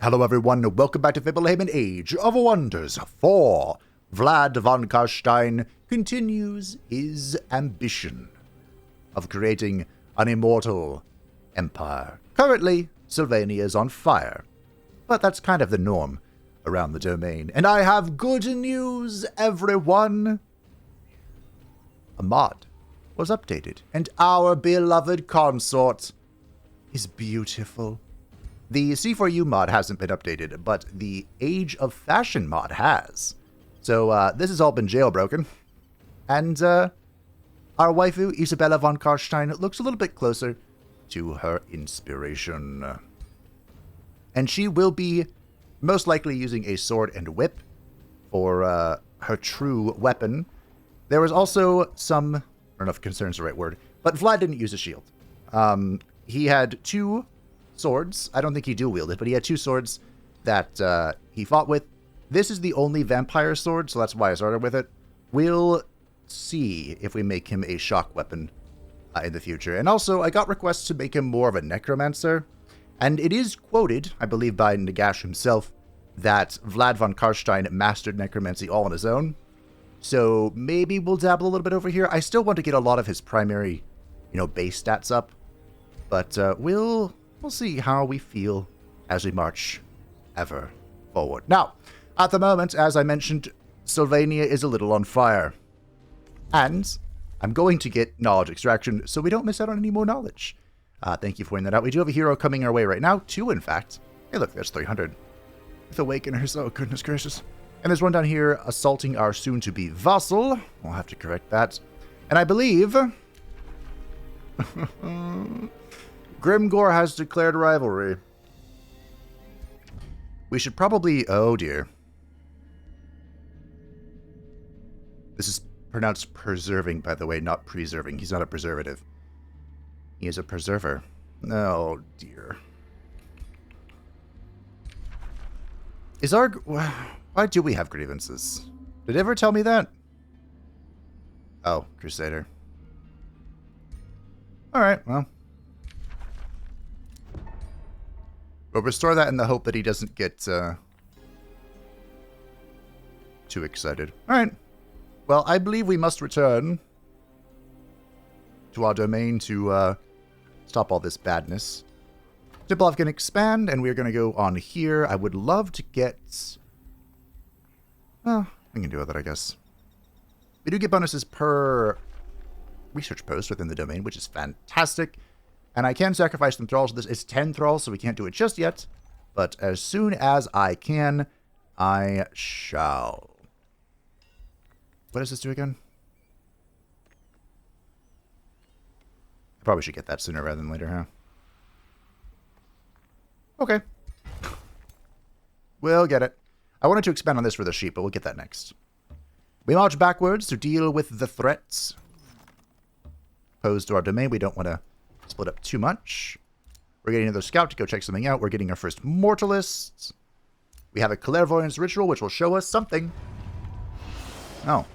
Hello everyone, welcome back to WAAAAGH of Wonders 4. Vlad von Karstein continues his ambition of creating an immortal empire. Currently, Sylvania is on fire, but that's kind of the norm around the domain. And I have good news, everyone! A mod was updated, and our beloved consort is beautiful. The C4U mod hasn't been updated, but the Age of Fashion mod has. So this has all been jailbroken. And our waifu, Isabella von Karstein, looks a little bit closer to her inspiration. And she will be most likely using a sword and whip for her true weapon. There was also some, I don't know if concern's the right word, but Vlad didn't use a shield. He had two swords. I don't think he dual wielded, but he had two swords that he fought with. This is the only vampire sword, so that's why I started with it. We'll see if we make him a shock weapon in the future. And also, I got requests to make him more of a necromancer. And it is quoted, I believe by Nagash himself, that Vlad von Karstein mastered necromancy all on his own. So maybe we'll dabble a little bit over here. I still want to get a lot of his primary, base stats up. But we'll see how we feel as we march ever forward. Now, at the moment, as I mentioned, Sylvania is a little on fire. And I'm going to get knowledge extraction so we don't miss out on any more knowledge. Thank you for pointing that out. We do have a hero coming our way right now. Two, in fact. Hey, look, there's 300. With Awakeners, oh, goodness gracious. And there's one down here assaulting our soon-to-be vassal. We'll have to correct that. And I believe Grimgore has declared rivalry. We should probably... Oh, dear. This is pronounced preserving, by the way, not preserving. He's not a preservative. He is a preserver. Oh, dear. Is our... Why do we have grievances? Did it ever tell me that? Oh, Crusader. Alright, well. We'll restore that in the hope that he doesn't get too excited. Alright. Well, I believe we must return to our domain to stop all this badness. Diplov can expand, and we're going to go on here. I would love to get... Well, we can deal with it, I guess. We do get bonuses per research post within the domain, which is fantastic. And I can sacrifice some thralls. This is 10 thralls, so we can't do it just yet. But as soon as I can, I shall. What does this do again? I probably should get that sooner rather than later, huh? Okay. We'll get it. I wanted to expand on this for the sheep, but we'll get that next. We march backwards to deal with the threats posed to our domain. We don't want to split up too much. We're getting another scout to go check something out. We're getting our first mortalists. We have a clairvoyance ritual, which will show us something. Oh.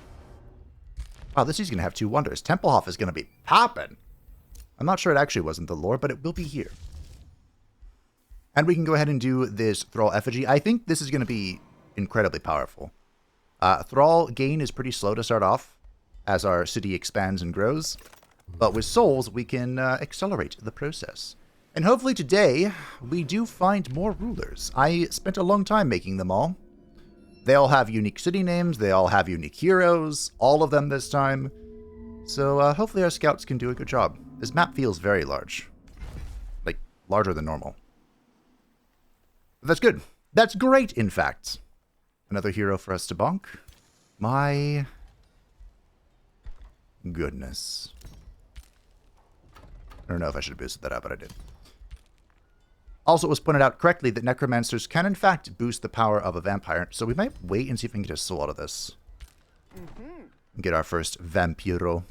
Wow, this is going to have two wonders. Templehof is going to be popping. I'm not sure it actually wasn't the lore, but it will be here. And we can go ahead and do this Thrall Effigy. I think this is going to be incredibly powerful. Thrall gain is pretty slow to start off as our city expands and grows. But with souls, we can accelerate the process. And hopefully today, we do find more rulers. I spent a long time making them all. They all have unique city names. They all have unique heroes. All of them this time. So hopefully our scouts can do a good job. This map feels very large. Like, larger than normal. But that's good. That's great, in fact. Another hero for us to bonk. My goodness. I don't know if I should have boosted that out, but I did. Also, it was pointed out correctly that necromancers can, in fact, boost the power of a vampire. So we might wait and see if we can get a soul out of this. And get our first vampiro.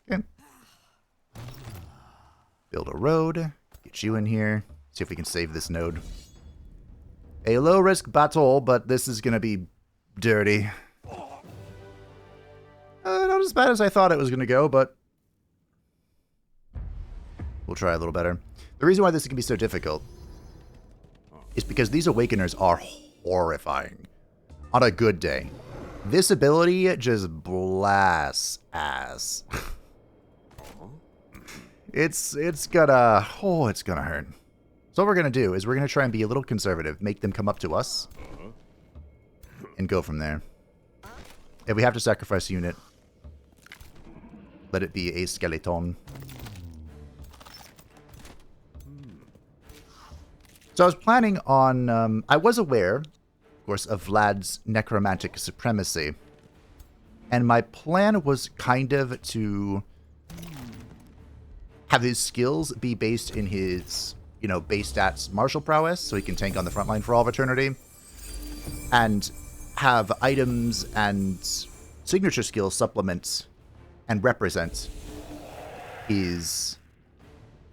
Okay. Build a road. Get you in here. See if we can save this node. A low-risk battle, but this is going to be dirty. Not as bad as I thought it was going to go, but we'll try a little better. The reason why this can be so difficult is because these Awakeners are horrifying on a good day. This ability just blasts ass. It's gonna hurt. So what we're gonna do is we're gonna try and be a little conservative, make them come up to us, and go from there. If we have to sacrifice a unit, let it be a skeleton. So I was planning on, I was aware, of course, of Vlad's necromantic supremacy. And my plan was kind of to have his skills be based in his, you know, base stats martial prowess, so he can tank on the front line for all of eternity. And have items and signature skills supplement and represent his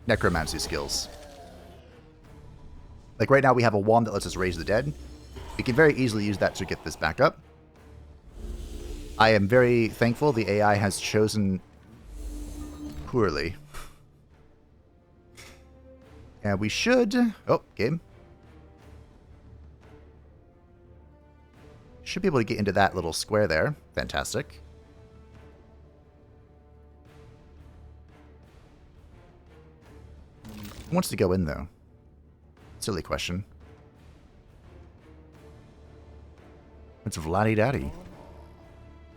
necromancy skills. Like right now we have a wand that lets us raise the dead. We can very easily use that to get this back up. I am very thankful the AI has chosen poorly. And we should... Oh, game. Should be able to get into that little square there. Fantastic. Who wants to go in, though? Silly question. It's Vladdy Daddy.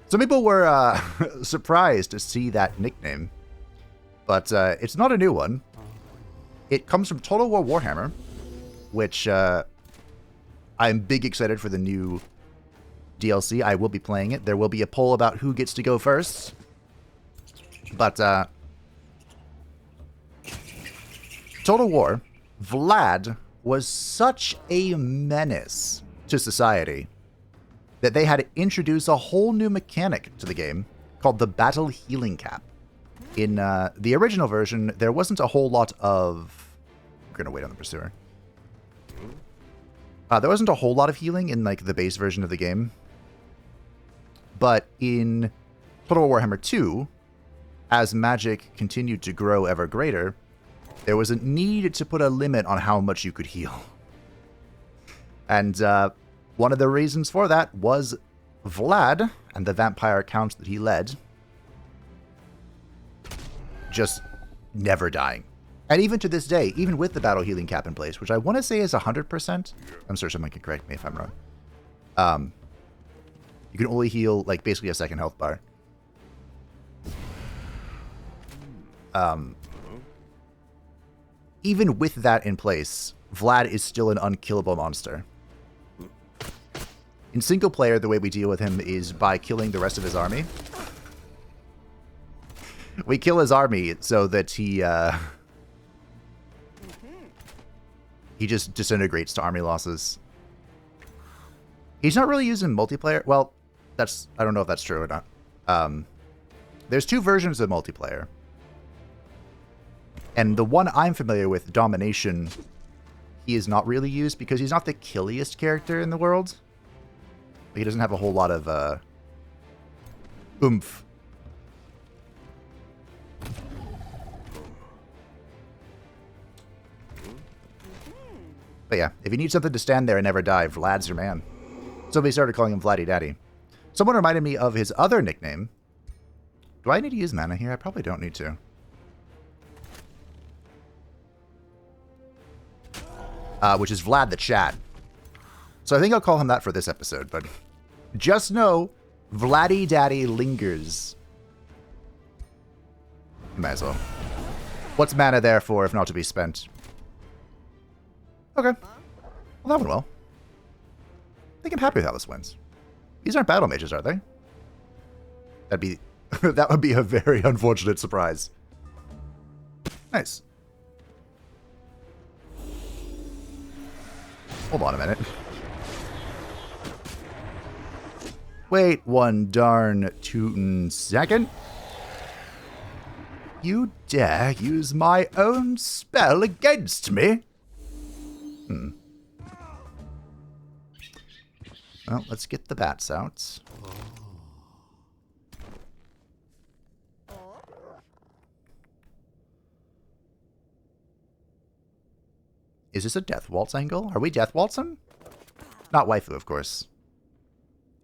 Some people were surprised to see that nickname. But it's not a new one. It comes from Total War Warhammer, which I'm big excited for the new DLC. I will be playing it. There will be a poll about who gets to go first. But Total War, Vlad was such a menace to society that they had to introduce a whole new mechanic to the game called the Battle Healing Cap. In the original version, there wasn't a whole lot of... We're going to wait on the Pursuer. There wasn't a whole lot of healing in like the base version of the game. But in Total War Warhammer 2, as magic continued to grow ever greater, there was a need to put a limit on how much you could heal. And one of the reasons for that was Vlad and the vampire count that he led just never dying. And even to this day, even with the battle healing cap in place, which I want to say is 100%, I'm sure someone can correct me if I'm wrong. You can only heal like basically a second health bar. Even with that in place, Vlad is still an unkillable monster. In single player, the way we deal with him is by killing the rest of his army. We kill his army so that he just disintegrates to army losses. He's not really used in multiplayer. Well, I don't know if that's true or not. There's two versions of multiplayer. And the one I'm familiar with, Domination, he is not really used because he's not the killiest character in the world. He doesn't have a whole lot of oomph. But yeah, if you need something to stand there and never die, Vlad's your man. Somebody started calling him Vladdy Daddy. Someone reminded me of his other nickname. Do I need to use mana here? I probably don't need to. Which is Vlad the Chad. So I think I'll call him that for this episode, but just know, Vladdy Daddy lingers. Might as well. What's mana there for if not to be spent? Okay. Well, that went well. I think I'm happy with how this wins. These aren't battle mages, are they? That'd be... that would be a very unfortunate surprise. Nice. Hold on a minute. Wait one darn tootin' second. You dare use my own spell against me? Well, let's get the bats out. Is this a Death Waltz angle? Are we Death Waltzing? Not waifu, of course.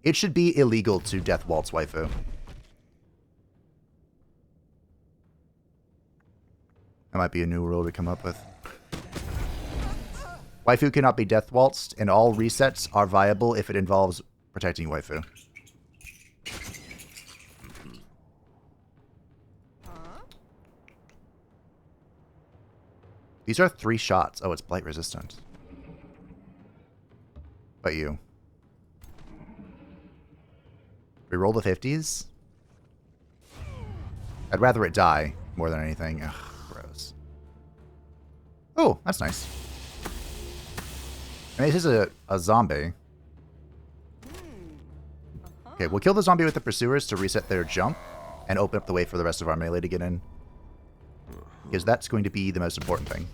It should be illegal to Death Waltz waifu. That might be a new rule to come up with. Waifu cannot be Death Waltzed, and all resets are viable if it involves protecting waifu. These are 3 shots. Oh, it's blight resistant. But you. Reroll the 50s? I'd rather it die more than anything. Ugh, gross. Oh, that's nice. I mean, this is a zombie. Okay, we'll kill the zombie with the pursuers to reset their jump and open up the way for the rest of our melee to get in. Because that's going to be the most important thing.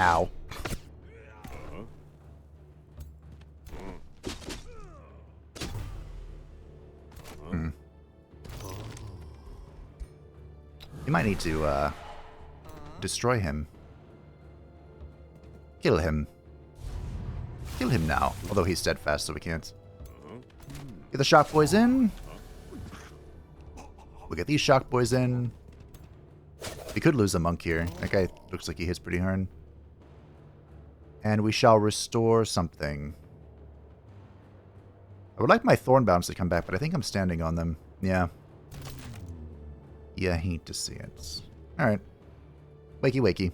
Ow. You might need to, destroy him. Kill him. Kill him now. Although he's steadfast, so we can't. Get the shock boys in. We'll get these shock boys in. We could lose a monk here. That guy looks like he hits pretty hard. And we shall restore something. I would like my thorn bombs to come back, but I think I'm standing on them. Yeah. Yeah, I hate to see it. Alright. Wakey wakey.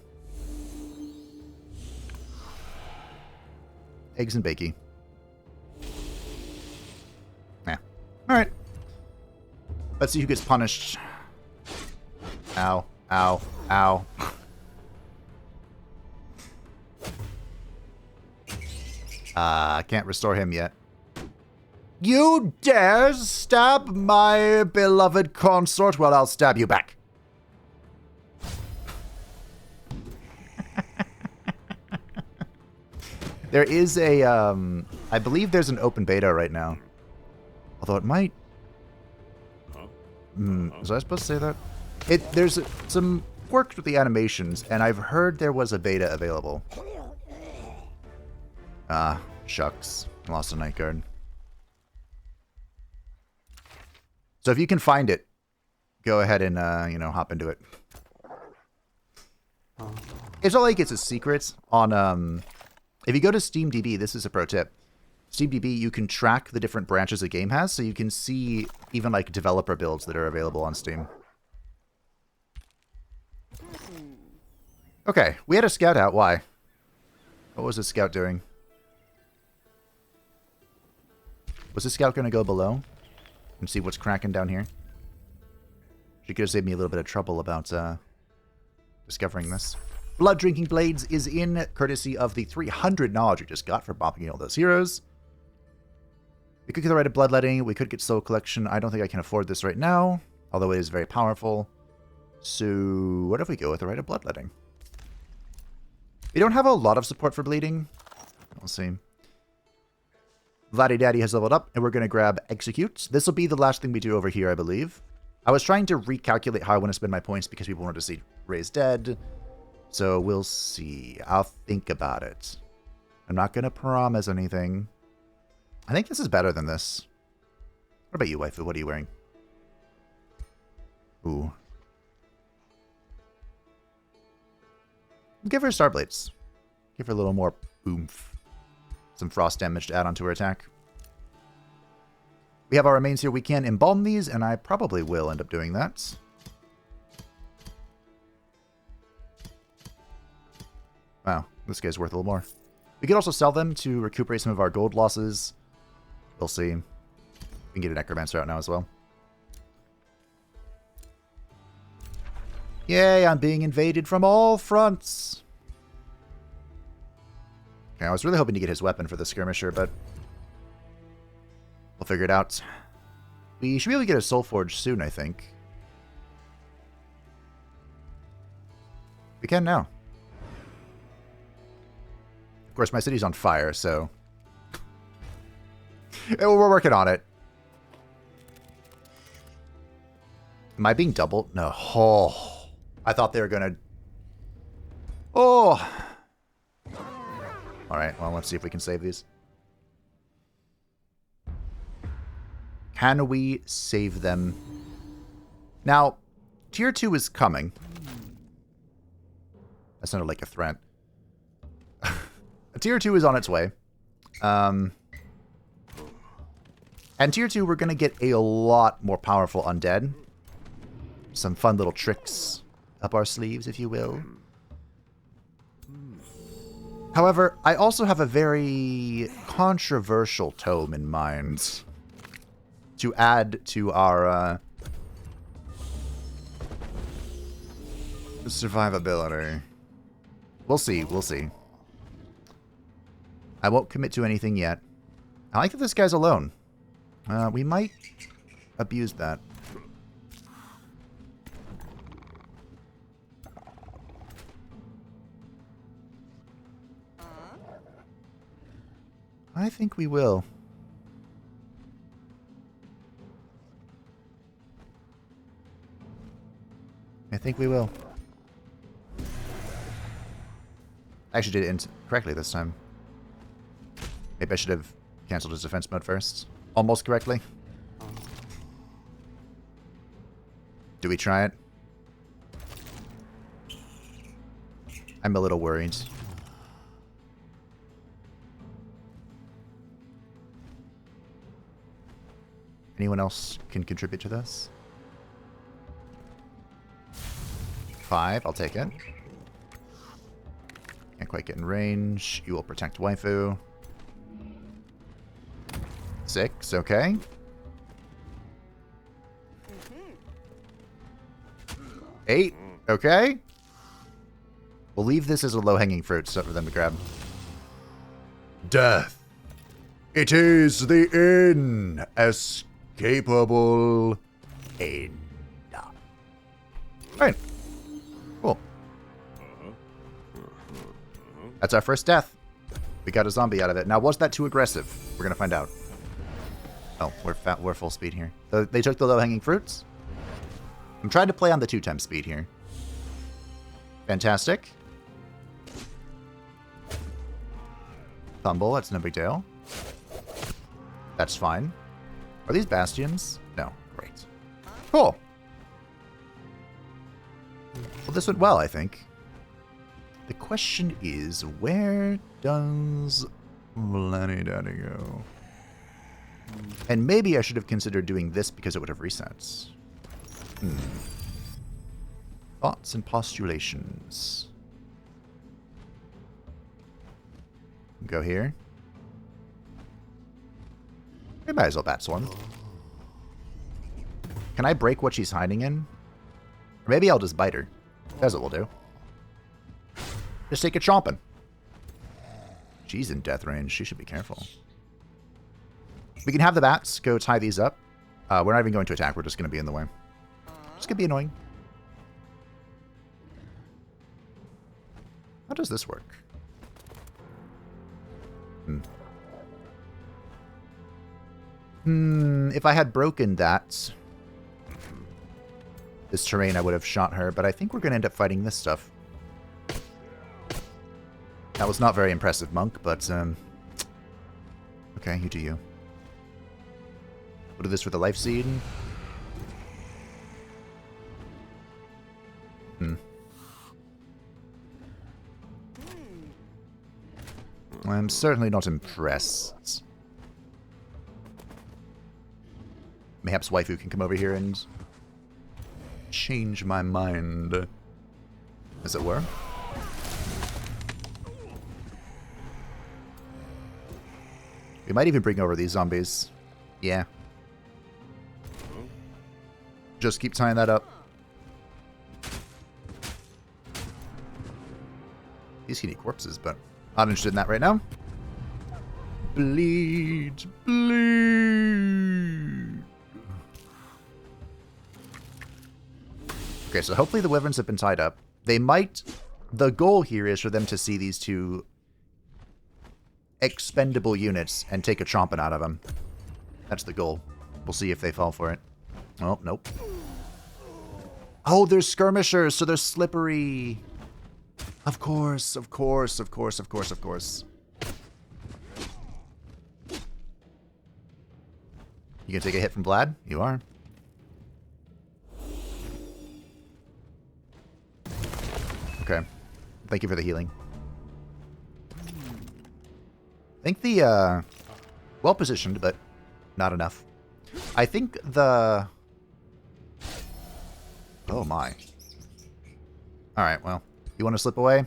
Eggs and bakey. Yeah. Alright. Let's see who gets punished. Ow. Ow. Ow. I can't restore him yet. You dare stab my beloved consort? Well, I'll stab you back. There is a, I believe there's an open beta right now. Although it might... was I supposed to say that? There's some work with the animations, and I've heard there was a beta available. Ah, shucks. Lost a night guard. So if you can find it, go ahead and, you know, hop into it. It's not like it's a secret on, if you go to SteamDB, this is a pro tip. SteamDB, you can track the different branches a game has, so you can see even, like, developer builds that are available on Steam. Okay, we had a scout out. Why? What was the scout doing? Was the scout going to go below and see what's cracking down here? She could have saved me a little bit of trouble about discovering this. Blood Drinking Blades is in, courtesy of the 300 knowledge we just got for bopping all those heroes. We could get the right of Bloodletting. We could get Soul Collection. I don't think I can afford this right now, although it is very powerful. So what if we go with the right of Bloodletting? We don't have a lot of support for bleeding. We'll see. Vladdy Daddy has leveled up, and we're going to grab Execute. This will be the last thing we do over here, I believe. I was trying to recalculate how I want to spend my points because people wanted to see Raise Dead. So we'll see. I'll think about it. I'm not going to promise anything. I think this is better than this. What about you, waifu? What are you wearing? Ooh. Give her Starblades. Give her a little more oomph. Some frost damage to add onto her attack. We have our remains here. We can embalm these, and I probably will end up doing that. Wow, this guy's worth a little more. We could also sell them to recuperate some of our gold losses. We'll see. We can get a Necromancer out now as well. Yay, I'm being invaded from all fronts. Okay, I was really hoping to get his weapon for the skirmisher, but we'll figure it out. We should be able to get a Soul Forge soon, I think. We can now. Of course, my city's on fire, so we're working on it. Am I being doubled? No. Oh, I thought they were gonna... Oh, Alright, well, let's see if we can save these. Can we save them? Now, Tier 2 is coming. That sounded like a threat. Tier 2 is on its way. And Tier 2, we're going to get a lot more powerful undead. Some fun little tricks up our sleeves, if you will. However, I also have a very controversial tome in mind to add to our survivability. We'll see, we'll see. I won't commit to anything yet. I like that this guy's alone. We might abuse that. I think we will. I think we will. I actually did it incorrectly this time. Maybe I should have canceled his defense mode first. Almost correctly. Do we try it? I'm a little worried. Anyone else can contribute to this? 5, I'll take it. Can't quite get in range. You will protect Waifu. 6, okay. Eight, okay. We'll leave this as a low-hanging fruit so for them to grab. Death. It is the inescapable end. Alright. Cool. That's our first death. We got a zombie out of it. Now, was that too aggressive? We're going to find out. Oh, we're full speed here. They took the low-hanging fruits. I'm trying to play on the 2x speed here. Fantastic. Tumble, that's no big deal. That's fine. Are these bastions? No. Great. Cool. Well, this went well, I think. The question is, where does Vladdy Daddy go? And maybe I should have considered doing this because it would have resets. Thoughts and postulations. Go here. We might as well bat one. Can I break what she's hiding in? Or maybe I'll just bite her. That's what we'll do. Just take a chomping. She's in death range. She should be careful. We can have the bats go tie these up. We're not even going to attack. We're just going to be in the way. It's going to be annoying. How does this work? If I had broken that, this terrain, I would have shot her, but I think we're going to end up fighting this stuff. That was not very impressive, Monk, but, okay, you do you. We'll do this for the life seed. I'm certainly not impressed. Mayhaps Waifu can come over here and change my mind, as it were. We might even bring over these zombies. Yeah. Just keep tying that up. These skinny corpses, but not interested in that right now. Bleed. Bleed. Okay, so hopefully the wyverns have been tied up. They might... The goal here is for them to see these two expendable units and take a chomping out of them. That's the goal. We'll see if they fall for it. Oh, nope. Oh, they're skirmishers, so they're slippery. Of course, of course, of course, of course, of course. You gonna take a hit from Vlad? You are. Okay. Thank you for the healing. I think the, well positioned, but not enough. I think the... Oh my. Alright, well. You want to slip away?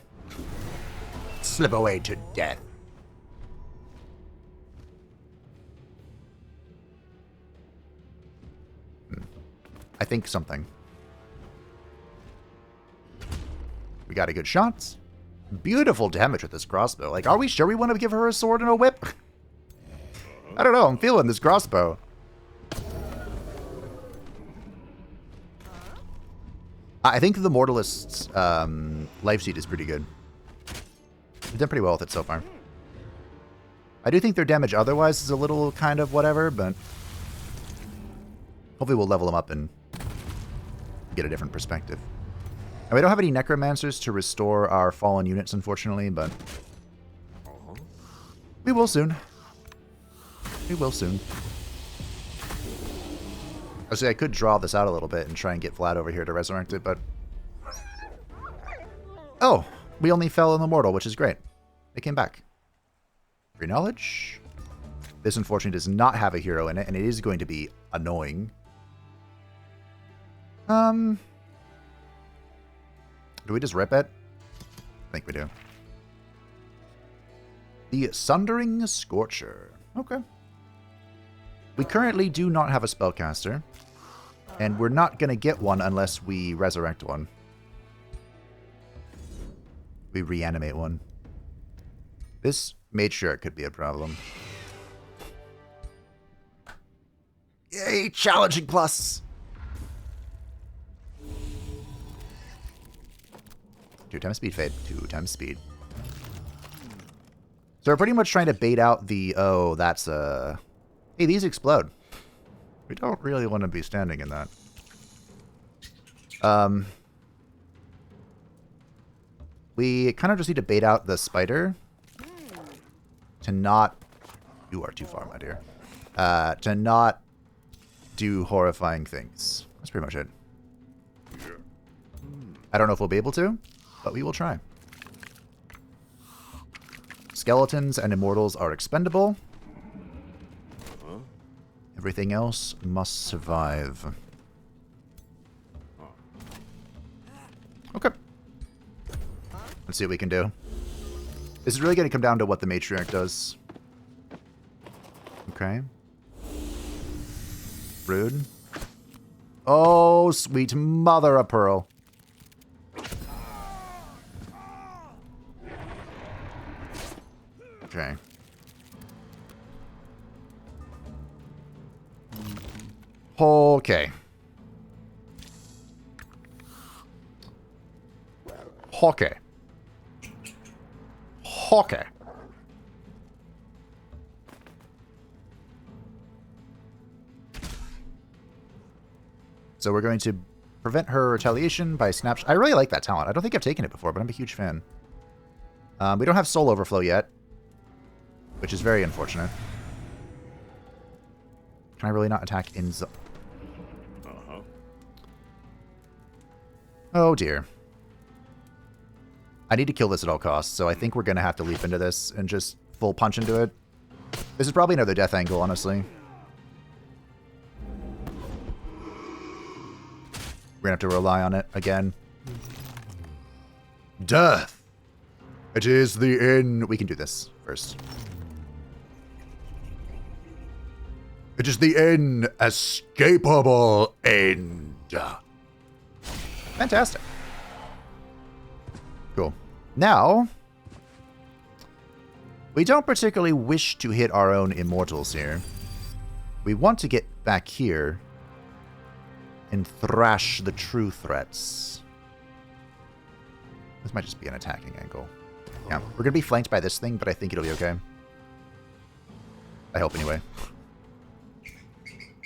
Slip away to death. I think something. We got a good shot. Beautiful damage with this crossbow. Like, are we sure we want to give her a sword and a whip? I don't know. I'm feeling this crossbow. I think the Mortalist's life seed is pretty good. We've done pretty well with it so far. I do think their damage otherwise is a little kind of whatever, but hopefully we'll level them up and get a different perspective. And we don't have any necromancers to restore our fallen units, unfortunately, but we will soon. We will soon. Actually, I could draw this out a little bit and try and get Vlad over here to resurrect it, but... Oh! We only fell in the mortal, which is great. It came back. Free knowledge. This, unfortunately, does not have a hero in it, and it is going to be annoying. Do we just rip it? I think we do. The Sundering Scorcher. Okay. We currently do not have a spellcaster, and we're not going to get one unless we resurrect one. We reanimate one. This made sure it could be a problem. Yay, challenging plus! 2 times speed fade. 2 times speed. So we're pretty much trying to bait out the... Oh, that's a... Hey, these explode. We don't really want to be standing in that. We kind of just need to bait out the spider. To not... You are too far, my dear. To not do horrifying things. That's pretty much it. I don't know if we'll be able to, but we will try. Skeletons and immortals are expendable. Everything else must survive. Okay. Let's see what we can do. This is really going to come down to what the matriarch does. Okay. Rude. Oh, sweet mother of pearl. Okay. Okay. Okay. Okay. So we're going to prevent her retaliation by snapshot. I really like that talent. I don't think I've taken it before, but I'm a huge fan. We don't have soul overflow yet, which is very unfortunate. Can I really not attack in... Oh, dear. I need to kill this at all costs, so I think we're going to have to leap into this and just full punch into it. This is probably another death angle, honestly. We're going to have to rely on it again. Death! It is the end. We can do this first. It is the inescapable end. Fantastic. Cool. Now, we don't particularly wish to hit our own immortals here. We want to get back here and thrash the true threats. This might just be an attacking angle. Yeah, we're going to be flanked by this thing, but I think it'll be okay. I hope anyway.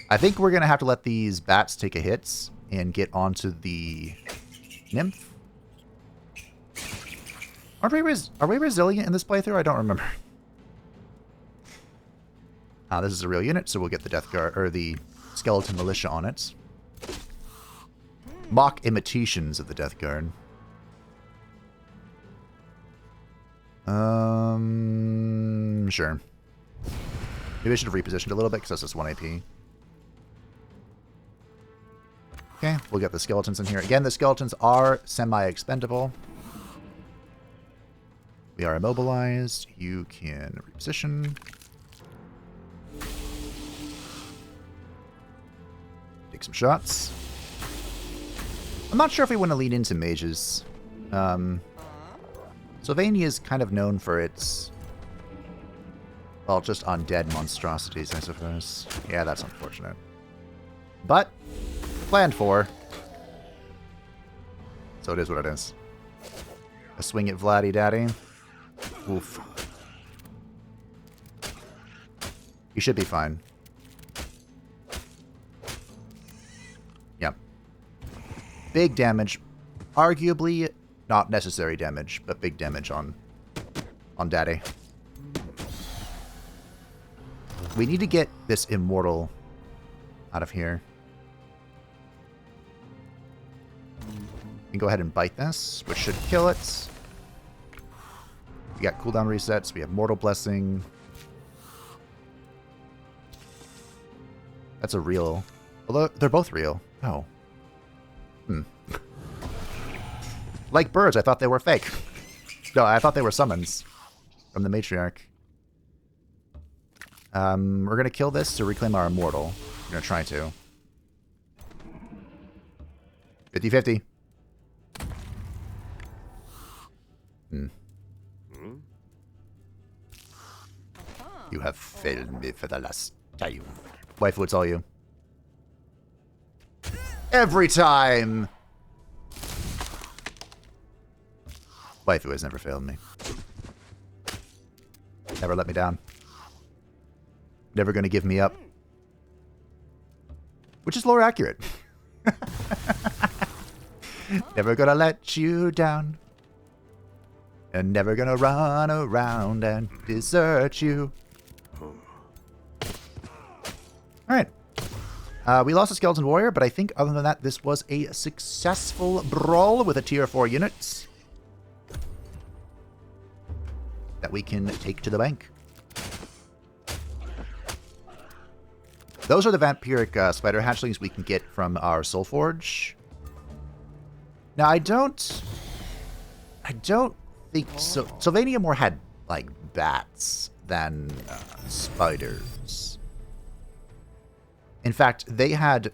I think we're going to have to let these bats take a hit and get onto the nymph. Are we resilient in this playthrough? I don't remember. This is a real unit, so we'll get the Death Guard, or the Skeleton Militia on it. Mock imitations of the Death Guard. Sure. Maybe I should have repositioned a little bit, because that's just 1 AP. Okay, we'll get the skeletons in here. Again, the skeletons are semi-expendable. We are immobilized. You can reposition. Take some shots. I'm not sure if we want to lean into mages. Sylvania is kind of known for its... well, just undead monstrosities, I suppose. Yeah, that's unfortunate. But, planned for. So it is what it is. A swing at Vladdy Daddy. Oof. You should be fine. Yep. Big damage. Arguably not necessary damage, but big damage on Daddy. We need to get this immortal out of here. We can go ahead and bite this, which should kill it. We got cooldown resets. We have Mortal Blessing. That's a real... although they're both real. Oh. Like birds, I thought they were fake. No, I thought they were summons from the Matriarch. We're going to kill this to reclaim our immortal. We're going to try to. 50-50. You have failed me for the last time. Waifu, it's all you. Every time! Waifu has never failed me. Never let me down. Never gonna give me up. Which is lore accurate. Never gonna let you down. And never gonna run around and desert you. Alright. We lost a Skeleton Warrior, but I think other than that, this was a successful brawl with a tier 4 unit that we can take to the bank. Those are the vampiric spider hatchlings we can get from our Soul Forge. Now, I don't think so. Sylvania more had, like, bats than spiders. In fact, they had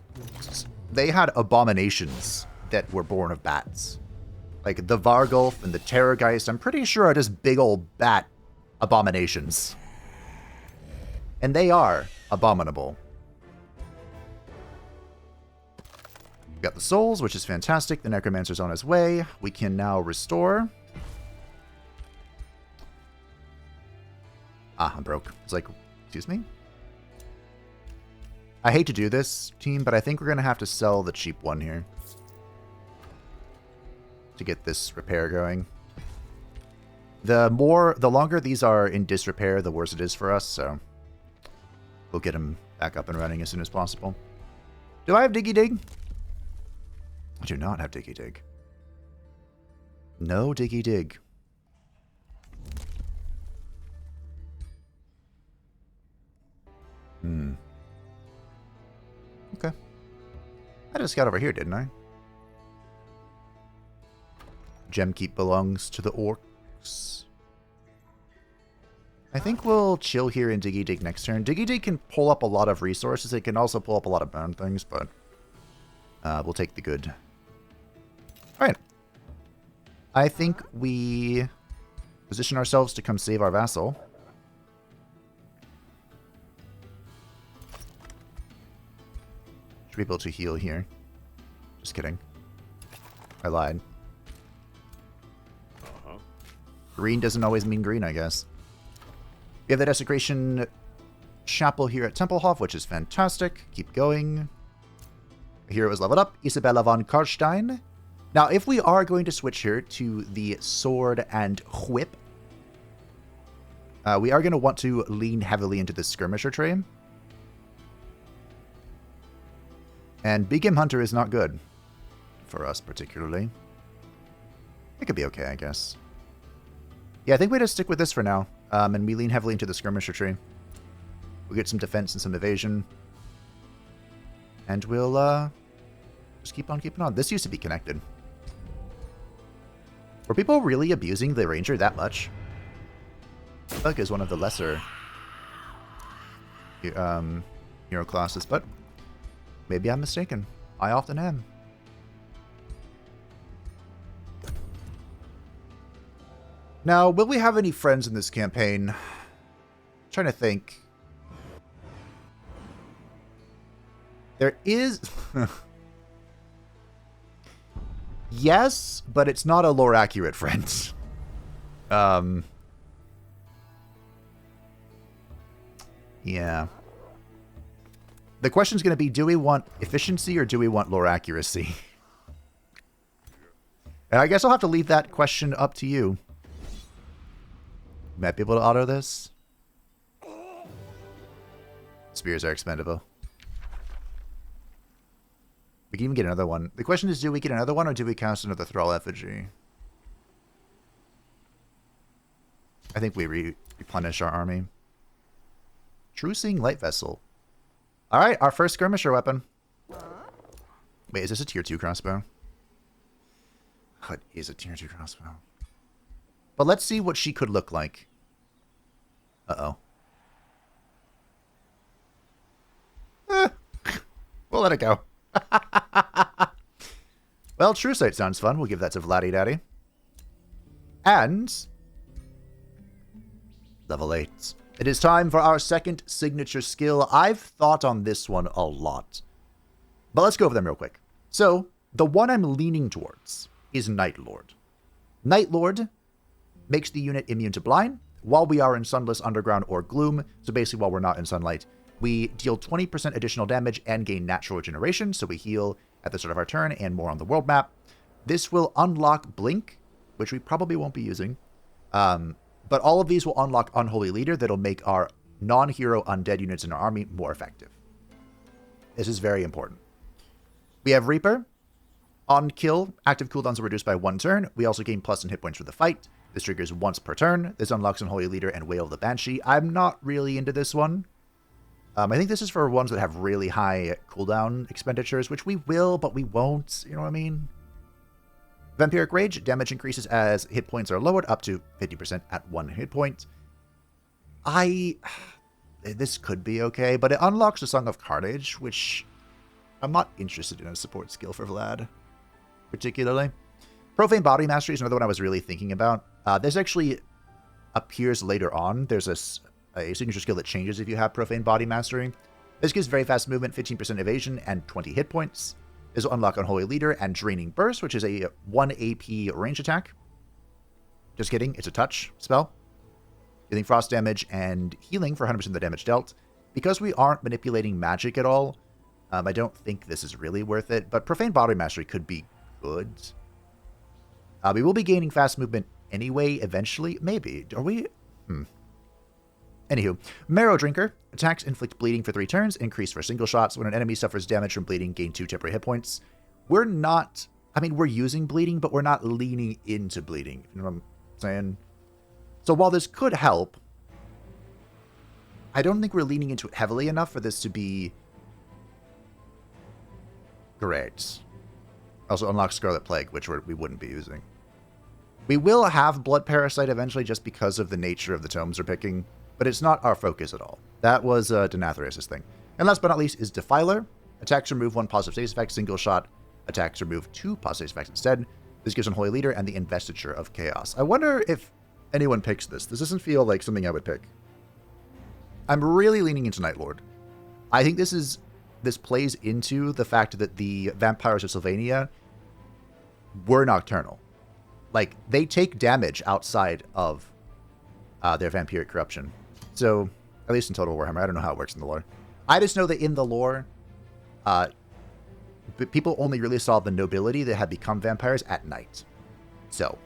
abominations that were born of bats. Like, the Vargulf and the Terrorgeist, I'm pretty sure are just big old bat abominations. And they are abominable. We got the souls, which is fantastic. The Necromancer's on his way. We can now restore. Ah, I'm broke. It's like, excuse me? I hate to do this, team, but I think we're going to have to sell the cheap one here to get this repair going. The longer these are in disrepair, the worse it is for us, so we'll get them back up and running as soon as possible. Do I have Diggy Dig? I do not have Diggy Dig. No Diggy Dig. Okay. I just got over here, didn't I? Gemkeep belongs to the Orcs. I think we'll chill here in Diggy Dig next turn. Diggy Dig can pull up a lot of resources. It can also pull up a lot of bad things, but we'll take the good. Alright. I think we position ourselves to come save our vassal. Should be able to heal here. Just kidding. I lied. Green doesn't always mean green, I guess. We have the Desecration Chapel here at Templehof, which is fantastic. Keep going. Here it was leveled up. Isabella von Karstein. Now, if we are going to switch here to the Sword and Whip, We are going to want to lean heavily into the Skirmisher tree. And Big Game Hunter is not good for us particularly. It could be okay, I guess. Yeah, I think we just stick with this for now. And we lean heavily into the Skirmisher tree. We'll get some defense and some evasion. And we'll just keep on keeping on. This used to be connected. Were people really abusing the Ranger that much? Vogue is one of the lesser hero classes, but maybe I'm mistaken. I often am. Now, will we have any friends in this campaign? I'm trying to think. There is... Yes, but it's not a lore-accurate friend. Yeah. The question's going to be, do we want efficiency or do we want lore accuracy? And I guess I'll have to leave that question up to you. Might be able to auto this. Spears are expendable. We can even get another one. The question is, do we get another one or do we cast another Thrall Effigy? I think we replenish our army. True Seeing Light Vessel. Alright, our first Skirmisher weapon. Wait, is this a tier 2 crossbow? Oh, it is a tier 2 crossbow. But let's see what she could look like. Uh-oh. We'll let it go. Well, True Sight sounds fun. We'll give that to Vladdy Daddy. And... level 8. It is time for our second signature skill. I've thought on this one a lot. But let's go over them real quick. So, the one I'm leaning towards is Nightlord. Nightlord makes the unit immune to blind while we are in Sunless, Underground, or Gloom. So basically while we're not in sunlight. We deal 20% additional damage and gain natural regeneration. So we heal at the start of our turn and more on the world map. This will unlock Blink, which we probably won't be using. But all of these will unlock Unholy Leader that'll make our non-hero undead units in our army more effective. This is very important. We have Reaper. On kill, active cooldowns are reduced by 1 turn. We also gain plus in hit points for the fight. This triggers once per turn. This unlocks Unholy Leader and Wail of the Banshee. I'm not really into this one. I think this is for ones that have really high cooldown expenditures, which we will, but we won't. You know what I mean? Vampiric Rage, damage increases as hit points are lowered up to 50% at 1 hit point. This could be okay, but it unlocks the Song of Carnage, which I'm not interested in a support skill for Vlad, particularly. Profane Body Mastery is another one I was really thinking about. This actually appears later on. There's a signature skill that changes if you have Profane Body Mastery. This gives very fast movement, 15% evasion, and 20 hit points. This will unlock Unholy Leader and Draining Burst, which is a 1 AP range attack. Just kidding, it's a touch spell. Dealing frost damage and healing for 100% of the damage dealt. Because we aren't manipulating magic at all, I don't think this is really worth it, but Profane Body Mastery could be good. We will be gaining fast movement anyway, eventually. Maybe. Are we? Anywho, Marrow Drinker. Attacks inflict bleeding for 3 turns, increase for single shots. When an enemy suffers damage from bleeding, gain 2 temporary hit points. We're not... I mean, we're using bleeding, but we're not leaning into bleeding. You know what I'm saying? So while this could help, I don't think we're leaning into it heavily enough for this to be great. Also unlocks Scarlet Plague, which we wouldn't be using. We will have Blood Parasite eventually just because of the nature of the tomes we're picking, but it's not our focus at all. That was Denathrius' thing. And last but not least is Defiler. Attacks remove 1 positive status effect, single shot. Attacks remove 2 positive status effects instead. This gives Unholy Leader and the Investiture of Chaos. I wonder if anyone picks this. This doesn't feel like something I would pick. I'm really leaning into Nightlord. I think this plays into the fact that the Vampires of Sylvania were nocturnal. Like, they take damage outside of their vampiric corruption. So, at least in Total Warhammer. I don't know how it works in the lore. I just know that in the lore, people only really saw the nobility that had become vampires at night. So,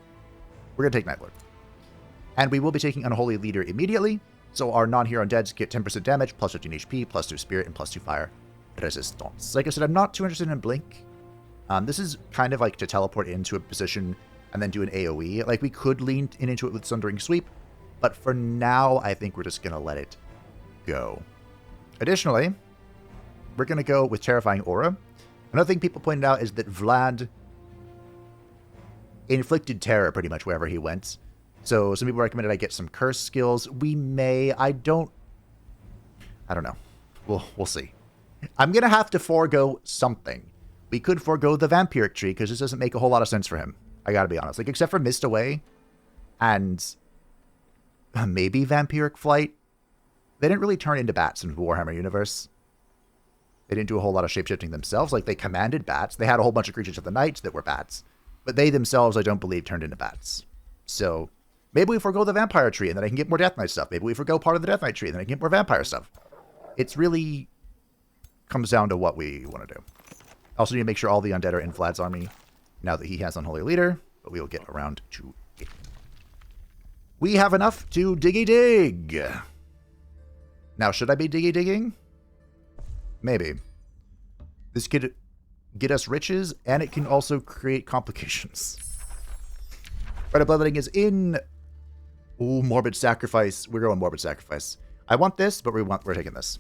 we're going to take Nightlord. And we will be taking Unholy Leader immediately, so our non-hero undeads get 10% damage, plus 15 HP, plus 2 spirit, and plus 2 fire resistance. Like I said, I'm not too interested in Blink. This is kind of like to teleport into a position and then do an AoE. Like, we could lean into it with Sundering Sweep, but for now, I think we're just going to let it go. Additionally, we're going to go with Terrifying Aura. Another thing people pointed out is that Vlad inflicted terror pretty much wherever he went. So some people recommended I get some curse skills. We may. I don't know. We'll see. I'm going to have to forego something. We could forego the Vampiric Tree, because this doesn't make a whole lot of sense for him. I gotta be honest. Like, except for Mist Away and maybe Vampiric Flight, they didn't really turn into bats in the Warhammer universe. They didn't do a whole lot of shapeshifting themselves. Like, they commanded bats. They had a whole bunch of creatures of the night that were bats. But they themselves, I don't believe, turned into bats. So, maybe we forego the Vampire Tree, and then I can get more Death Knight stuff. Maybe we forego part of the Death Knight Tree, and then I can get more Vampire stuff. It's really comes down to what we want to do. Also need to make sure all the undead are in Vlad's army now that he has Unholy Leader, but we will get around to it. We have enough to diggy dig. Now, should I be diggy digging? Maybe. This could get us riches, and it can also create complications. Right, Bloodletting is in. Ooh, Morbid Sacrifice. We're going Morbid Sacrifice. I want this, but we're taking this.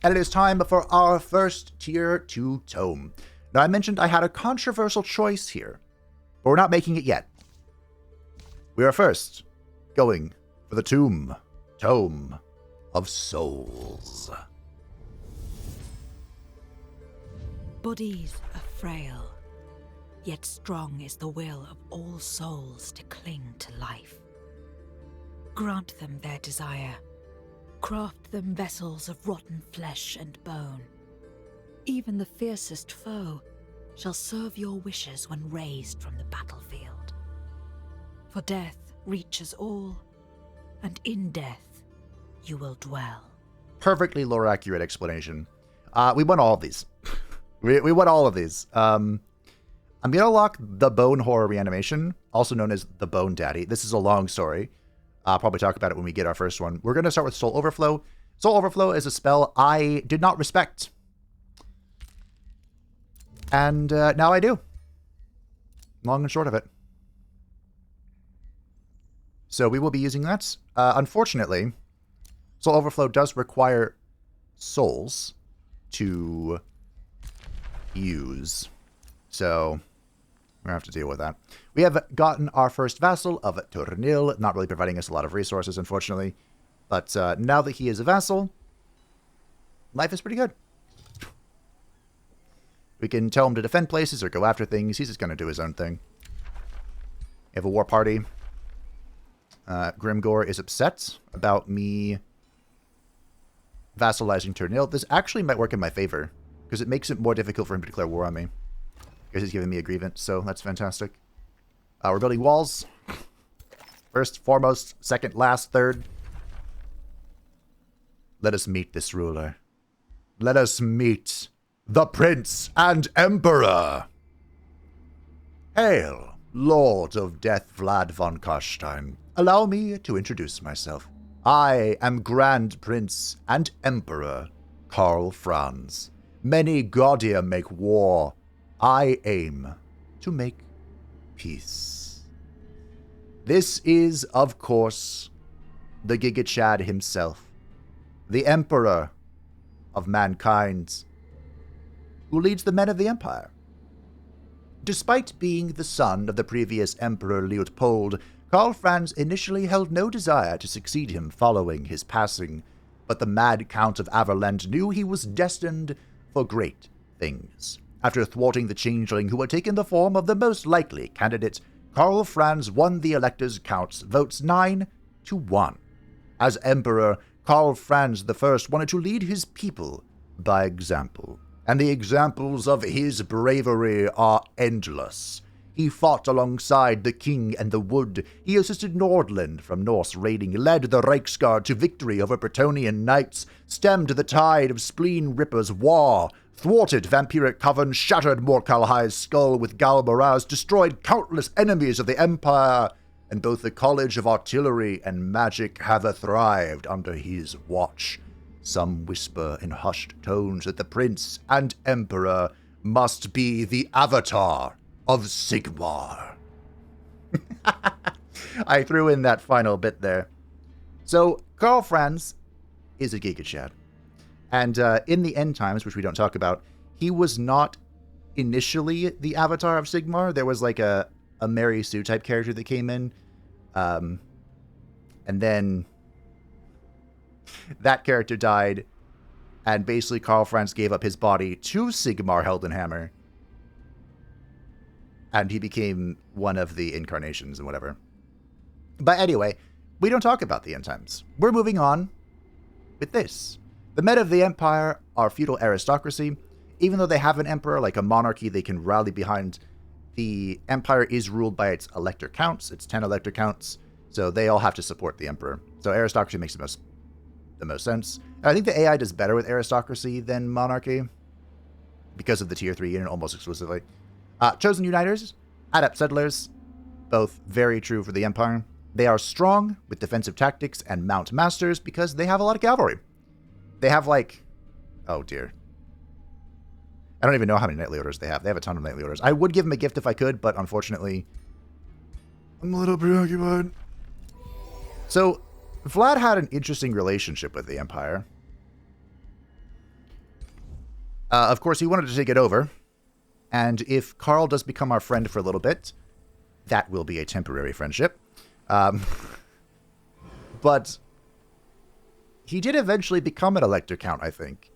And it is time for our first tier 2 tome. Now, I mentioned I had a controversial choice here, but we're not making it yet. We are first going for the Tome of Souls. Bodies are frail, yet strong is the will of all souls to cling to life. Grant them their desire. Craft them vessels of rotten flesh and bone. Even the fiercest foe shall serve your wishes when raised from the battlefield. For death reaches all, and in death you will dwell. Perfectly lore-accurate explanation. We want all of these. we want all of these. I'm going to lock the Bone Horror Reanimation, also known as the Bone Daddy. This is a long story. I'll probably talk about it when we get our first one. We're going to start with Soul Overflow. Soul Overflow is a spell I did not respect. And now I do. Long and short of it. So we will be using that. Unfortunately, Soul Overflow does require souls to use. So we're going to have to deal with that. We have gotten our first vassal of Tornil, not really providing us a lot of resources, unfortunately. But now that he is a vassal, life is pretty good. We can tell him to defend places or go after things. He's just going to do his own thing. We have a war party. Grimgore is upset about me vassalizing Tornil. This actually might work in my favor, because it makes it more difficult for him to declare war on me. Because he's giving me a grievance, so that's fantastic. We're building walls. First, foremost, second, last, third. Let us meet this ruler. Let us meet the Prince and Emperor. Hail, Lord of Death Vlad von Karstein. Allow me to introduce myself. I am Grand Prince and Emperor Karl Franz. Many Gaudia make war. I aim to make peace. This is, of course, the Giga Chad himself, the Emperor of mankind, who leads the men of the Empire. Despite being the son of the previous Emperor Leopold, Karl Franz initially held no desire to succeed him following his passing, but the mad Count of Averland knew he was destined for great things. After thwarting the changeling who had taken the form of the most likely candidate, Karl Franz won the Elector's Count's votes 9-1. As Emperor, Karl Franz I wanted to lead his people by example, and the examples of his bravery are endless. He fought alongside the King and the Wood. He assisted Nordland from Norse raiding, led the Reiksguard to victory over Bretonnian knights, stemmed the tide of Spleen Ripper's war, thwarted Vampiric Coven, shattered Morkalhai's skull with Galbaraz, destroyed countless enemies of the Empire, and both the College of Artillery and Magic have thrived under his watch. Some whisper in hushed tones that the Prince and Emperor must be the avatar of Sigmar. I threw in that final bit there. So, Karl Franz is a Giga Chad. And in the End Times, which we don't talk about, he was not initially the avatar of Sigmar. There was like a Mary Sue type character that came in. And then that character died. And basically Karl Franz gave up his body to Sigmar Heldenhammer. And he became one of the incarnations and whatever. But anyway, we don't talk about the End Times. We're moving on with this. The men of the Empire are feudal aristocracy. Even though they have an emperor, like a monarchy, they can rally behind. The Empire is ruled by its elector counts. It's 10 elector counts. So they all have to support the emperor. So aristocracy makes the most sense. And I think the AI does better with aristocracy than monarchy because of the tier 3 unit almost exclusively. Chosen Uniters, Adept Settlers, both very true for the Empire. They are strong with defensive tactics and mount masters because they have a lot of cavalry. They have like, oh dear. I don't even know how many Knightly Orders they have. They have a ton of Knightly Orders. I would give them a gift if I could, but unfortunately, I'm a little preoccupied. So, Vlad had an interesting relationship with the Empire. Of course, he wanted to take it over. And if Karl does become our friend for a little bit, that will be a temporary friendship. But he did eventually become an Elector Count, I think.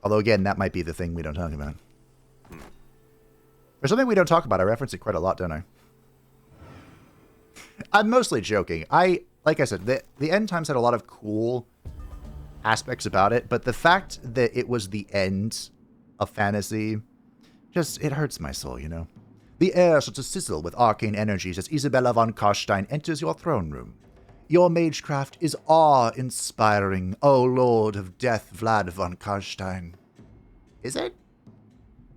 Although, again, that might be the thing we don't talk about. There's something we don't talk about. I reference it quite a lot, don't I? I'm mostly joking. Like I said, the End Times had a lot of cool aspects about it, but the fact that it was the end of fantasy, it hurts my soul, you know? The air starts to sizzle with arcane energies as Isabella von Karstein enters your throne room. Your magecraft is awe-inspiring, O Lord of Death, Vlad von Karstein. Is it?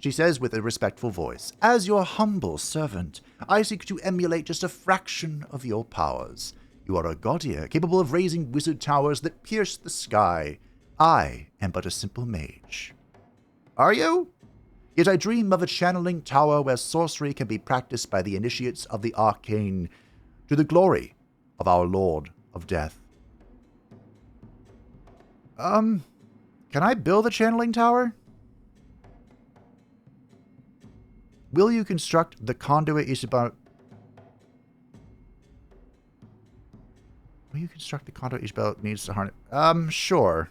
She says with a respectful voice, as your humble servant, I seek to emulate just a fraction of your powers. You are a Gaudier, capable of raising wizard towers that pierce the sky. I am but a simple mage. Are you? Yet I dream of a channeling tower where sorcery can be practiced by the initiates of the arcane, to the glory of our Lord of Death. Can I build a channeling tower? Will you construct the conduit Isabel? Will you construct the conduit Isabel needs to harness? Sure.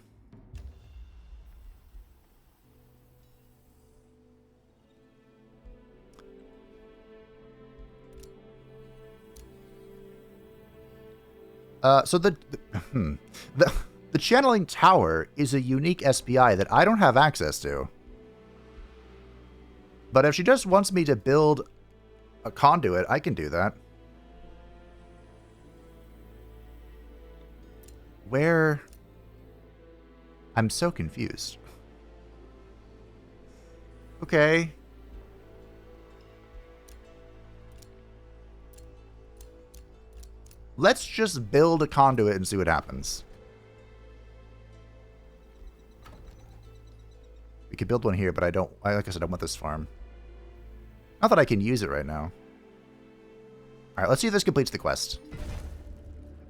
So the channeling tower is a unique SPI that I don't have access to. But if she just wants me to build a conduit, I can do that. Where? I'm so confused. Okay. Let's just build a conduit and see what happens. We could build one here, but like I said, I want this farm. Not that I can use it right now. Alright, let's see if this completes the quest.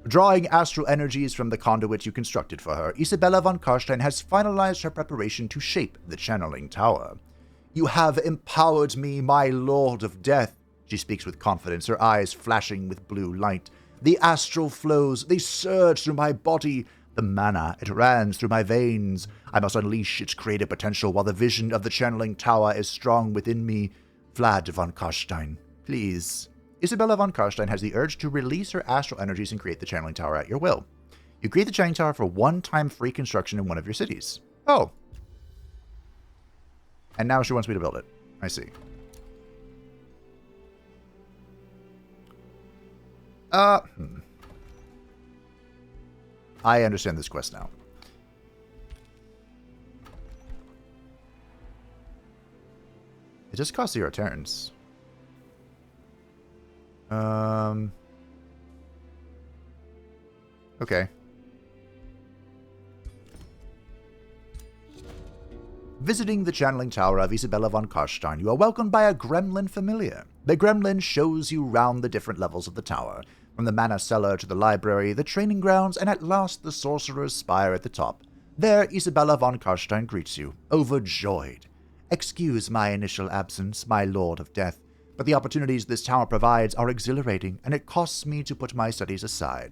Drawing astral energies from the conduit you constructed for her, Isabella von Karstein has finalized her preparation to shape the channeling tower. You have empowered me, my Lord of Death, she speaks with confidence, her eyes flashing with blue light. The astral flows, they surge through my body. The mana, it runs through my veins. I must unleash its creative potential while the vision of the channeling tower is strong within me. Vlad von Karstein, please. Isabella von Karstein has the urge to release her astral energies and create the channeling tower at your will. You create the channeling tower for one-time free construction in one of your cities. Oh. And now she wants me to build it. I see. I understand this quest now. It just costs 0 turns. Okay. Visiting the channeling tower of Isabella von Karstein, you are welcomed by a gremlin familiar. The gremlin shows you round the different levels of the tower, from the mana cellar to the library, the training grounds, and at last the sorcerer's spire at the top. There, Isabella von Karstein greets you, overjoyed. Excuse my initial absence, my Lord of Death, but the opportunities this tower provides are exhilarating, and it costs me to put my studies aside.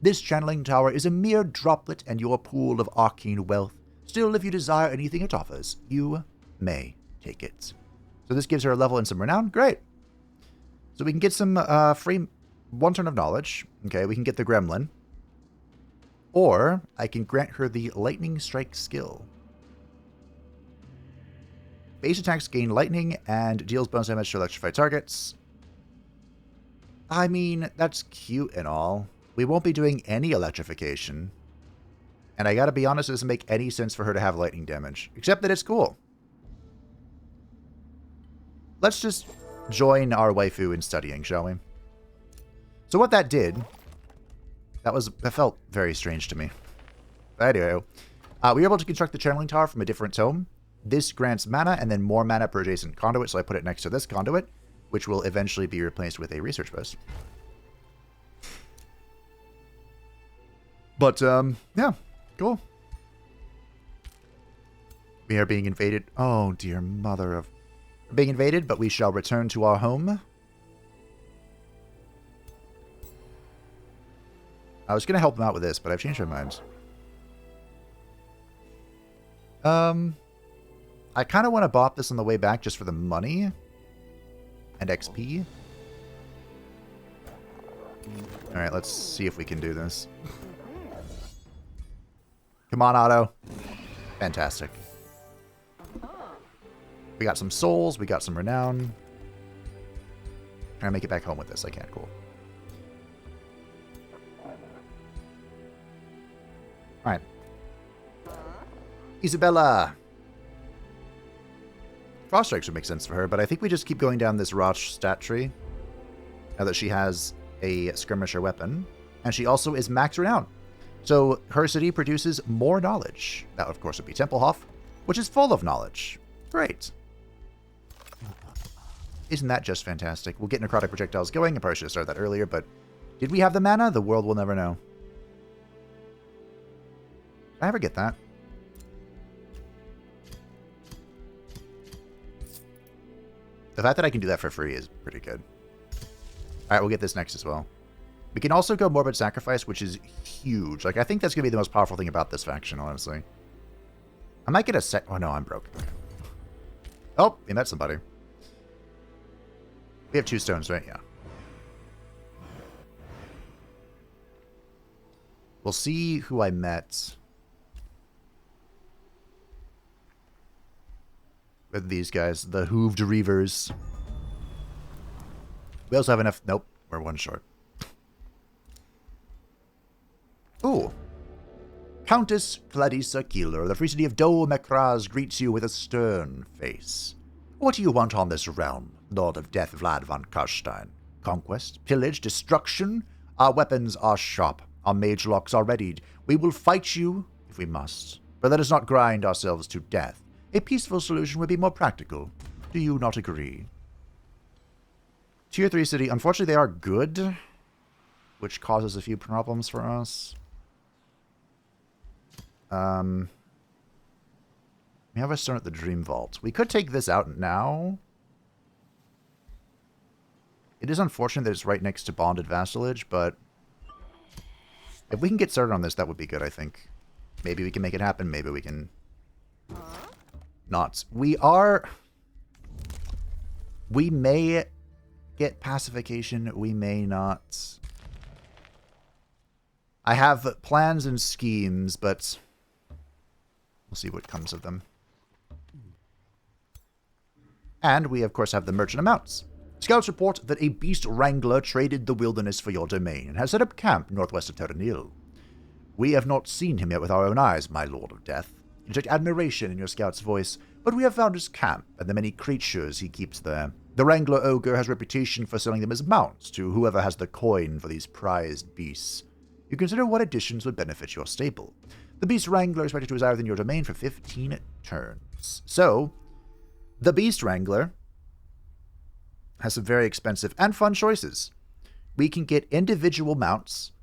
This channeling tower is a mere droplet in your pool of arcane wealth. Still, if you desire anything it offers, you may take it. So this gives her a level and some renown. Great. So we can get some free 1 turn of knowledge. Okay, we can get the gremlin. Or I can grant her the lightning strike skill. Base attacks gain lightning and deals bonus damage to electrified targets. I mean, that's cute and all. We won't be doing any electrification. And I gotta be honest, it doesn't make any sense for her to have lightning damage. Except that it's cool. Let's just join our waifu in studying, shall we? So what that did, that felt very strange to me. But anyway, we were able to construct the channeling tower from a different tome. This grants mana and then more mana per adjacent conduit, so I put it next to this conduit, which will eventually be replaced with a research post. But, yeah, cool. We are being invaded. Oh, dear mother of... We're being invaded, but we shall return to our home. I was going to help them out with this, but I've changed my mind. I kind of want to bop this on the way back just for the money and XP. Alright, let's see if we can do this. Come on, Otto. Fantastic. We got some souls, we got some renown. Trying to make it back home with this. I can't. Cool. Alright. Isabella! Frost Strikes would make sense for her, but I think we just keep going down this Roch stat tree. Now that she has a skirmisher weapon. And she also is max renown. So her city produces more knowledge. That, of course, would be Templehof, which is full of knowledge. Great. Isn't that just fantastic? We'll get necrotic projectiles going. I probably should have started that earlier, but did we have the mana? The world will never know. Did I ever get that? The fact that I can do that for free is pretty good. Alright, we'll get this next as well. We can also go Morbid Sacrifice, which is huge. Like, I think that's going to be the most powerful thing about this faction, honestly. I might get a set... Oh, no, I'm broke. Oh, we met somebody. We have 2 stones, right? Yeah. We'll see who I met with these guys. The hooved Reavers. We also have enough... Nope, we're 1 short. Ooh. Countess Clarissa Keeler, the free city of Dole-Mekraz, greets you with a stern face. What do you want on this realm, Lord of Death Vlad von Karstein? Conquest? Pillage? Destruction? Our weapons are sharp. Our mage locks are readied. We will fight you if we must. But let us not grind ourselves to death. A peaceful solution would be more practical. Do you not agree? Tier 3 city. Unfortunately, they are good, which causes a few problems for us. We have a stone at the Dream Vault. We could take this out now. It is unfortunate that it's right next to Bonded Vassalage, but if we can get started on this, that would be good, I think. Maybe we can make it happen. Maybe we can not. We may get pacification. We may not. I have plans and schemes, but we'll see what comes of them. And we, of course, have the Merchant of Mounts. Scouts report that a beast wrangler traded the wilderness for your domain and has set up camp northwest of Terranil. We have not seen him yet with our own eyes, my Lord of Death. You detect admiration in your scout's voice, but we have found his camp and the many creatures he keeps there. The Wrangler Ogre has a reputation for selling them as mounts to whoever has the coin for these prized beasts. you consider what additions would benefit your stable. The Beast Wrangler is expected to reside within your domain for 15 turns. So, the Beast Wrangler has some very expensive and fun choices. We can get individual mounts.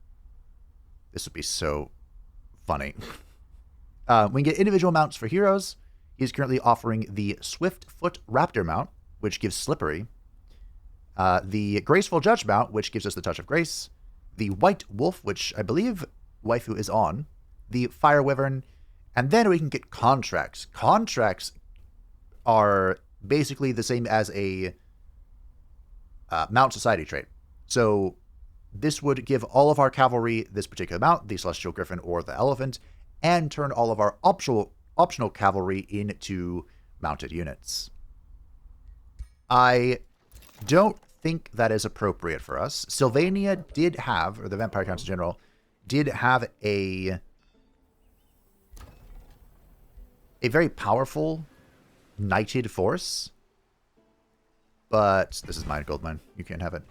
This would be so funny. We can get individual mounts for heroes. He's currently offering the Swiftfoot Raptor mount, which gives Slippery. The Graceful Judge mount, which gives us the Touch of Grace. The White Wolf, which I believe Waifu is on. The Fire Wyvern. And then we can get contracts. Contracts are basically the same as a Mount Society trait. So this would give all of our cavalry this particular mount, the Celestial Griffin or the Elephant, and turn all of our optional cavalry into mounted units. I don't think that is appropriate for us. Sylvania did have, or the Vampire Council General, did have a very powerful knighted force. But this is mine, gold mine. You can't have it.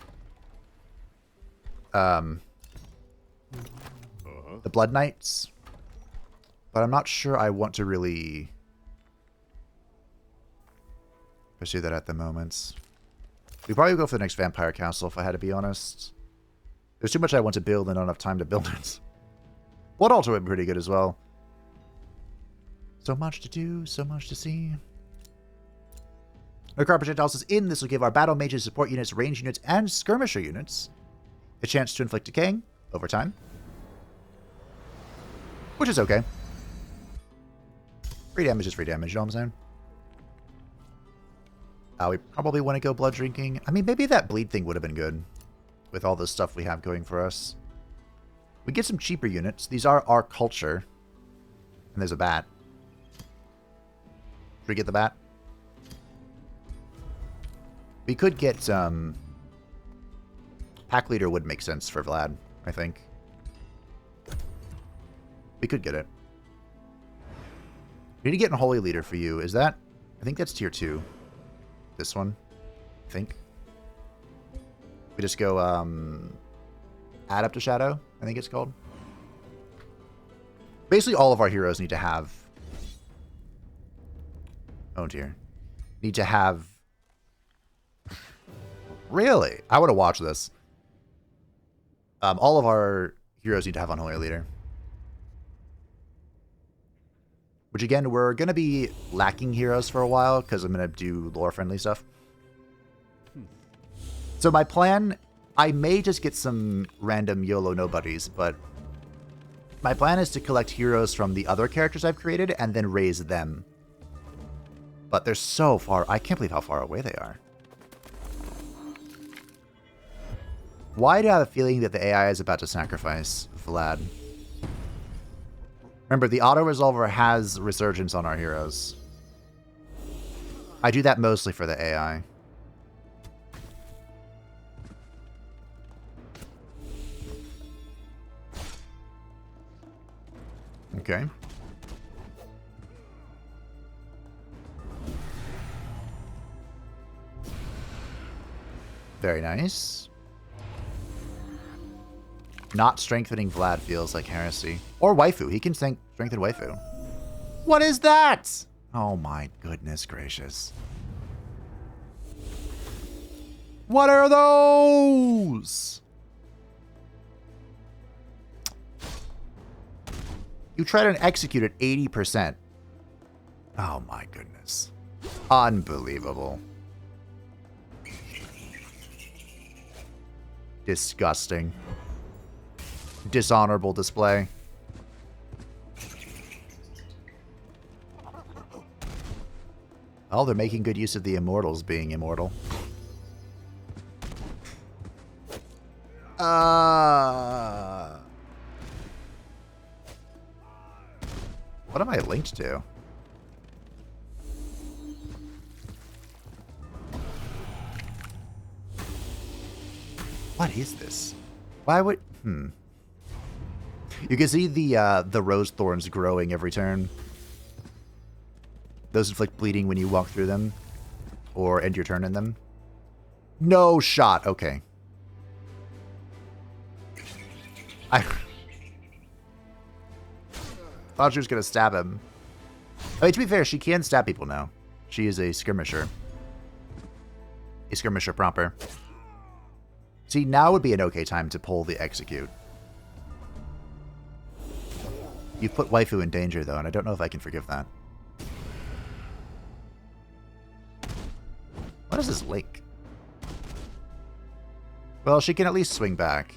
The Blood Knights. But I'm not sure I want to really pursue that at the moment. We'd probably go for the next Vampire Council, if I had to be honest. There's too much I want to build and not enough time to build it. Blood Altar would be pretty good as well. So much to do, so much to see. No card projectiles is in. This will give our battle mages, support units, range units, and skirmisher units a chance to inflict decaying over time. Which is okay. Free damage is free damage, you know what I'm saying? We probably want to go blood drinking. I mean, maybe that bleed thing would have been good with all the stuff we have going for us. We get some cheaper units. These are our culture. And there's a bat. Should we get the bat? We could get, Pack Leader would make sense for Vlad, I think. We could get it. We need to get a Holy Leader for you. Is that... I think that's tier 2. This one. I think. We just go, Add up to Shadow, I think it's called. Basically, all of our heroes need to have... Oh dear. Need to have... Really? I want to watch this. All of our heroes need to have Unholy Leader. Which again, we're going to be lacking heroes for a while because I'm going to do lore-friendly stuff. So my plan, I may just get some random YOLO nobodies, but my plan is to collect heroes from the other characters I've created and then raise them. But they're so far, I can't believe how far away they are. Why do I have a feeling that the AI is about to sacrifice Vlad? Remember, the auto-resolver has resurgence on our heroes. I do that mostly for the AI. Okay. Very nice. Not strengthening Vlad feels like heresy. Or Waifu. He can strengthen Waifu. What is that? Oh my goodness gracious. What are those? You try to execute at 80%. Oh my goodness. Unbelievable. Disgusting. Dishonorable display. Oh, they're making good use of the immortals being immortal. What am I linked to? What is this? Why would... You can see the rose thorns growing every turn. Those inflict bleeding when you walk through them. Or end your turn in them. No shot. Okay. Thought she was going to stab him. I mean, to be fair, she can stab people now. She is a skirmisher. A skirmisher proper. See, now would be an okay time to pull the execute. You've put Waifu in danger, though, and I don't know if I can forgive that. What is this link? Well, she can at least swing back.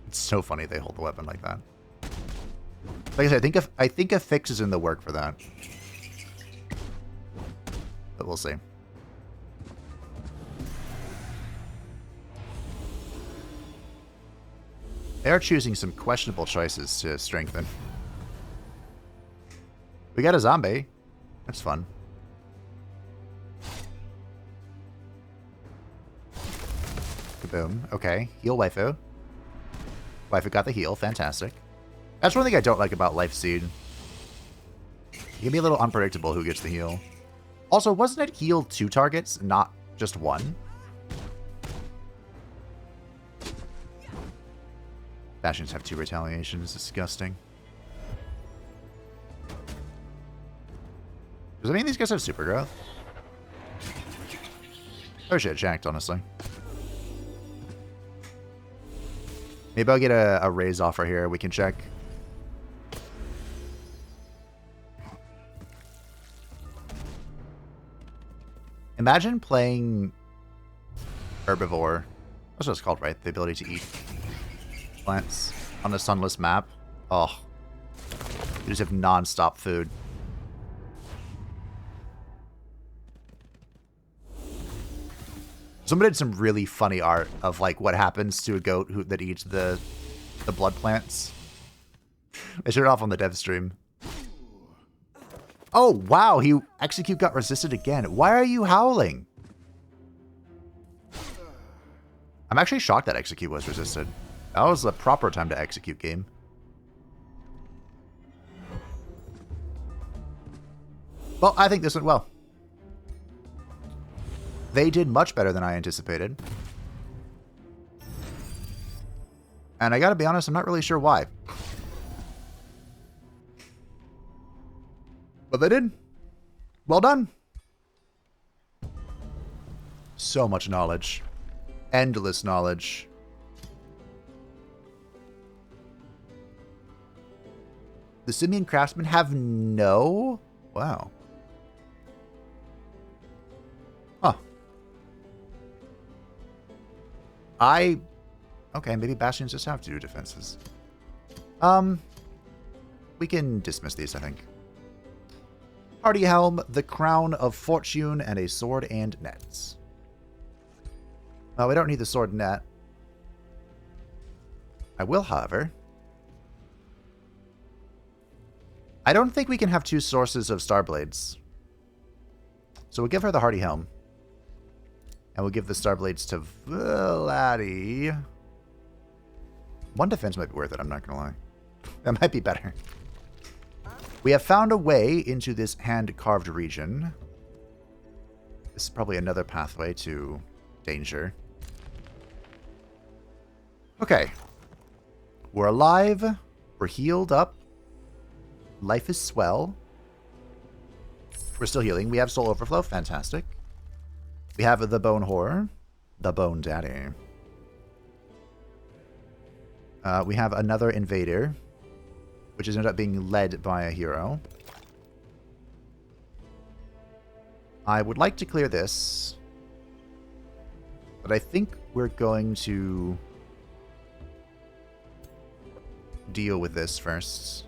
It's so funny they hold the weapon like that. Like I said, I think a fix is in the work for that. But we'll see. They are choosing some questionable choices to strengthen. We got a zombie. That's fun. Kaboom. Okay. Heal Waifu. Waifu got the heal. Fantastic. That's one thing I don't like about Life Seed. It can be a little unpredictable who gets the heal. Also, wasn't it heal 2 targets, not just 1? Bastions have 2 retaliations. Disgusting. Does that mean these guys have super growth? I wish I had checked, honestly. Maybe I'll get a raise offer here. We can check. Imagine playing Herbivore. That's what it's called, right? The ability to eat plants on a sunless map. Oh. You just have non-stop food. Someone did some really funny art of like what happens to a goat that eats the blood plants. I showed it off on the dev stream. Oh, wow, Execute got resisted again. Why are you howling? I'm actually shocked that Execute was resisted. That was the proper time to execute game. Well, I think this went well. They did much better than I anticipated. And I gotta be honest, I'm not really sure why. But they did. Well done. So much knowledge. Endless knowledge. The Simian Craftsmen have no... Wow. Huh. Okay, maybe Bastions just have to do defenses. We can dismiss these, I think. Party Helm, the Crown of Fortune, and a Sword and Nets. Oh, we don't need the Sword and Net. I will, however. I don't think we can have 2 sources of Starblades. So we'll give her the Hardy Helm. And we'll give the Starblades to Vladi. 1 defense might be worth it, I'm not going to lie. That might be better. We have found a way into this hand-carved region. This is probably another pathway to danger. Okay. We're alive. We're healed up. Life is swell. We're still healing. We have Soul Overflow. Fantastic. We have the Bone Horror. The Bone Daddy. We have another Invader, which has ended up being led by a hero. I would like to clear this, but I think we're going to deal with this first.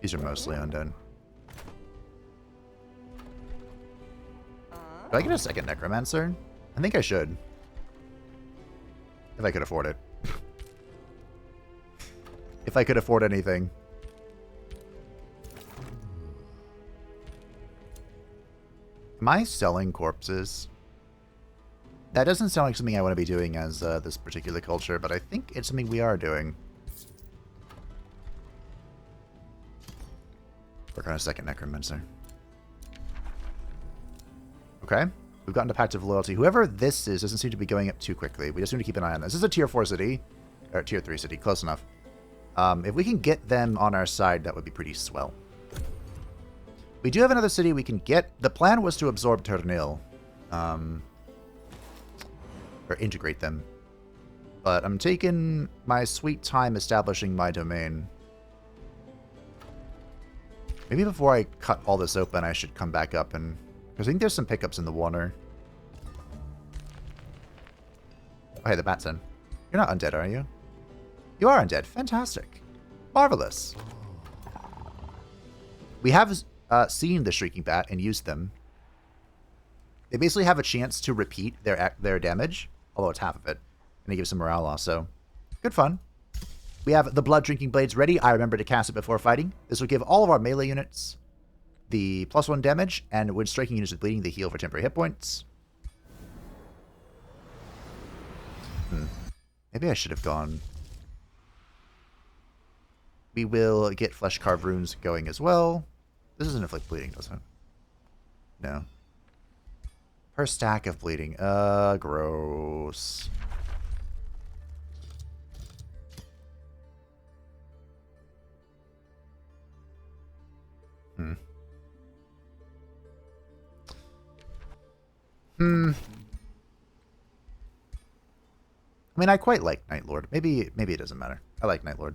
These are mostly undead. Do I get a second Necromancer? I think I should. If I could afford it. If I could afford anything. Am I selling corpses? That doesn't sound like something I want to be doing as this particular culture, but I think it's something we are doing. Work on a second Necromancer. Okay. We've gotten a Pact of Loyalty. Whoever this is doesn't seem to be going up too quickly. We just need to keep an eye on this. This is a tier 4 city. Or tier 3 city. Close enough. If we can get them on our side, that would be pretty swell. We do have another city we can get. The plan was to absorb Ternil. Or integrate them. But I'm taking my sweet time establishing my domain. Maybe before I cut all this open, I should come back up and... Because I think there's some pickups in the water. Oh, hey, the bat's in. You're not undead, are you? You are undead. Fantastic. Marvelous. We have seen the Shrieking Bat and used them. They basically have a chance to repeat their damage, although it's half of it. And it gives some morale loss, so good fun. We have the Blood Drinking Blades ready. I remember to cast it before fighting. This will give all of our melee units the +1 damage, and when striking units with bleeding, they heal for temporary hit points. Maybe I should have gone... We will get Flesh Carved Runes going as well. This doesn't inflict bleeding, does it? No. Per stack of bleeding. Gross. I mean, I quite like Nightlord. Maybe it doesn't matter. I like Nightlord.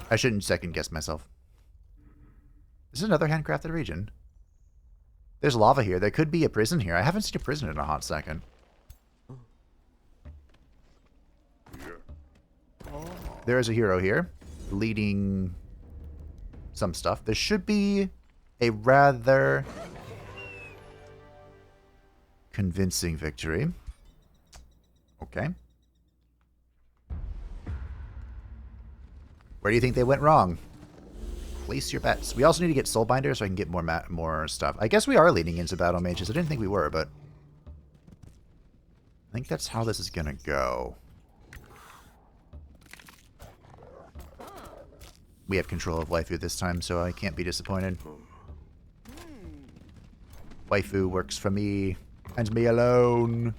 I shouldn't second guess myself. This is another handcrafted region. There's lava here. There could be a prison here. I haven't seen a prison in a hot second. There is a hero here, leading some stuff. There should be a rather convincing victory. Okay. Where do you think they went wrong? Place your bets. We also need to get Soulbinder so I can get more stuff. I guess we are leading into Battle Mages. I didn't think we were, but I think that's how this is gonna go. We have control of Waifu this time, so I can't be disappointed. Waifu works for me, and me alone.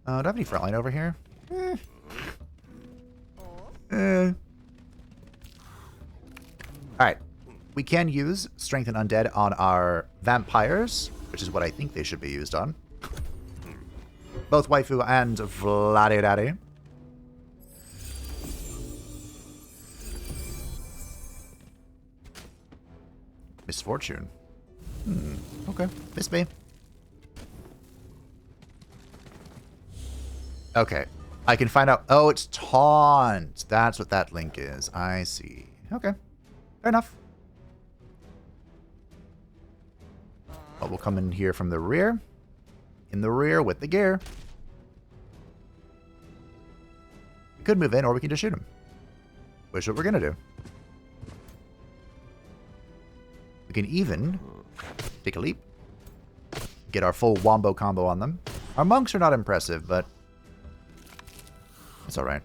Do I have any frontline over here? Alright. We can use Strength and Undead on our vampires, which is what I think they should be used on. Both Waifu and Vladdy Daddy. Misfortune. Okay. Miss me. Okay. I can find out. Oh, it's Taunt. That's what that link is. I see. Okay. Fair enough. But we'll come in here from the rear. In the rear with the gear. We could move in, or we can just shoot him. Which is what we're going to do. We can even take a leap. Get our full wombo combo on them. Our monks are not impressive, but it's alright.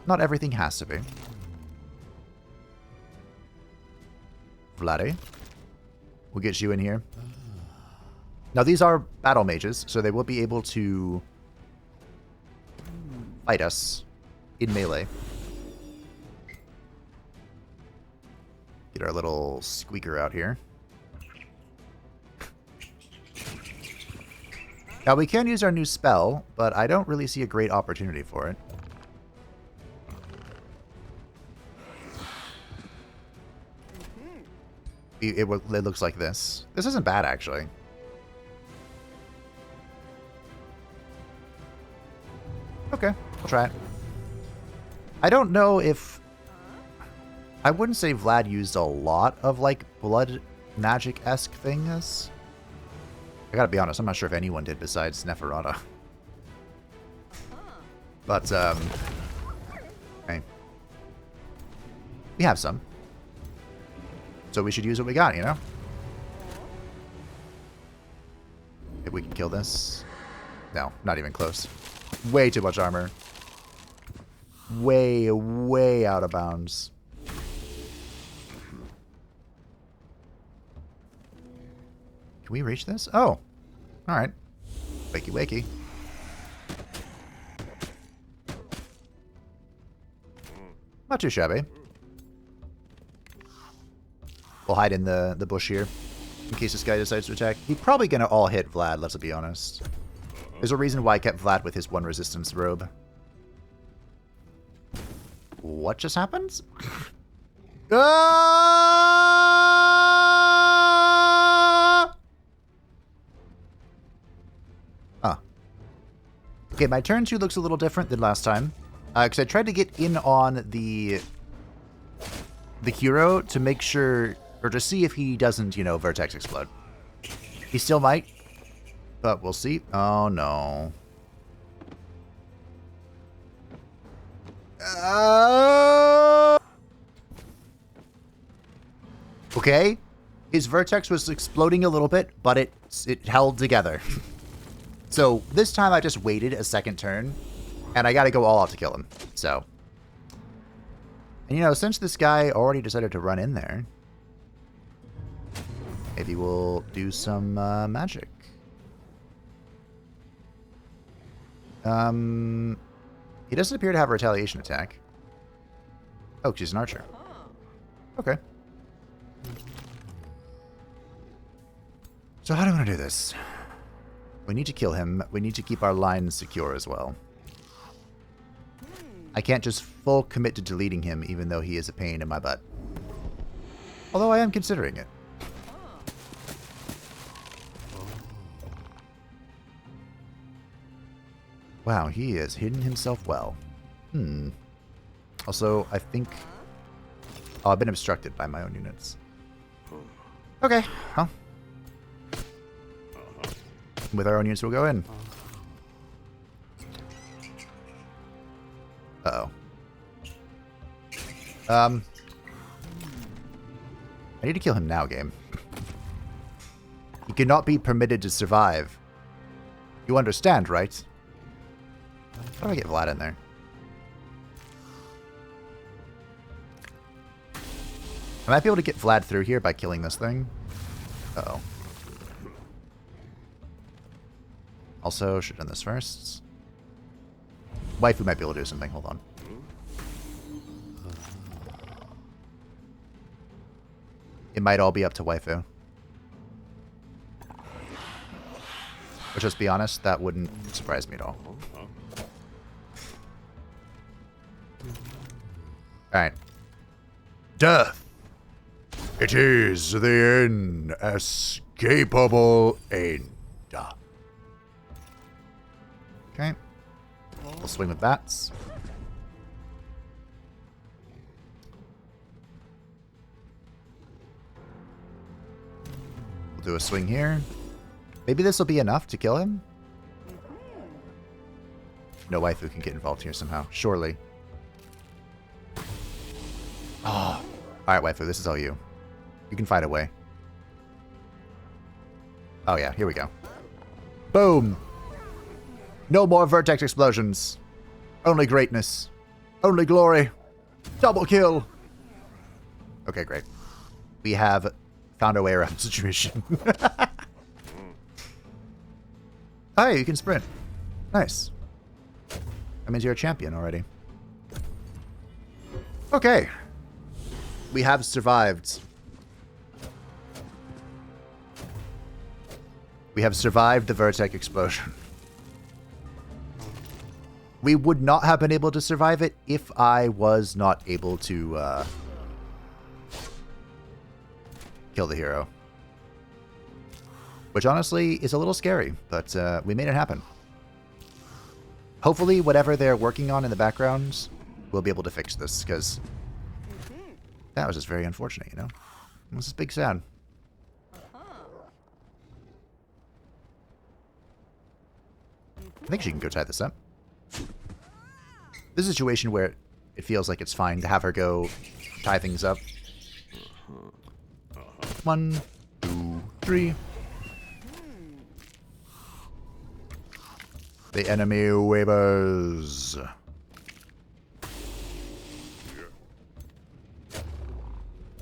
Not everything has to be. Vladdy. We'll get you in here. Now, these are battle mages, so they will be able to fight us in melee. Get our little squeaker out here. Now, we can use our new spell, but I don't really see a great opportunity for it. It looks like this. This isn't bad, actually. Okay, I'll try it. I don't know if... I wouldn't say Vlad used a lot of, like, blood magic-esque things. I gotta be honest, I'm not sure if anyone did besides Neferata. But, okay. We have some. So we should use what we got, you know? If we can kill this. No, not even close. Way too much armor. Way, way out of bounds. Can Can we reach this? Oh. Alright. Wakey wakey. Not too shabby. We'll hide in the bush here in case this guy decides to attack. He's probably going to all hit Vlad, let's be honest. There's a reason why I kept Vlad with his 1 resistance robe. What just happened? Ah! Oh. Okay, my turn 2 looks a little different than last time. Because I tried to get in on the hero to make sure, or to see if he doesn't, you know, Vertex explode. He still might, but we'll see. Oh, no. Okay. His Vertex was exploding a little bit, but it held together. So this time I just waited a second turn, and I gotta go all out to kill him. So. And you know, since this guy already decided to run in there, maybe we'll do some magic. He doesn't appear to have a retaliation attack. Oh, she's an archer. Okay. So how do I want to do this? We need to kill him. We need to keep our lines secure as well. I can't just full commit to deleting him, even though he is a pain in my butt. Although I am considering it. Wow, he has hidden himself well. Also, I think... Oh, I've been obstructed by my own units. Okay, well. With our own units, we'll go in. Uh-oh. I need to kill him now, game. He cannot be permitted to survive. You understand, right? How do I get Vlad in there? I might be able to get Vlad through here by killing this thing. Uh-oh. Also, should have done this first. Waifu might be able to do something. Hold on. It might all be up to Waifu. But just be honest, that wouldn't surprise me at all. Alright. Death! It is the inescapable end. Okay. We'll swing with bats. We'll do a swing here. Maybe this will be enough to kill him? No waifu can get involved here somehow. Surely. Oh. Alright, waifu, this is all you. You can find a way. Oh yeah, here we go. Boom! No more vertex explosions. Only greatness. Only glory. Double kill. Okay, great. We have found our way around the situation. Oh, you can sprint. Nice. That means you're a champion already. Okay. We have survived. We have survived the vertex explosion. We would not have been able to survive it if I was not able to kill the hero. Which honestly is a little scary, but we made it happen. Hopefully whatever they're working on in the background, we'll be able to fix this, because that was just very unfortunate, you know? This is big sad. I think she can go tie this up. This is a situation where it feels like it's fine to have her go tie things up. 1, 2, 3. The enemy wavers.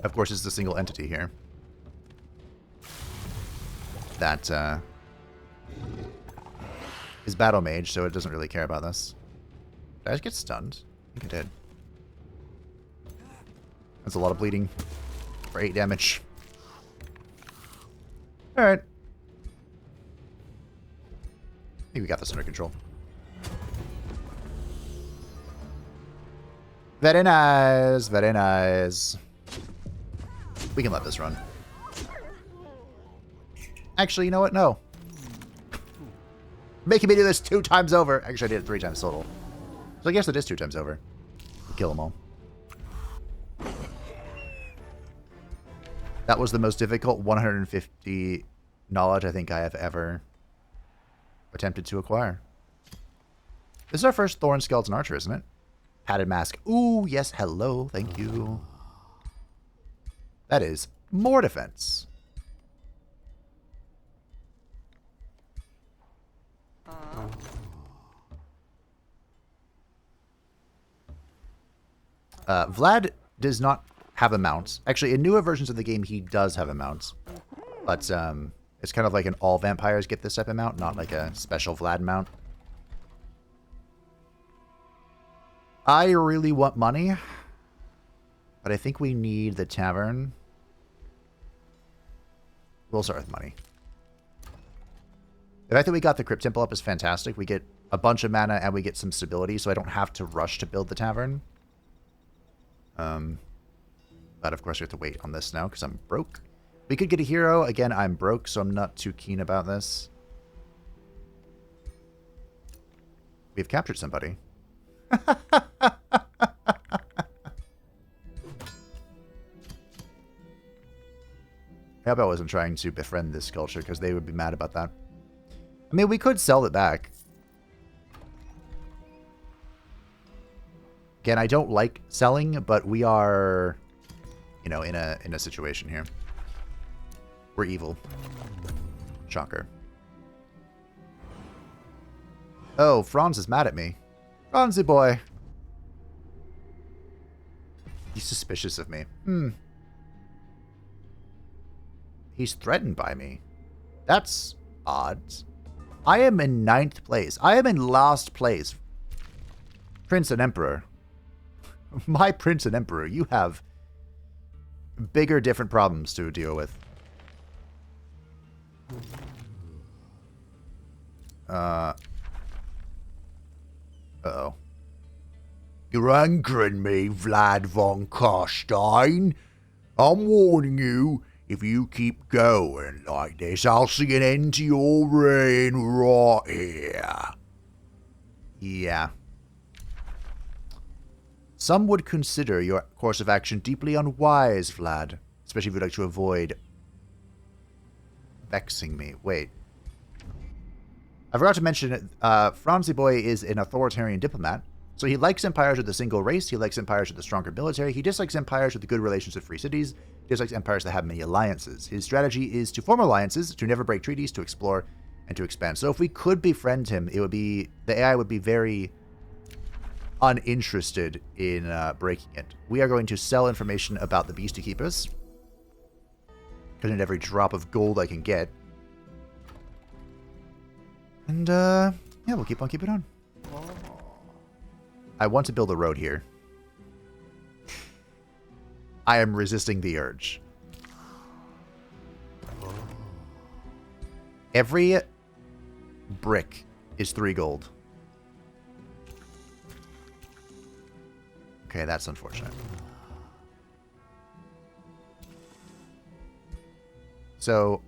Of course, it's a single entity here. that is battle mage, so it doesn't really care about this. Did I just get stunned? I think I did. That's a lot of bleeding for 8 damage. Alright. I think we got this under control. Very nice, very nice. We can let this run. Actually, you know what? No. Making me do this 2 times over. Actually, I did it 3 times total. So I guess it is 2 times over. Kill them all. That was the most difficult 150 knowledge I think I have ever attempted to acquire. This is our first Thorn Skeleton Archer, isn't it? Padded Mask. Ooh, yes, hello. Thank you. That is more defense. Vlad does not have a mount. Actually, in newer versions of the game, he does have a mount. But it's kind of like an all vampires get this type of mount, not like a special Vlad mount. I really want money, but I think we need the tavern. We'll start with money. The fact that we got the Crypt Temple up is fantastic. We get a bunch of mana and we get some stability, so I don't have to rush to build the tavern. But of course we have to wait on this now because I'm broke. We could get a hero. Again, I'm broke, so I'm not too keen about this. We've captured somebody. I hope I wasn't trying to befriend this culture because they would be mad about that. I mean, we could sell it back. Again, I don't like selling, but we are, you know, in a situation here. We're evil. Shocker. Oh, Franz is mad at me. Franzy boy. He's suspicious of me. He's threatened by me. That's odd. I am in 9th place. I am in last place. Prince and Emperor. My Prince and Emperor, you have bigger, different problems to deal with. Uh-oh. You're angering me, Vlad von Karstein. I'm warning you, if you keep going like this, I'll see an end to your reign right here. Yeah. Some would consider your course of action deeply unwise, Vlad. Especially if you'd like to avoid vexing me. Wait. I forgot to mention it. Franzy Boy is an authoritarian diplomat. So he likes empires with a single race. He likes empires with a stronger military. He dislikes empires with good relations with free cities. He dislikes empires that have many alliances. His strategy is to form alliances, to never break treaties, to explore, and to expand. So if we could befriend him, it would be, the AI would be very uninterested in breaking it. We are going to sell information about the Beastie Keepers. Because I need every drop of gold I can get. And, yeah, we'll keep on keeping on. I want to build a road here. I am resisting the urge. Every brick is 3 gold. Okay, that's unfortunate. So,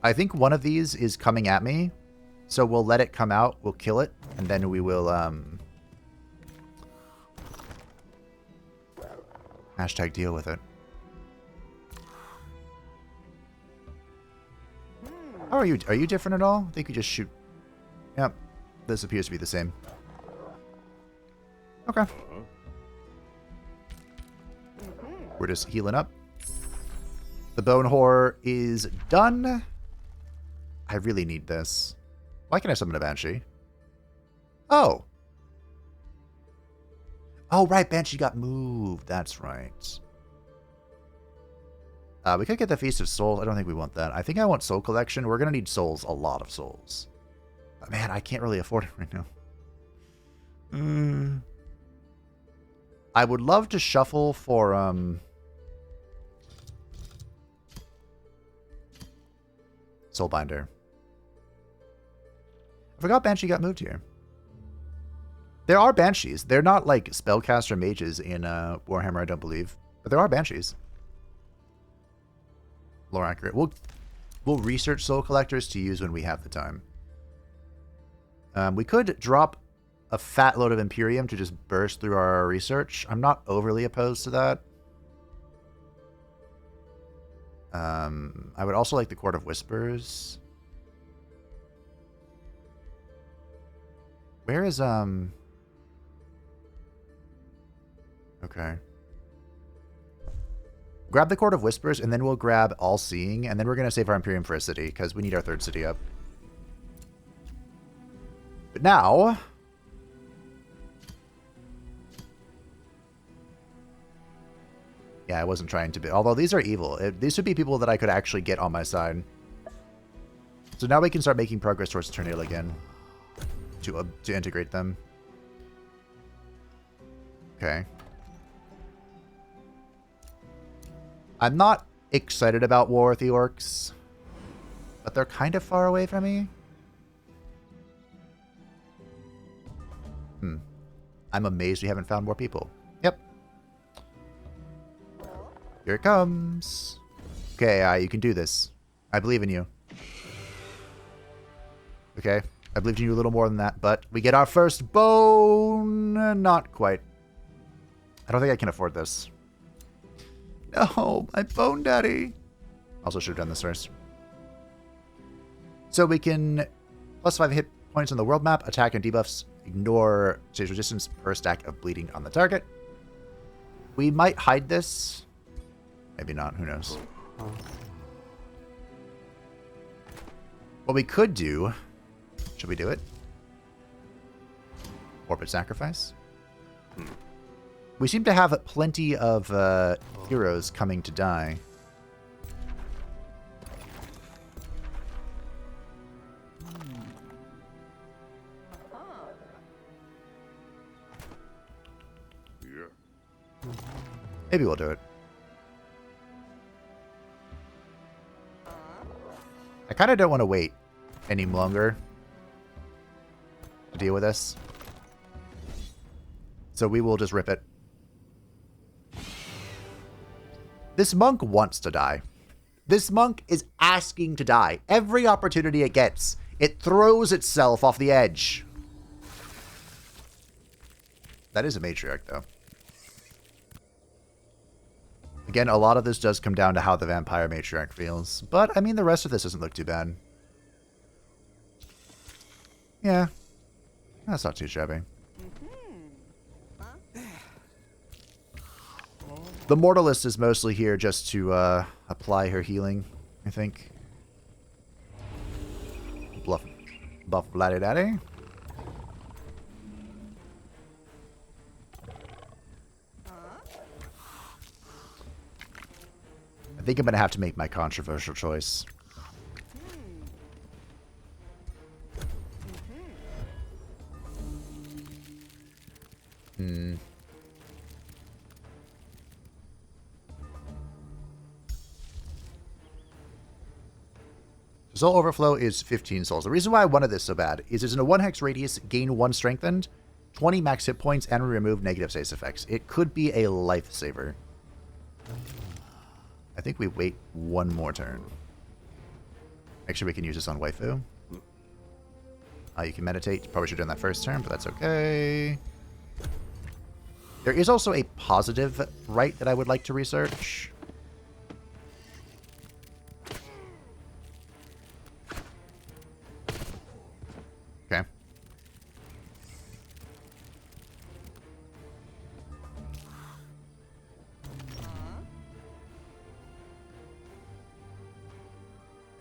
I think one of these is coming at me. So we'll let it come out, we'll kill it, and then we will, hashtag deal with it. How are you? Are you different at all? I think you just shoot. Yep. This appears to be the same. Okay. We're just healing up. The Bone Horror is done. I really need this. Why can't I summon a Banshee? Oh. Oh, right. Banshee got moved. That's right. We could get the Feast of Souls. I don't think we want that. I think I want Soul Collection. We're going to need souls, a lot of souls. But man, I can't really afford it right now. I would love to shuffle for, Soulbinder. I forgot Banshee got moved here. There are Banshees. They're not like spellcaster mages in Warhammer, I don't believe. But there are Banshees. Lore accurate. We'll research Soul Collectors to use when we have the time. We could drop a fat load of Imperium to just burst through our research. I'm not overly opposed to that. I would also like the Court of Whispers. Where is, okay. Grab the Court of Whispers, and then we'll grab All-Seeing, and then we're going to save our Imperium for a city, because we need our third city up. But now... Yeah, I wasn't trying to be... Although these are evil. These would be people that I could actually get on my side. So now we can start making progress towards Tornado again. To integrate them. Okay. I'm not excited about War with the Orcs. But they're kind of far away from me. I'm amazed we haven't found more people. Yep. Here it comes. Okay, you can do this. I believe in you. Okay, I believed in you a little more than that, but we get our first bone. Not quite. I don't think I can afford this. No, my bone daddy. Also should have done this first. So we can +5 hit points on the world map, attack and debuffs, ignore stage resistance per stack of bleeding on the target. We might hide this. Maybe not, who knows. What we could do, should we do it? Orbit Sacrifice. We seem to have plenty of heroes coming to die. Maybe we'll do it. I kind of don't want to wait any longer to deal with this. So we will just rip it. This monk wants to die. This monk is asking to die. Every opportunity it gets, it throws itself off the edge. That is a matriarch, though. Again, a lot of this does come down to how the vampire matriarch feels. But, I mean, the rest of this doesn't look too bad. Yeah. That's not too shabby. The Mortalist is mostly here just to apply her healing, I think. Buff Vladdy Daddy. I think I'm going to have to make my controversial choice. Soul Overflow is 15 souls. The reason why I wanted this so bad is it's in a 1 hex radius, gain 1 strengthened, 20 max hit points, and remove negative save effects. It could be a lifesaver. I think we wait one more turn. Make sure we can use this on Waifu. You can meditate. Probably should have done that first turn, but that's okay. There is also a positive right that I would like to research. Okay.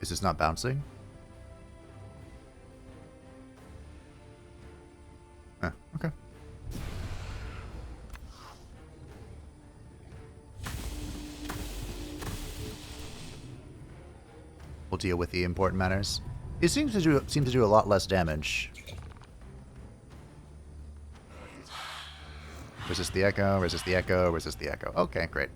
Is this not bouncing? Okay. we'll deal with the important matters. It seems to do a lot less damage. Resist the echo, resist the echo, resist the echo. Okay, great.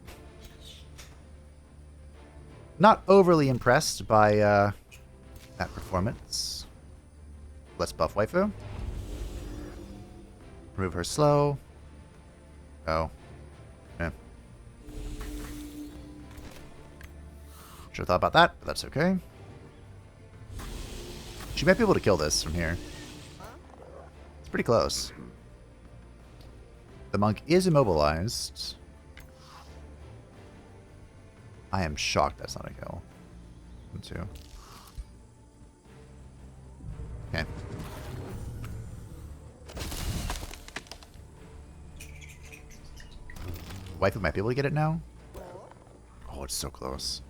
Not overly impressed by that performance. Let's buff Waifu. Remove her slow. Oh. Yeah. Should have thought about that, but that's okay. She might be able to kill this from here. It's pretty close. The monk is immobilized. I am shocked that's not a kill. 1, 2. Okay. Waifu might be able to get it now. Oh, it's so close.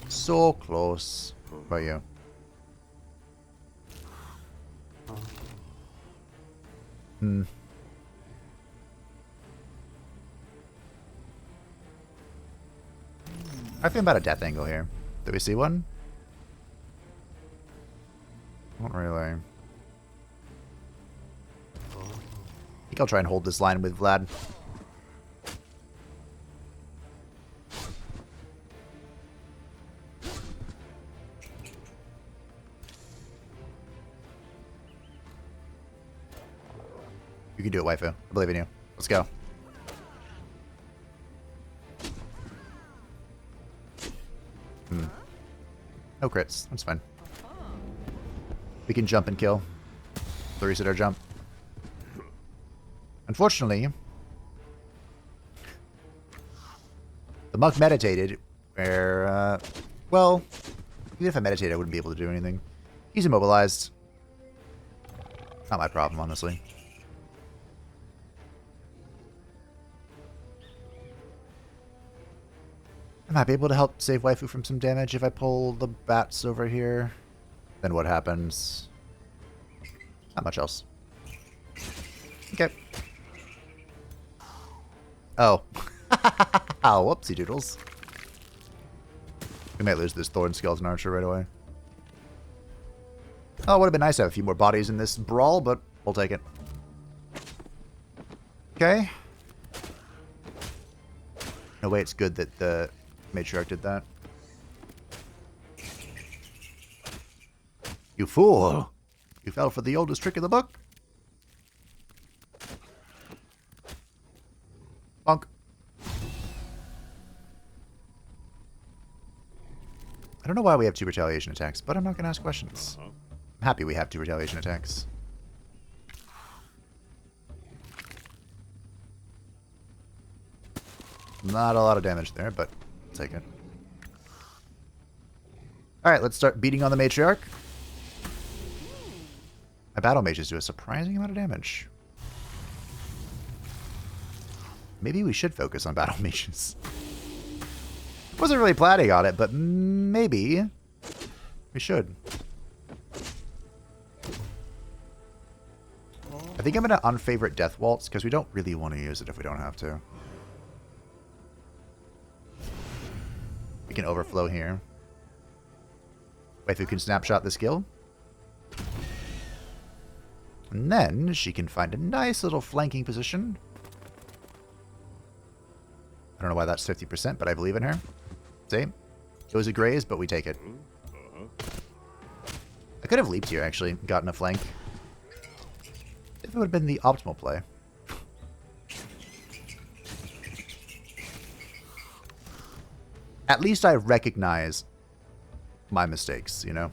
So close. What about you? I think about a death angle here. Do we see one? Not really. I think I'll try and hold this line with Vlad. You can do it, Waifu. I believe in you. Let's go. No crits. That's fine. We can jump and kill. The reset our jump. Unfortunately, the monk meditated where, well, even if I meditated, I wouldn't be able to do anything. He's immobilized. Not my problem, honestly. I might be able to help save Waifu from some damage if I pull the bats over here. Then what happens? Not much else. Okay. Oh. Oh, whoopsie doodles. We might lose this Thorn Skeleton Archer right away. Oh, it would have been nice to have a few more bodies in this brawl, but we'll take it. Okay. No way, it's good that the Matriarch did that. You fool! You fell for the oldest trick in the book. Bonk. I don't know why we have 2 retaliation attacks, but I'm not going to ask questions. I'm happy we have 2 retaliation attacks. Not a lot of damage there, but I'll take it. Alright, let's start beating on the Matriarch. My battle mages do a surprising amount of damage. Maybe we should focus on battle mages. Wasn't really planning on it, but maybe we should. I think I'm going to unfavorite Death Waltz, because we don't really want to use it if we don't have to. We can overflow here. Waifu can snapshot the skill. And then she can find a nice little flanking position. I don't know why that's 50%, but I believe in her. See? It was a graze, but we take it. I could have leaped here, actually, gotten a flank. If it would have been the optimal play. At least I recognize my mistakes, you know?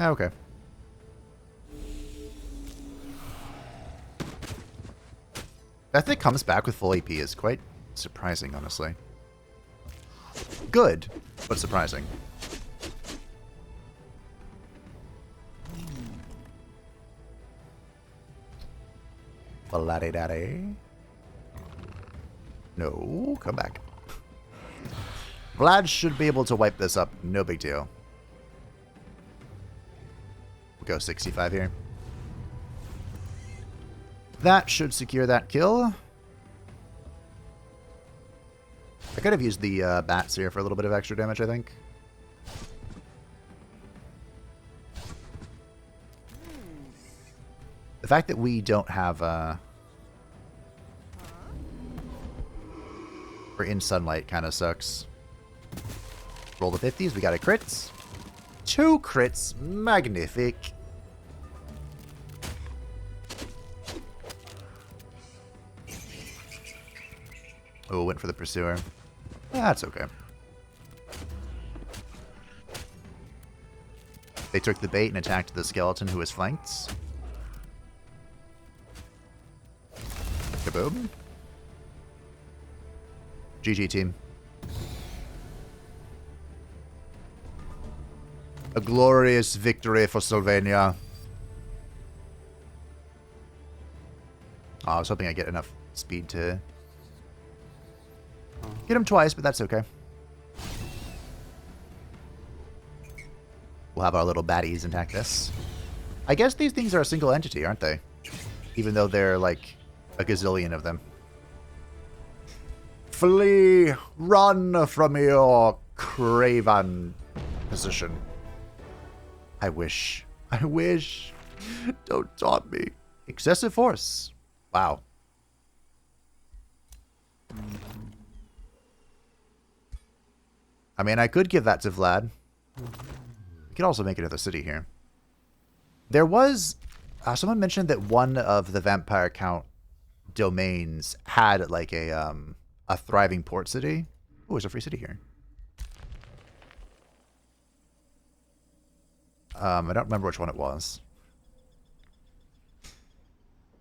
Okay. That thing comes back with full AP is quite surprising, honestly. Good, but surprising. Bladdy-daddy. No, come back. Vlad should be able to wipe this up. No big deal. We'll go 65 here. That should secure that kill. could have used the bats here for a little bit of extra damage, I think. The fact that we don't have... we're in sunlight kind of sucks. Roll the 50s. We got a crits. 2 crits. Magnific. Oh, went for the pursuer. That's okay. They took the bait and attacked the skeleton who was flanked. Kaboom. GG, team. A glorious victory for Sylvania. Oh, I was hoping I'd get enough speed to get him twice, but that's okay. We'll have our little baddies attack this. I guess these things are a single entity, aren't they? Even though they're like a gazillion of them. Flee! Run from your craven position. I wish. I wish. Don't taunt me. Excessive force. Wow. I mean, I could give that to Vlad. We could also make another city here. There was... someone mentioned that one of the vampire count domains had like a thriving port city. Oh, there's a free city here. I don't remember which one it was.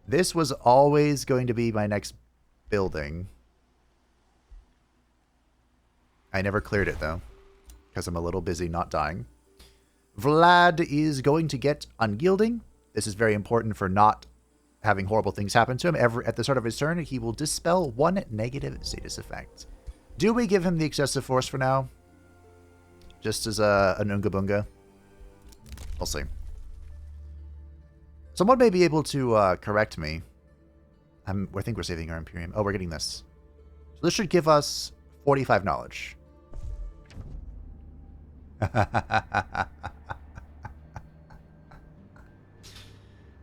This was always going to be my next building. I never cleared it, though, because I'm a little busy not dying. Vlad is going to get Unyielding. This is very important for not having horrible things happen to him. At the start of his turn, he will dispel 1 negative status effect. Do we give him the excessive force for now? Just as an Unga Bunga? We'll see. Someone may be able to correct me. I think we're saving our Imperium. Oh, we're getting this. So this should give us 45 knowledge.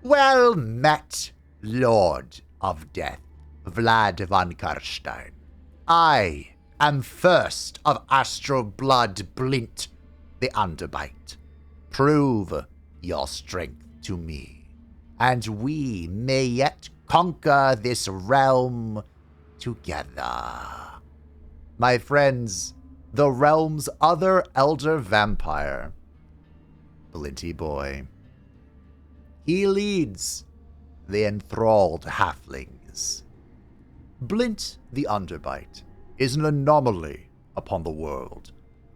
Well met, Lord of Death, Vlad von Karstein. I am first of Astral Blood Blint, the Underbite. Prove your strength to me, and we may yet conquer this realm together. My friends, the realm's other elder vampire, Blinty Boy. He leads the enthralled halflings. Blint the Underbite is an anomaly upon the world.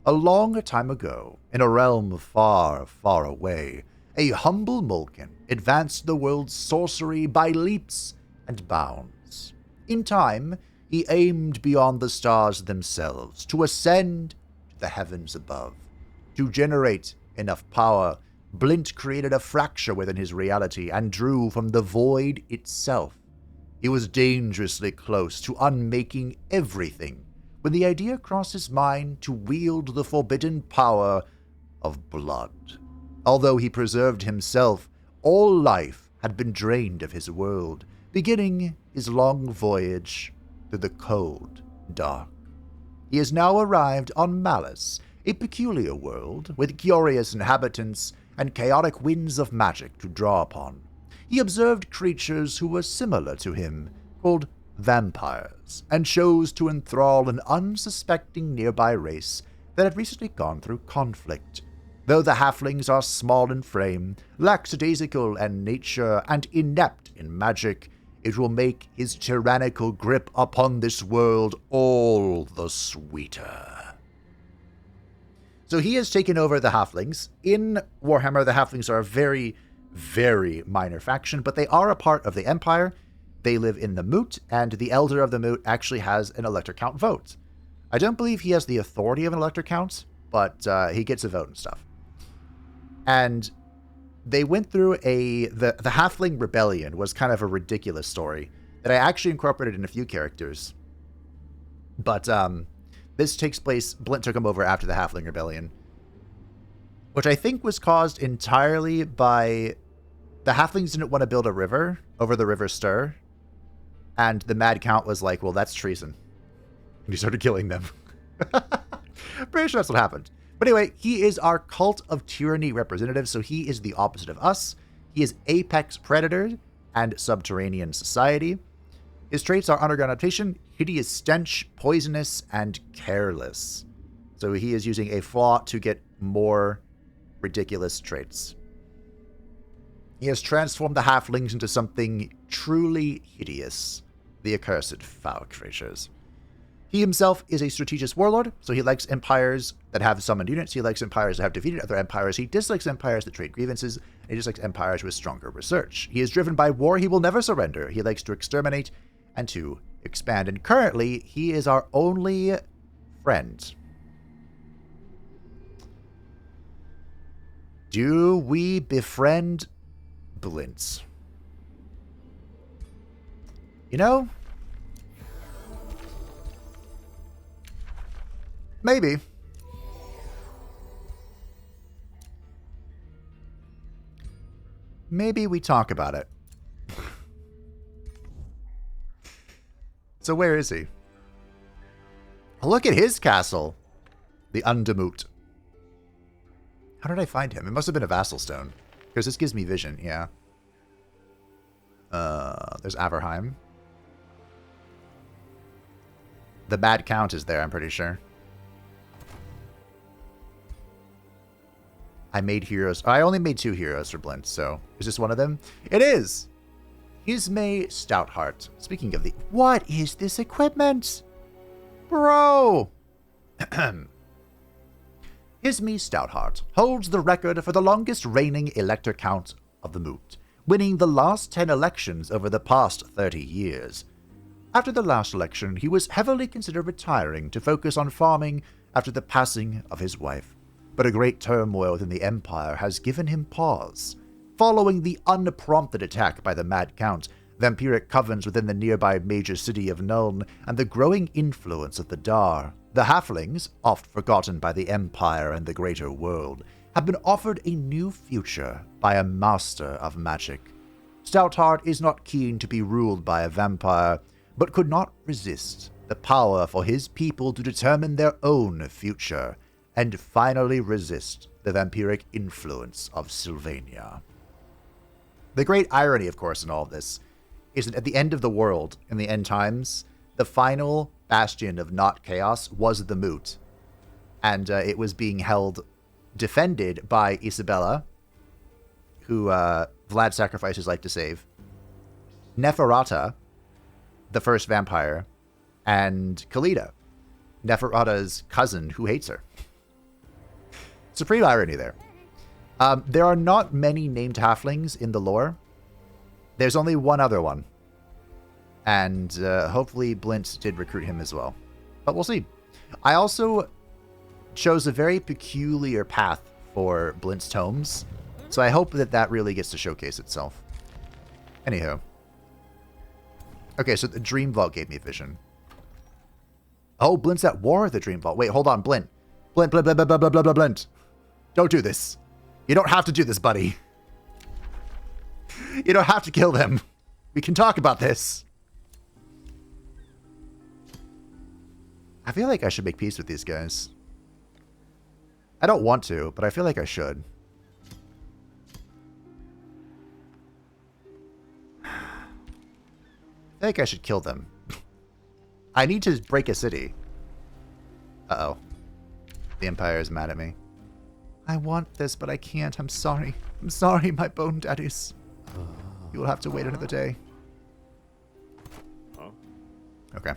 A long time ago, in a realm far, far away, a humble Mulkin advanced the world's sorcery by leaps and bounds. In time, he aimed beyond the stars themselves to ascend to the heavens above. To generate enough power, Blint created a fracture within his reality and drew from the void itself. He was dangerously close to unmaking everything when the idea crossed his mind to wield the forbidden power of blood. Although he preserved himself, all life had been drained of his world, beginning his long voyage through the cold dark. He has now arrived on Malice, a peculiar world with curious inhabitants and chaotic winds of magic to draw upon. He observed creatures who were similar to him, called vampires, and chose to enthrall an unsuspecting nearby race that had recently gone through conflict. Though the halflings are small in frame, lackadaisical in nature, and inept in magic, it will make his tyrannical grip upon this world all the sweeter. So he has taken over the halflings. In Warhammer, the halflings are a very, very minor faction, but they are a part of the Empire. They live in the Moot, and the Elder of the Moot actually has an Elector Count vote. I don't believe he has the authority of an Elector Count, but he gets a vote and stuff. And they went through the Halfling Rebellion was kind of a ridiculous story that I actually incorporated in a few characters. But This takes place, Blint took him over after the Halfling Rebellion, which I think was caused entirely by the Halflings didn't want to build a river over the River Stir, and the Mad Count was like, well, that's treason. And he started killing them. Pretty sure that's what happened. But anyway, he is our Cult of Tyranny representative, so he is the opposite of us. He is Apex Predator and Subterranean Society. His traits are Underground Adaptation, Hideous Stench, Poisonous, and Careless. So he is using a flaw to get more ridiculous traits. He has transformed the Halflings into something truly hideous. The accursed foul creatures. He himself is a strategist warlord, so he likes empires that have summoned units. He likes empires that have defeated other empires. He dislikes empires that trade grievances. And he dislikes empires with stronger research. He is driven by war. He will never surrender. He likes to exterminate and to expand. And currently, he is our only friend. Do we befriend Blint? You know? Maybe. Maybe we talk about it. So where is he? Oh, look at his castle. The Undermoot. How did I find him? It must have been a vassal stone. Because this gives me vision, yeah. There's Averheim. The Mad Count is there, I'm pretty sure. I made heroes. I only made 2 heroes for Blint, so is this one of them? It is! Ismay Stoutheart. Speaking of the... What is this equipment? Bro! Ismay Stoutheart holds the record for the longest reigning elector count of the Moot, winning the last 10 elections over the past 30 years. After the last election, he was heavily considered retiring to focus on farming after the passing of his wife. But a great turmoil within the Empire has given him pause. Following the unprompted attack by the Mad Count, vampiric covens within the nearby major city of Nuln, and the growing influence of the Dar, the Halflings, oft forgotten by the Empire and the greater world, have been offered a new future by a master of magic. Stoutheart is not keen to be ruled by a vampire, but could not resist the power for his people to determine their own future, and finally resist the vampiric influence of Sylvania. The great irony, of course, in all of this, is that at the end of the world, in the end times, the final bastion of not chaos was the Moot, and it was being defended by Isabella, who Vlad sacrificed his life to save, Neferata, the first vampire, and Kalida, Neferata's cousin, who hates her. Supreme irony there. There are not many named halflings in the lore. There's only one other one. And hopefully Blint did recruit him as well. But we'll see. I also chose a very peculiar path for Blint's tomes. So I hope that that really gets to showcase itself. Anywho. Okay, so the Dream Vault gave me vision. Oh, Blint's at war with the Dream Vault. Wait, hold on, Blint. Blint. Don't do this. You don't have to do this, buddy. You don't have to kill them. We can talk about this. I feel like I should make peace with these guys. I don't want to, but I feel like I should. I feel like I should kill them. I need to break a city. Uh-oh. The Empire is mad at me. I want this, but I can't. I'm sorry. I'm sorry, my bone daddies. You will have to wait another day. Huh? Okay.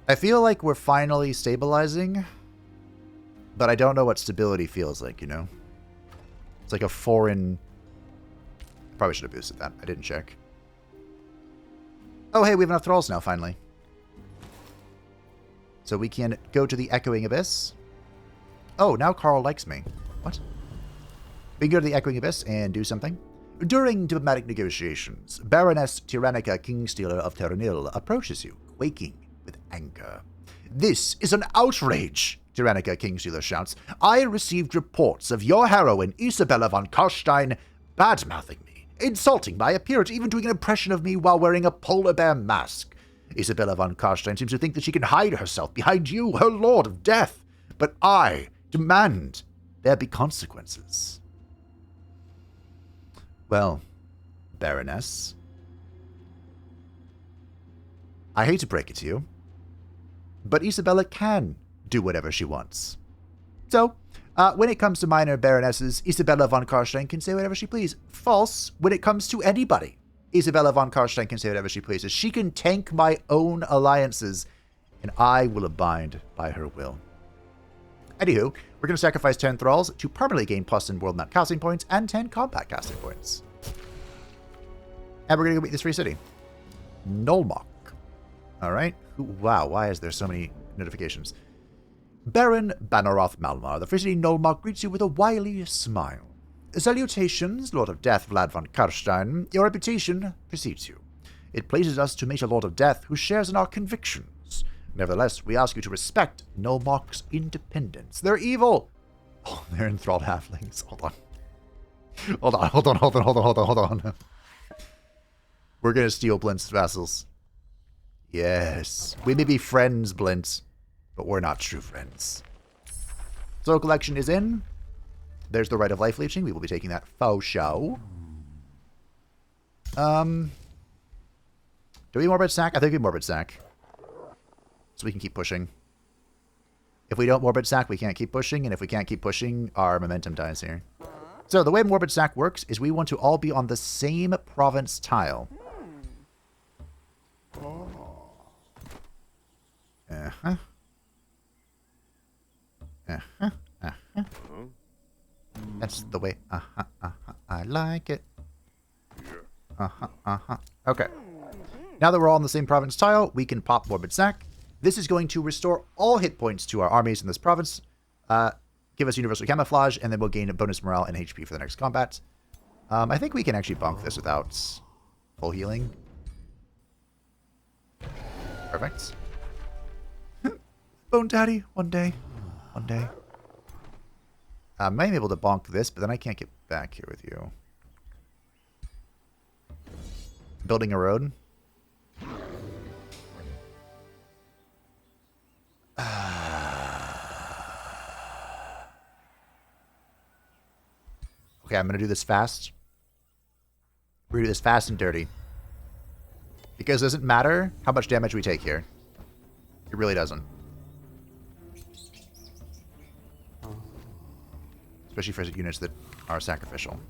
I feel like we're finally stabilizing, but I don't know what stability feels like, you know? It's like a foreign... Probably should have boosted that. I didn't check. Oh, hey, we have enough thralls now, finally. So we can go to the Echoing Abyss. Oh, now Carl likes me. What? We can go to the Echoing Abyss and do something. During diplomatic negotiations, Baroness Tyrannica Kingstealer of Terranil approaches you, quaking with anger. This is an outrage, Tyrannica Kingstealer shouts. I received reports of your heroine, Isabella von Karstein, bad-mouthing me, insulting my appearance, even doing an impression of me while wearing a polar bear mask. Isabella von Karstein seems to think that she can hide herself behind you, her lord of death. But I demand there be consequences. Well, Baroness, I hate to break it to you, but Isabella can do whatever she wants. So, when it comes to minor baronesses, Isabella von Karstein can say whatever she pleases. False when it comes to anybody. Isabella von Karstein can say whatever she pleases. She can tank my own alliances, and I will abide by her will. Anywho, we're going to sacrifice 10 thralls to permanently gain plus 10 world map casting points and 10 combat casting points. And we're going to go meet this free city. Nolmok. Alright. Wow, why is there so many notifications? Baron Banaroth Malmar, the free city Nolmok, greets you with a wily smile. Salutations, Lord of Death Vlad von Karstein. Your reputation precedes you. It pleases us to meet a Lord of Death who shares in our convictions. Nevertheless, we ask you to respect Nolmok's independence. They're evil! Oh, they're enthralled halflings. Hold on. We're gonna steal Blint's vassals. Yes. We may be friends, Blint, but we're not true friends. Soul Collection is in. There's the Rite of Life Leeching. We will be taking that faux show. Do we morbid sack? I think we morbid sack. So we can keep pushing. If we don't morbid sack, we can't keep pushing, and if we can't keep pushing, our momentum dies here. So the way morbid sack works is we want to all be on the same province tile. That's the way. I like it. Okay. Now that we're all on the same province tile, we can pop morbid sack. This is going to restore all hit points to our armies in this province, give us universal camouflage, and then we'll gain a bonus morale and HP for the next combat. I think we can actually bonk this without full healing. Perfect. Bone Daddy, one day. I might be able to bonk this, but then I can't get back here with you. Building a road. Okay, I'm going to do this fast. We're going to do this fast and dirty. Because it doesn't matter how much damage we take here. It really doesn't. Especially for units that are sacrificial.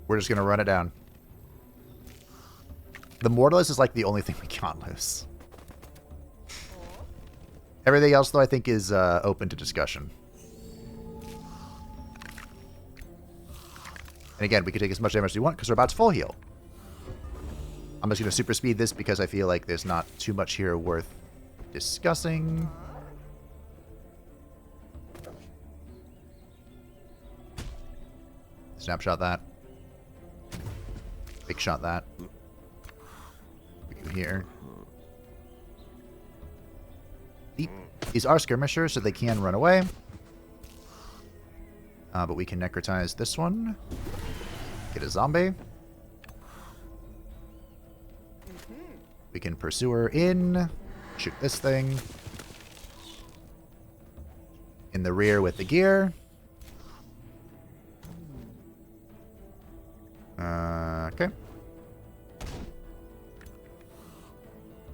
We're just going to run it down. The Mortalist is like the only thing we can't lose. Everything else, though, I think is open to discussion. And again, we can take as much damage as we want because we're about to full heal. I'm just going to super speed this because I feel like there's not too much here worth discussing. Snapshot that. Big shot that. We go here. These are skirmishers, so they can run away. But we can necrotize this one. Get a zombie. We can pursue her in. Shoot this thing. In the rear with the gear. Okay.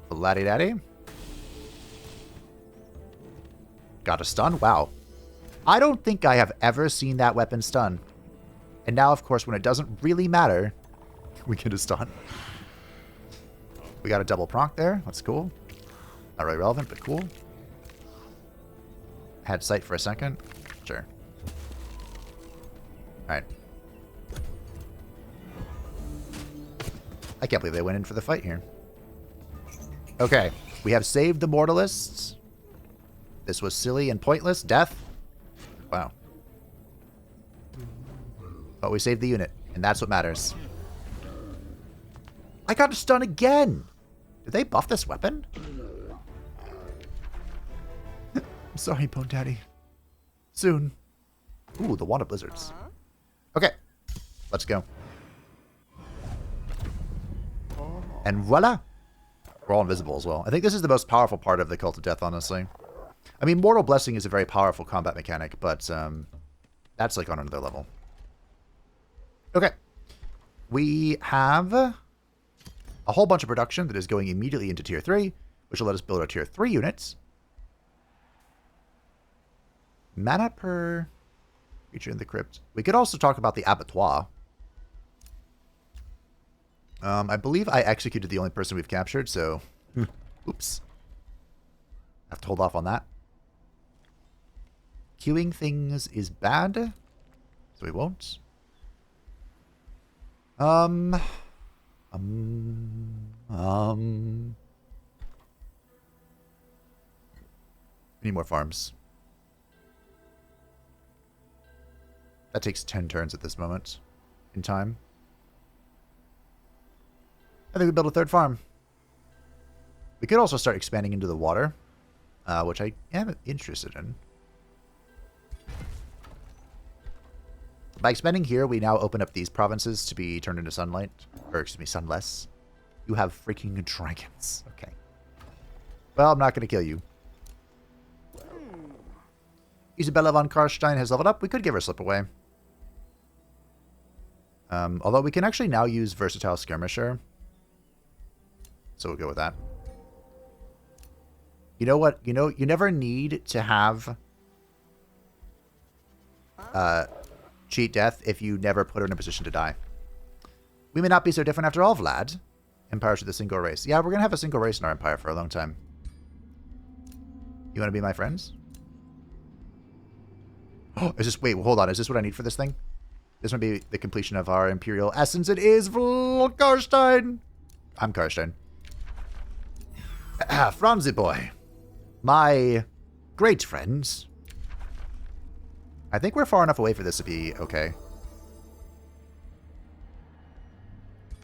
Laddy-daddy. Got a stun? Wow. I don't think I have ever seen that weapon stun. And now, of course, when it doesn't really matter, we get a stun. We got a double proc there. That's cool. Not really relevant, but cool. Had sight for a second. Sure. Alright. I can't believe they went in for the fight here. Okay. We have saved the Mortalists. This was silly and pointless. Death. Wow. But we saved the unit, and that's what matters. I got a stun again! Did they buff this weapon? I'm sorry, Bone Daddy. Soon. Ooh, the Wand of Blizzards. Okay. Let's go. And voila! We're all invisible as well. I think this is the most powerful part of the Cult of Death, honestly. I mean, Mortal Blessing is a very powerful combat mechanic, but that's like on another level. Okay. We have a whole bunch of production that is going immediately into Tier 3, which will let us build our Tier 3 units. Mana per creature in the crypt. We could also talk about the abattoir. I believe I executed the only person we've captured, so... Oops. Have to hold off on that. Queuing things is bad, so we won't. We need more farms. That takes 10 turns at this moment in time. I think we build a third farm. We could also start expanding into the water, which I am interested in. By expanding here, we now open up these provinces to be turned into sunlight. Or, excuse me, sunless. You have freaking dragons. Okay. Well, I'm not going to kill you. Isabella von Karstein has leveled up. We could give her slip away. Although we can actually now use Versatile Skirmisher. So we'll go with that. You know what? You know, you never need to have cheat death if you never put her in a position to die. We may not be so different after all, Vlad. Empires with a single race. Yeah, we're going to have a single race in our empire for a long time. You want to be my friends? Oh, is this... Wait, hold on. Is this what I need for this thing? This might be the completion of our Imperial Essence. It is Karstein. I'm Karstein. Franzi boy. My great friends. I think we're far enough away for this to be okay.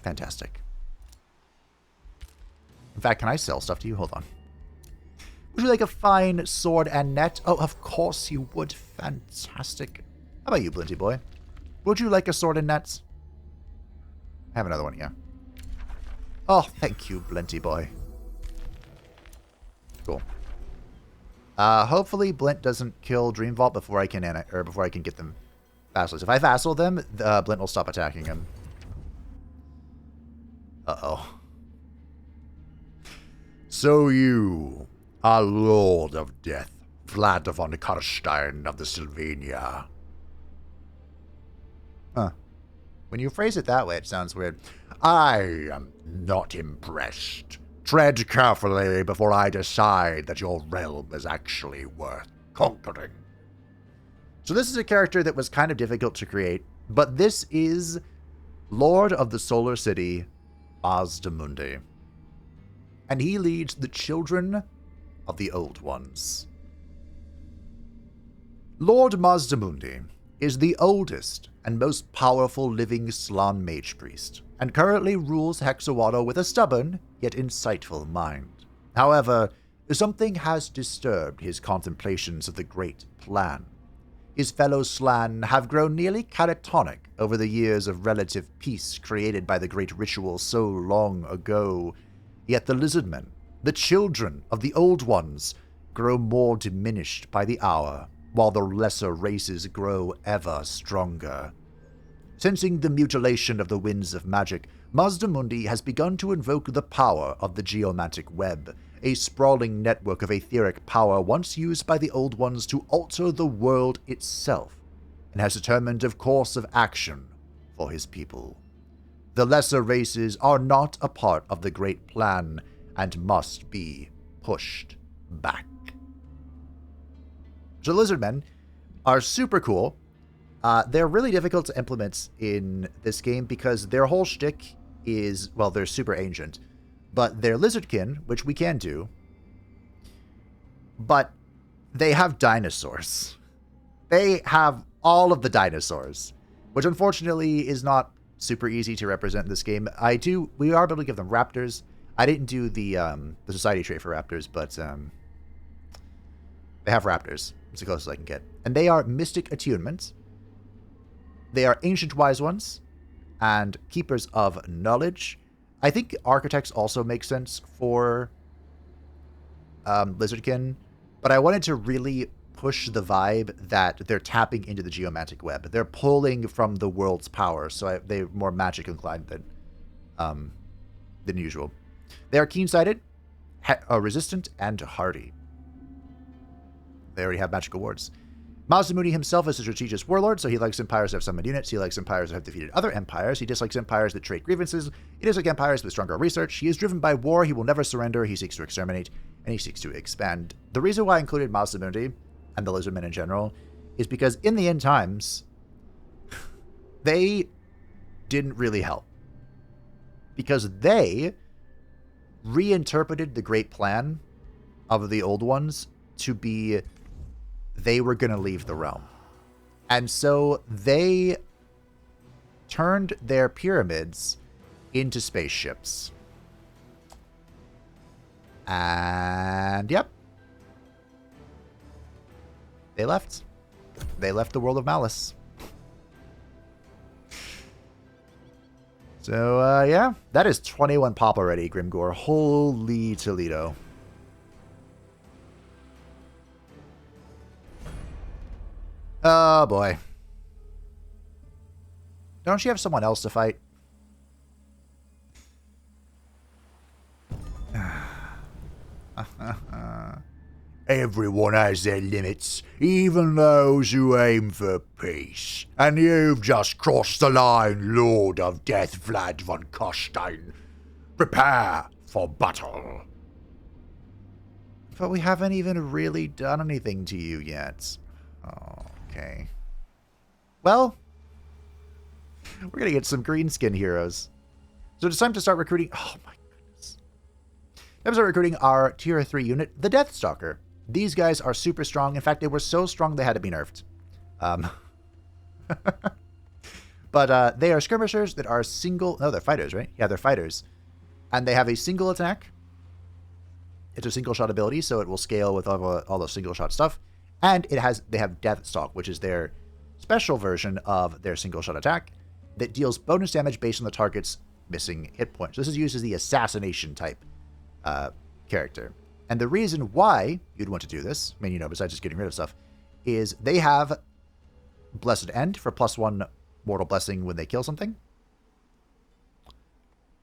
Fantastic. In fact, can I sell stuff to you? Hold on. Would you like a fine sword and net? Oh, of course you would. Fantastic. How about you, Blinty boy? Would you like a sword and net? I have another one here. Oh, thank you, Blinty boy. Cool. Hopefully Blint doesn't kill Dreamvault before I can get them vassals. If I vassal them, Blint will stop attacking him. Uh-oh. So you are Lord of Death, Vlad von Karstein of the Sylvania. Huh. When you phrase it that way, it sounds weird. I am not impressed. Tread carefully before I decide that your realm is actually worth conquering. So this is a character that was kind of difficult to create, but this is Lord of the Solar City, Mazdamundi. And he leads the children of the Old Ones. Lord Mazdamundi is the oldest and most powerful living Slann mage priest, and currently rules Hexawado with a stubborn, yet insightful mind. However, something has disturbed his contemplations of the Great Plan. His fellow Slann have grown nearly catatonic over the years of relative peace created by the great ritual so long ago, yet the Lizardmen, the children of the Old Ones, grow more diminished by the hour, while the lesser races grow ever stronger. Sensing the mutilation of the winds of magic, Mazdamundi has begun to invoke the power of the Geomantic Web, a sprawling network of etheric power once used by the Old Ones to alter the world itself, and has determined a course of action for his people. The lesser races are not a part of the Great Plan and must be pushed back. So Lizardmen are super cool. They're really difficult to implement in this game because their whole shtick is, well, they're super ancient, but they're Lizardkin, which we can do. But they have dinosaurs. They have all of the dinosaurs, which unfortunately is not super easy to represent in this game. We are able to give them raptors. I didn't do the society trait for raptors, but they have raptors. It's the closest I can get. And they are Mystic Attunement. They are Ancient Wise Ones and Keepers of Knowledge. I think Architects also make sense for Lizardkin, but I wanted to really push the vibe that they're tapping into the geomantic web. They're pulling from the world's power, so they're more magic inclined than usual. They are keen-sighted, resistant, and hardy. They already have magic awards. Masamune himself is a strategist warlord, so he likes empires that have summoned units. He likes empires that have defeated other empires. He dislikes empires that trade grievances. He dislikes empires with stronger research. He is driven by war. He will never surrender. He seeks to exterminate, and he seeks to expand. The reason why I included Masamune and the Lizardmen in general is because in the end times, they didn't really help. Because they reinterpreted the Great Plan of the Old Ones to be they were going to leave the realm. And so they turned their pyramids into spaceships. And, yep. They left. They left the world of malice. So, yeah. That is 21 pop already, Grimgore. Holy Toledo. Oh, boy. Don't you have someone else to fight? Everyone has their limits, even those who aim for peace. And you've just crossed the line, Lord of Death Vlad von Kostein. Prepare for battle. But we haven't even really done anything to you yet. Oh, okay. Well, we're going to get some greenskin heroes. So it's time to start recruiting. Oh, my goodness. Time to start recruiting our tier 3 unit, the Deathstalker. These guys are super strong. In fact, they were so strong they had to be nerfed. But they are skirmishers that are single... No, they're fighters, right? Yeah, they're fighters. And they have a single attack. It's a single shot ability, so it will scale with all the single shot stuff. And they have Deathstalk, which is their special version of their single shot attack that deals bonus damage based on the target's missing hit points. So this is used as the assassination type character. And the reason why you'd want to do this, I mean, you know, besides just getting rid of stuff, is they have Blessed End for +1 mortal blessing when they kill something.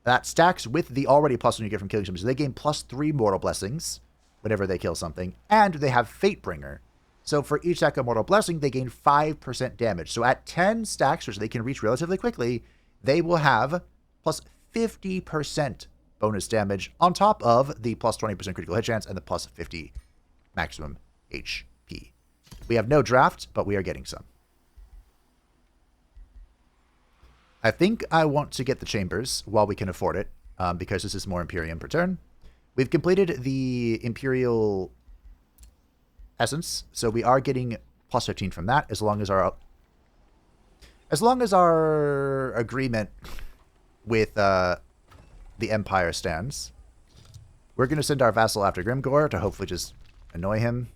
That stacks with the already +1 you get from killing something. So they gain +3 mortal blessings whenever they kill something. And they have Fatebringer. So for each stack of mortal blessing, they gain 5% damage. So at 10 stacks, which they can reach relatively quickly, they will have +50% bonus damage on top of the +20% critical hit chance and the +50 maximum HP. We have no draft, but we are getting some. I think I want to get the Chambers while we can afford it, because this is more Imperium per turn. We've completed the Imperial Essence, so we are getting +15 from that, as long as our agreement with the Empire stands. We're going to send our vassal after Grimgore to hopefully just annoy him.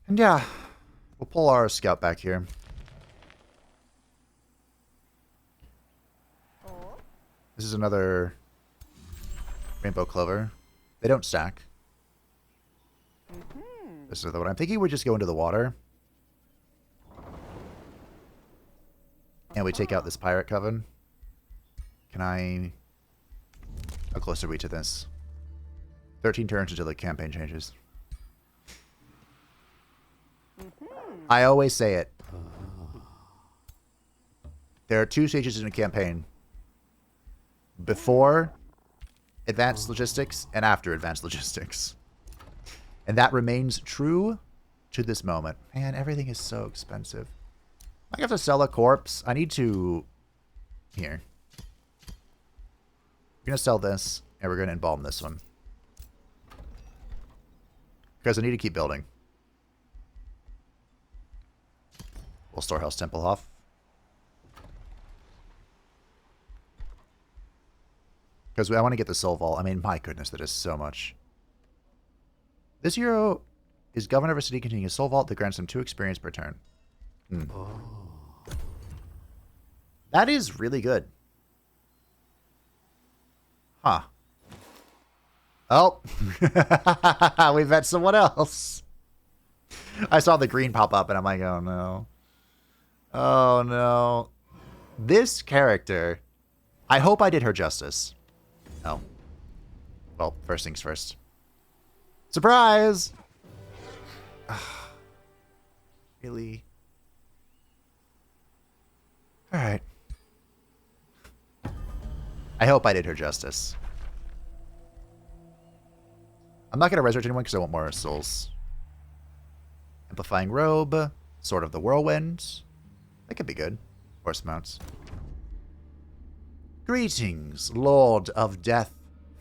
And yeah, we'll pull our scout back here. This is another Rainbow Clover. They don't stack. This is another one. I'm thinking we just go into the water. And we take out this Pirate Coven. How close are we to this? 13 turns until the campaign changes. I always say it. There are 2 stages in a campaign. Before advanced logistics and after advanced logistics. And that remains true to this moment. Man, everything is so expensive. I have to sell a corpse. I need to... Here. We're going to sell this, and we're going to embalm this one. because I need to keep building. We'll Storehouse Temple off. Because I want to get the Soul Vault. I mean, my goodness, that is so much. This hero is governed of a city containing a Soul Vault that grants them 2 experience per turn. Oh. That is really good. Huh. Oh. We met someone else. I saw the green pop up and I'm like, oh no. Oh no. This character, I hope I did her justice. Oh. Well, first things first. Surprise! Really? Alright. I hope I did her justice. I'm not going to resurrect anyone because I want more souls. Amplifying Robe. Sword of the Whirlwind. That could be good. Horse mounts. Greetings, Lord of Death,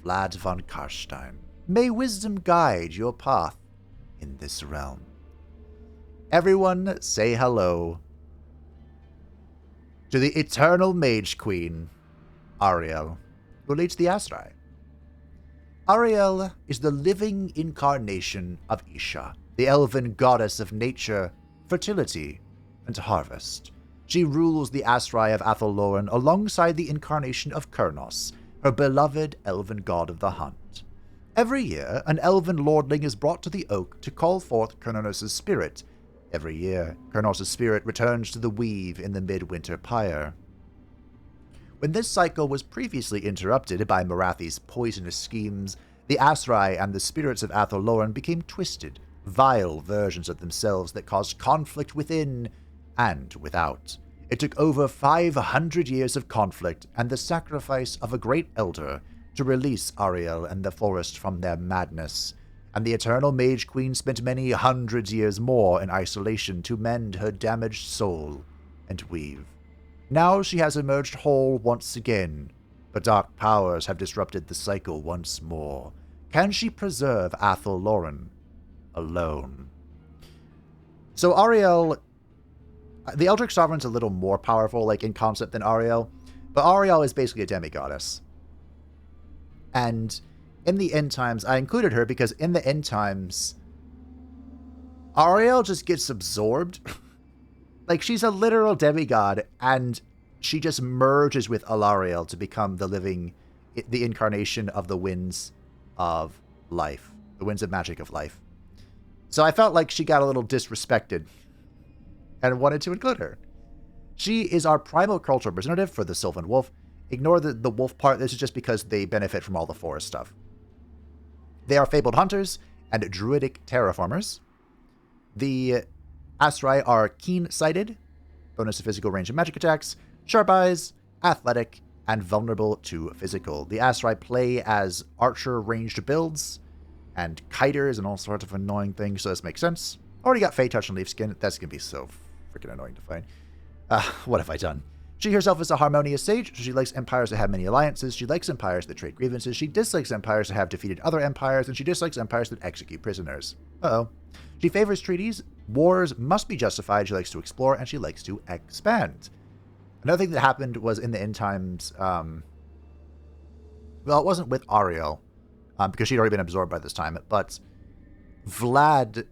Vlad von Karstein. May wisdom guide your path in this realm. Everyone say hello to the eternal Mage-Queen, Ariel, who leads the Astrai. Ariel is the living incarnation of Isha, the elven goddess of nature, fertility, and harvest. She rules the Astrai of Athelloren alongside the incarnation of Kurnos, her beloved elven god of the hunt. Every year, an elven lordling is brought to the oak to call forth Kurnos' spirit. Every year, Kurnos' spirit returns to the weave in the midwinter pyre. When this cycle was previously interrupted by Morathi's poisonous schemes, the Astrai and the spirits of Athelloren became twisted, vile versions of themselves that caused conflict within and without. It took over 500 years of conflict and the sacrifice of a great elder to release Ariel and the forest from their madness, and the eternal Mage-Queen spent many hundreds years more in isolation to mend her damaged soul and weave. Now she has emerged whole once again, but dark powers have disrupted the cycle once more. Can she preserve Athelloren alone? So Ariel, the Eldritch Sovereign's a little more powerful, like in concept, than Ariel, but Ariel is basically a demigoddess. And in the end times, I included her because in the end times, Ariel just gets absorbed. Like, she's a literal demigod, and she just merges with Alariel to become the incarnation of the winds of life, the winds of magic of life. So I felt like she got a little disrespected and wanted to include her. She is our primal cultural representative for the Sylvan Wolf. Ignore the wolf part. This is just because they benefit from all the forest stuff. They are fabled hunters and druidic terraformers. The Astrai are keen-sighted, bonus to physical range and magic attacks, sharp eyes, athletic, and vulnerable to physical. The Astrai play as archer ranged builds, and kiters and all sorts of annoying things, so this makes sense. Already got Fey Touch and Leaf Skin. That's going to be so freaking annoying to find. What have I done? She herself is a harmonious sage, so she likes empires that have many alliances, she likes empires that trade grievances, she dislikes empires that have defeated other empires, and she dislikes empires that execute prisoners. Uh-oh. She favors treaties, wars must be justified, she likes to explore, and she likes to expand. Another thing that happened was in the end times, well, it wasn't with Ariel, because she'd already been absorbed by this time, but Vlad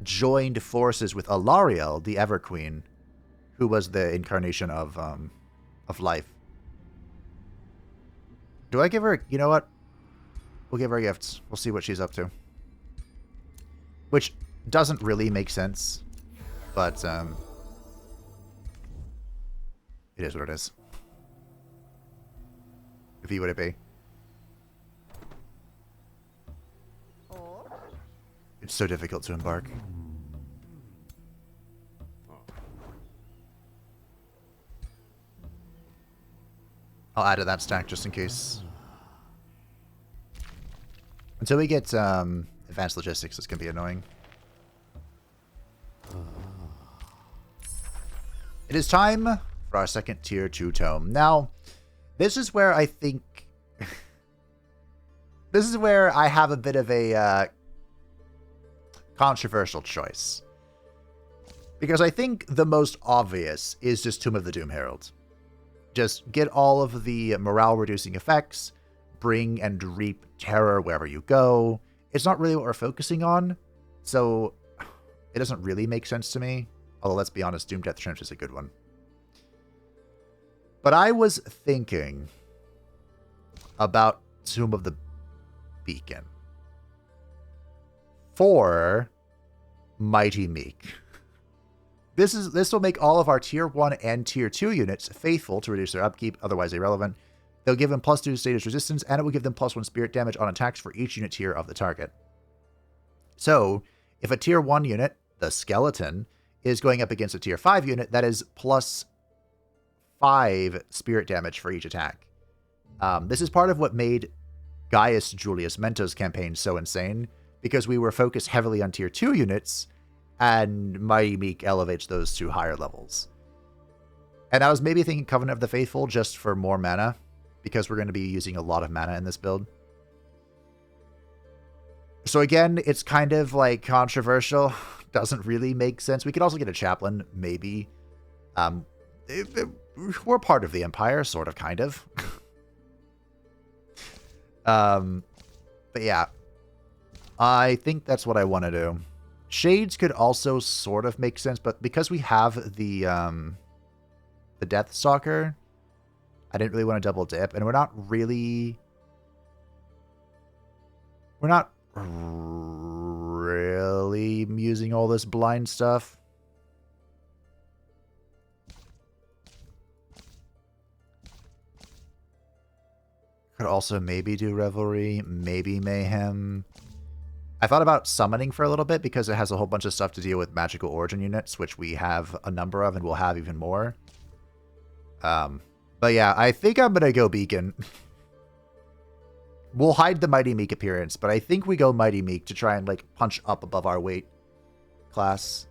joined forces with Alariel, the Everqueen, who was the incarnation of life. Do I give her... You know what? We'll give her gifts. We'll see what she's up to. Which doesn't really make sense. But, it is what it is. If he would it be? It's so difficult to embark. I'll add to that stack just in case. Until we get advanced logistics, it's going to be annoying. It is time for our second tier 2 tome. Now, this is where I think... this is where I have a bit of a controversial choice. Because I think the most obvious is just Tomb of the Doom Herald. Just get all of the morale-reducing effects, bring and reap terror wherever you go. It's not really what we're focusing on, so it doesn't really make sense to me. Although, let's be honest, Doom Death Trench is a good one. But I was thinking about Tomb of the Beacon for Mighty Meek. This will make all of our Tier 1 and Tier 2 units faithful to reduce their upkeep, otherwise irrelevant. They'll give them +2 status resistance, and it will give them +1 spirit damage on attacks for each unit tier of the target. So, if a Tier 1 unit, the Skeleton, is going up against a Tier 5 unit, that is +5 spirit damage for each attack. This is part of what made Gaius Julius Mento's campaign so insane, because we were focused heavily on Tier 2 units, and Mighty Meek elevates those to higher levels. And I was maybe thinking Covenant of the Faithful just for more mana, because we're going to be using a lot of mana in this build. So again, it's kind of like controversial. Doesn't really make sense. We could also get a Chaplain, maybe. We're part of the Empire, sort of, kind of. But yeah, I think that's what I want to do. Shades could also sort of make sense, but because we have the Deathstalker, I didn't really want to double dip, and we're not really using all this blind stuff. Could also maybe do Revelry, maybe Mayhem. I thought about summoning for a little bit because it has a whole bunch of stuff to deal with magical origin units, which we have a number of and we'll have even more. But yeah, I think I'm going to go Beacon. We'll hide the Mighty Meek appearance, but I think we go Mighty Meek to try and like punch up above our weight class.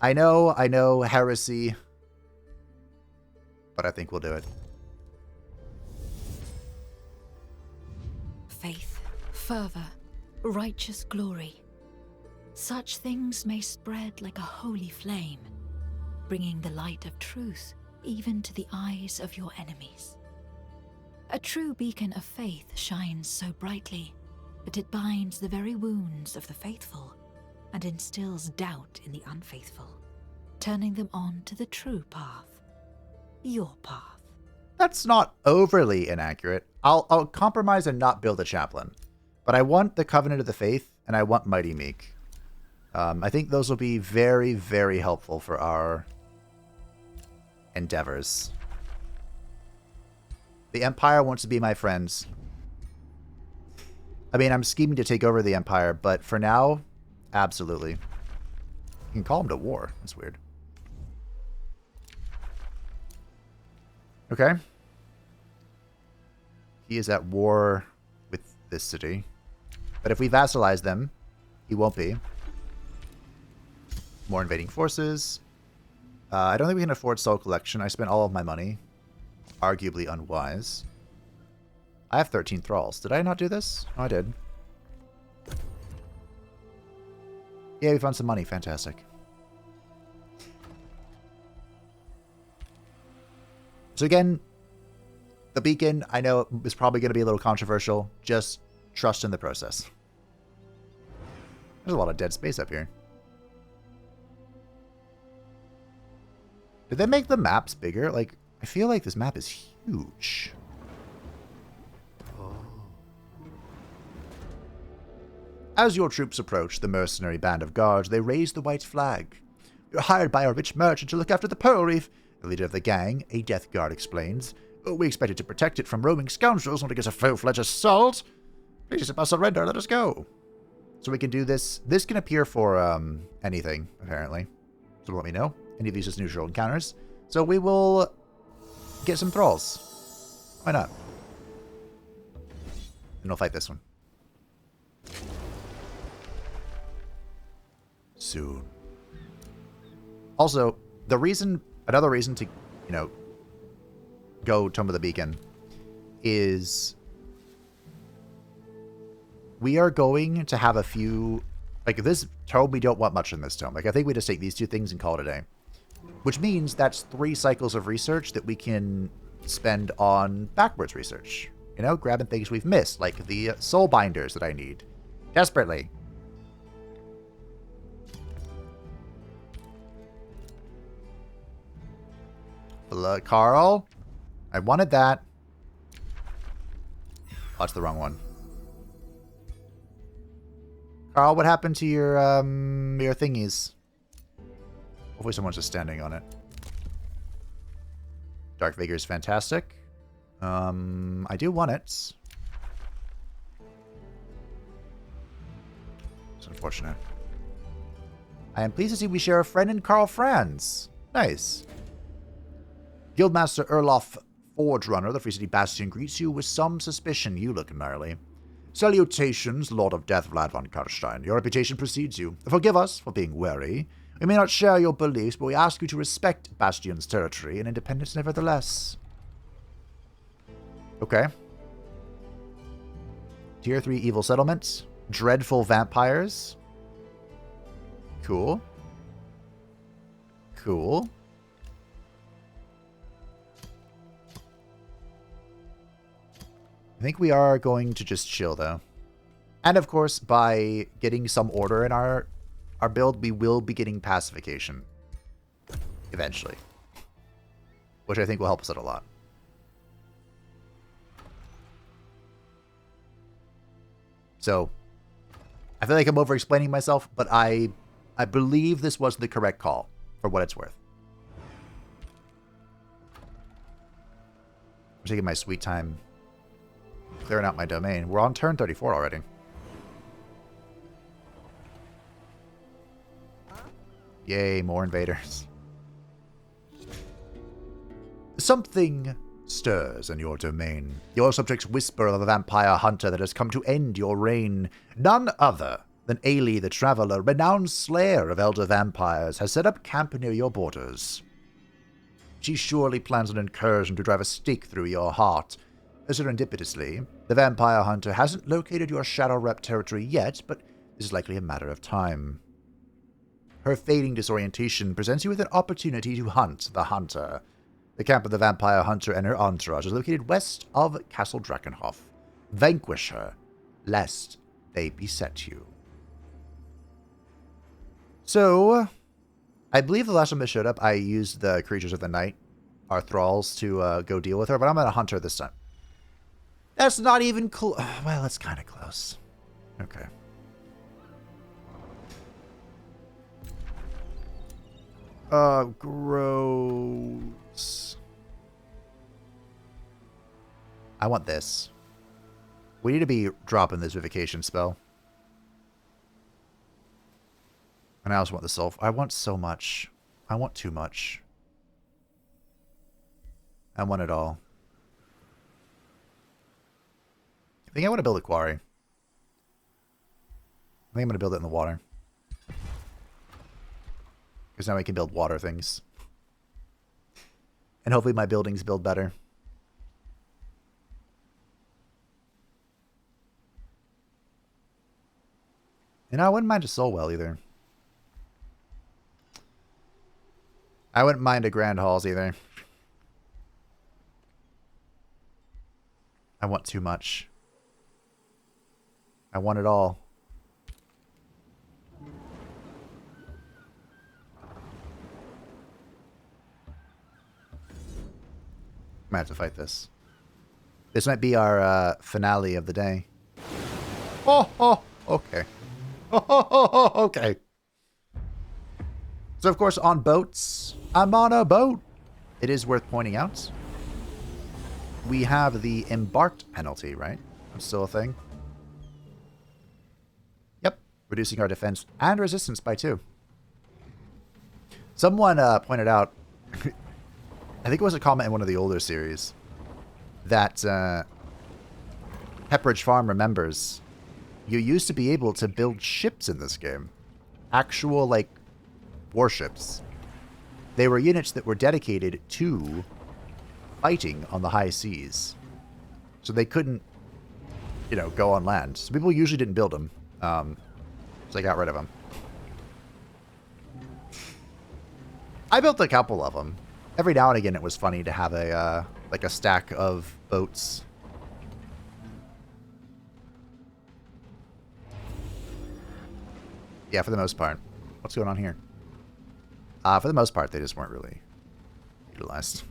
I know, heresy, but I think we'll do it. Faith, fervor, righteous glory. Such things may spread like a holy flame, bringing the light of truth even to the eyes of your enemies. A true beacon of faith shines so brightly that it binds the very wounds of the faithful and instills doubt in the unfaithful, turning them on to the true path, your path. That's not overly inaccurate. I'll compromise and not build a Chaplain. But I want the Covenant of the Faith, and I want Mighty Meek. I think those will be very, very helpful for our endeavors. The Empire wants to be my friends. I mean, I'm scheming to take over the Empire, but for now, absolutely. You can call them to war. That's weird. Okay. He is at war with this city. But if we vassalize them, he won't be. More invading forces. I don't think we can afford Soul Collection. I spent all of my money. Arguably unwise. I have 13 thralls. Did I not do this? Oh, I did. Yeah, we found some money. Fantastic. So again, the beacon, I know is probably going to be a little controversial. Just trust in the process. There's a lot of dead space up here. Did they make the maps bigger? Like, I feel like this map is huge. As your troops approach the mercenary band of guards, they raise the white flag. You're hired by a rich merchant to look after the pearl reef. The leader of the gang, a death guard, explains. We expected to protect it from roaming scoundrels, not against a full-fledged assault. Please accept our surrender, let us go. So we can do this. This can appear for anything, apparently. So let me know. Any of these is neutral encounters. So we will get some thralls. Why not? And we'll fight this one. Soon. Also, another reason to, go Tome of the Beacon is we are going to have a Like, this tome, we don't want much in this tome. Like, I think we just take these two things and call it a day. Which means that's 3 cycles of research that we can spend on backwards research. You know, grabbing things we've missed, like the soul binders that I need. Desperately. Carl, I wanted that. Oh, that's the wrong one. Carl, what happened to your thingies? Hopefully someone's just standing on it. Dark Vigor is fantastic. I do want it. It's unfortunate. I am pleased to see we share a friend in Carl Franz. Nice. Guildmaster Erlof Forge Runner, the Free City Bastion, greets you with some suspicion. You look gnarly. Salutations, Lord of Death Vlad von Karstein. Your reputation precedes you. Forgive us for being wary. We may not share your beliefs, but we ask you to respect Bastion's territory and independence nevertheless. Okay. Tier 3 evil settlements. Dreadful vampires. Cool. Cool. I think we are going to just chill, though. And, of course, by getting some order in our build, we will be getting pacification. Eventually. Which I think will help us out a lot. So, I feel like I'm over-explaining myself, but I believe this was the correct call, for what it's worth. I'm taking my sweet time clearing out my domain. We're on turn 34 already. Yay, more invaders. Something stirs in your domain. Your subjects whisper of a vampire hunter that has come to end your reign. None other than Ailey the Traveler, renowned slayer of elder vampires, has set up camp near your borders. She surely plans an incursion to drive a stake through your heart. Serendipitously, the vampire hunter hasn't located your Shadow Rep territory yet, but this is likely a matter of time. Her fading disorientation presents you with an opportunity to hunt the hunter. The camp of the vampire hunter and her entourage is located west of Castle Drakenhof. Vanquish her, lest they beset you. So, I believe the last time I showed up, I used the creatures of the night, our thralls, to go deal with her, but I'm going to hunt her this time. That's not even close. Well, it's kind of close. Okay. Gross. I want this. We need to be dropping this vivification spell. And I also want the soul. I want so much. I want too much. I want it all. I think I want to build a quarry. I think I'm going to build it in the water. Because now we can build water things. And hopefully my buildings build better. And I wouldn't mind a soul well either. I wouldn't mind a grand halls either. I want too much. I want it all. I might have to fight this. This might be our finale of the day. Oh, okay. Okay. So, of course, on boats, I'm on a boat. It is worth pointing out. We have the embarked penalty, right? That's still a thing. Yep. Reducing our defense and resistance by 2. Someone pointed out, I think it was a comment in one of the older series, that Pepperidge Farm remembers you used to be able to build ships in this game. Actual, like, warships. They were units that were dedicated to fighting on the high seas. So they couldn't, you know, go on land. So people usually didn't build them. So I got rid of them. I built a couple of them. Every now and again, it was funny to have a like a stack of boats. Yeah, for the most part. What's going on here? For the most part, they just weren't really utilized.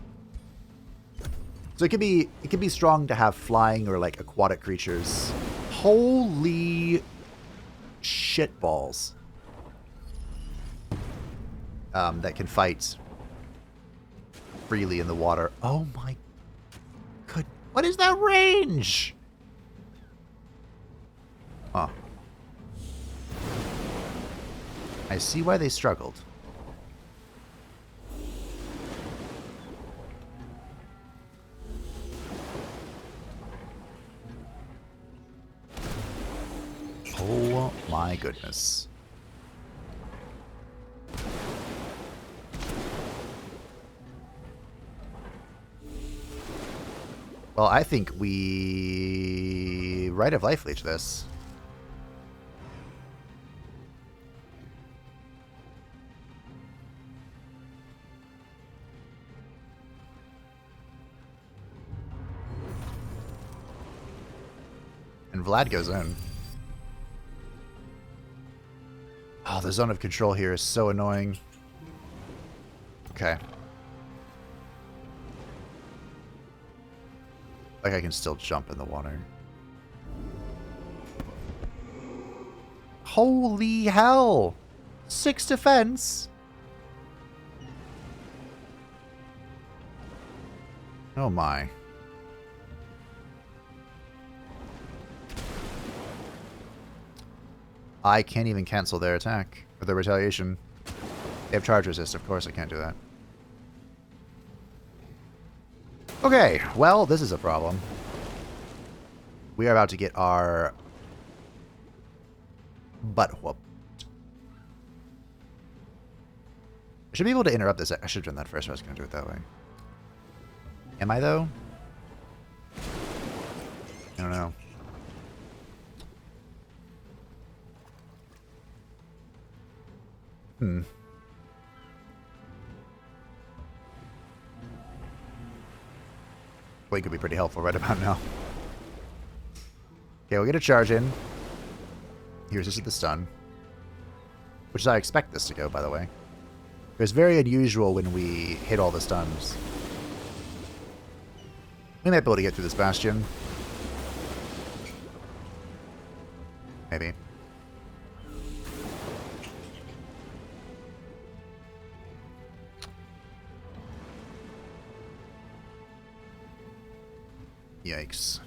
So it could be strong to have flying or like aquatic creatures. Holy shit balls. That can fight freely in the water. Oh my good. What is that range? Huh. I see why they struggled. Oh my goodness. Well, I think we Right of Life Leech this. And Vlad goes in. Oh, the zone of control here is so annoying. Okay. Like I can still jump in the water. Holy hell! 6 defense? Oh my. I can't even cancel their attack or their retaliation. They have charge resist, of course I can't do that. Okay, well, this is a problem. We are about to get our butt whooped. I should be able to interrupt this. I should have done that first. I was going to do it that way. Am I, though? I don't know. Blink could be pretty helpful right about now. Okay, we'll get a charge in. Here's just the stun. Which is how I expect this to go, by the way. It's very unusual when we hit all the stuns. We might be able to get through this bastion. Maybe. Yikes.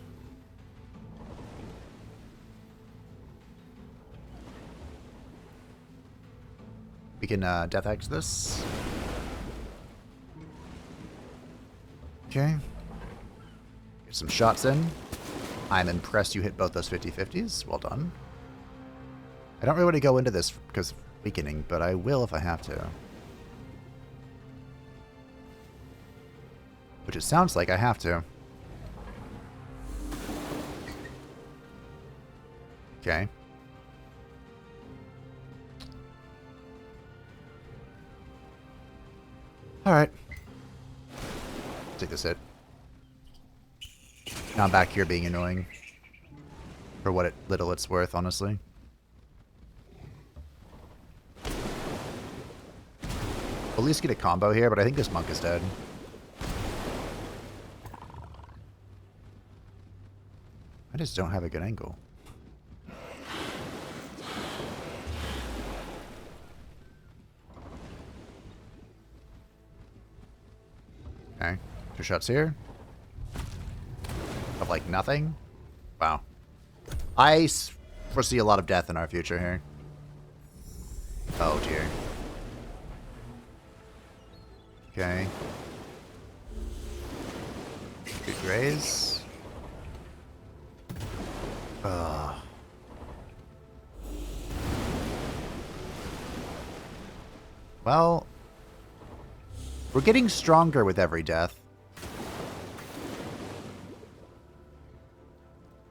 We can Death Axe this. Okay. Get some shots in. I'm impressed you hit both those 50-50s. Well done. I don't really want to go into this because of weakening, but I will if I have to. Which it sounds like I have to. Okay. Alright. Take this hit. Now I'm back here being annoying. For what little it's worth, honestly. We'll at least get a combo here, but I think this monk is dead. I just don't have a good angle. Okay, 2 shots here. Of like nothing. Wow. I foresee a lot of death in our future here. Oh dear. Okay. Good graze. Ugh. Well, we're getting stronger with every death.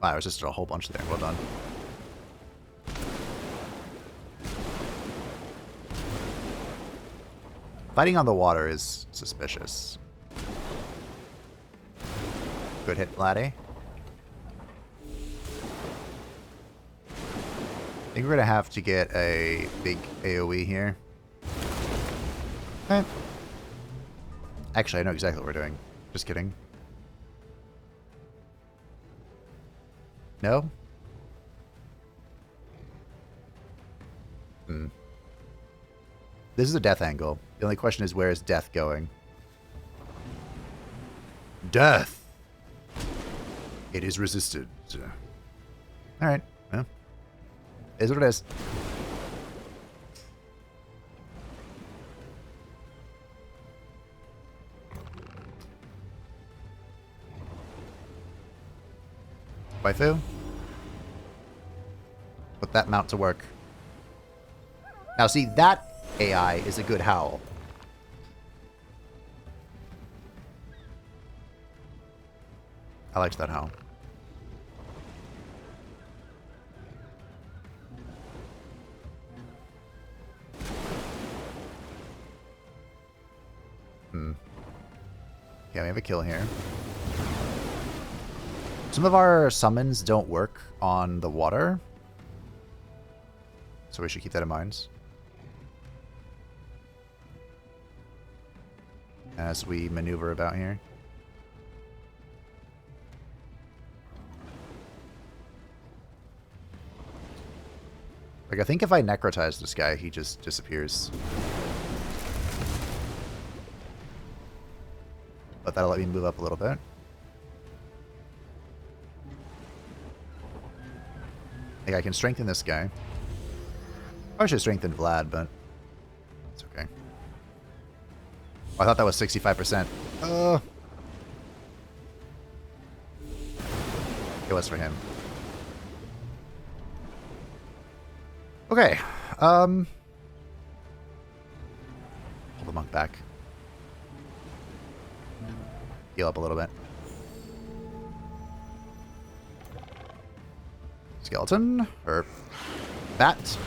Wow, there's just a whole bunch there. Well done. Fighting on the water is suspicious. Good hit, Vladdy. I think we're gonna have to get a big AoE here. Okay. Actually, I know exactly what we're doing. Just kidding. No? This is a death angle. The only question is, where is death going? Death! It is resisted. Alright, well. It is what it is. Waifu? Put that mount to work. Now see, that AI is a good howl. I liked that howl. Yeah, we have a kill here. Some of our summons don't work on the water, so we should keep that in mind as we maneuver about here. Like, I think if I necrotize this guy, he just disappears. But that'll let me move up a little bit. Like, I can strengthen this guy. I should strengthen Vlad, but it's okay. Oh, I thought that was 65%. It was for him. Okay. Pull the monk back. Heal up a little bit. Skeleton. Or bat.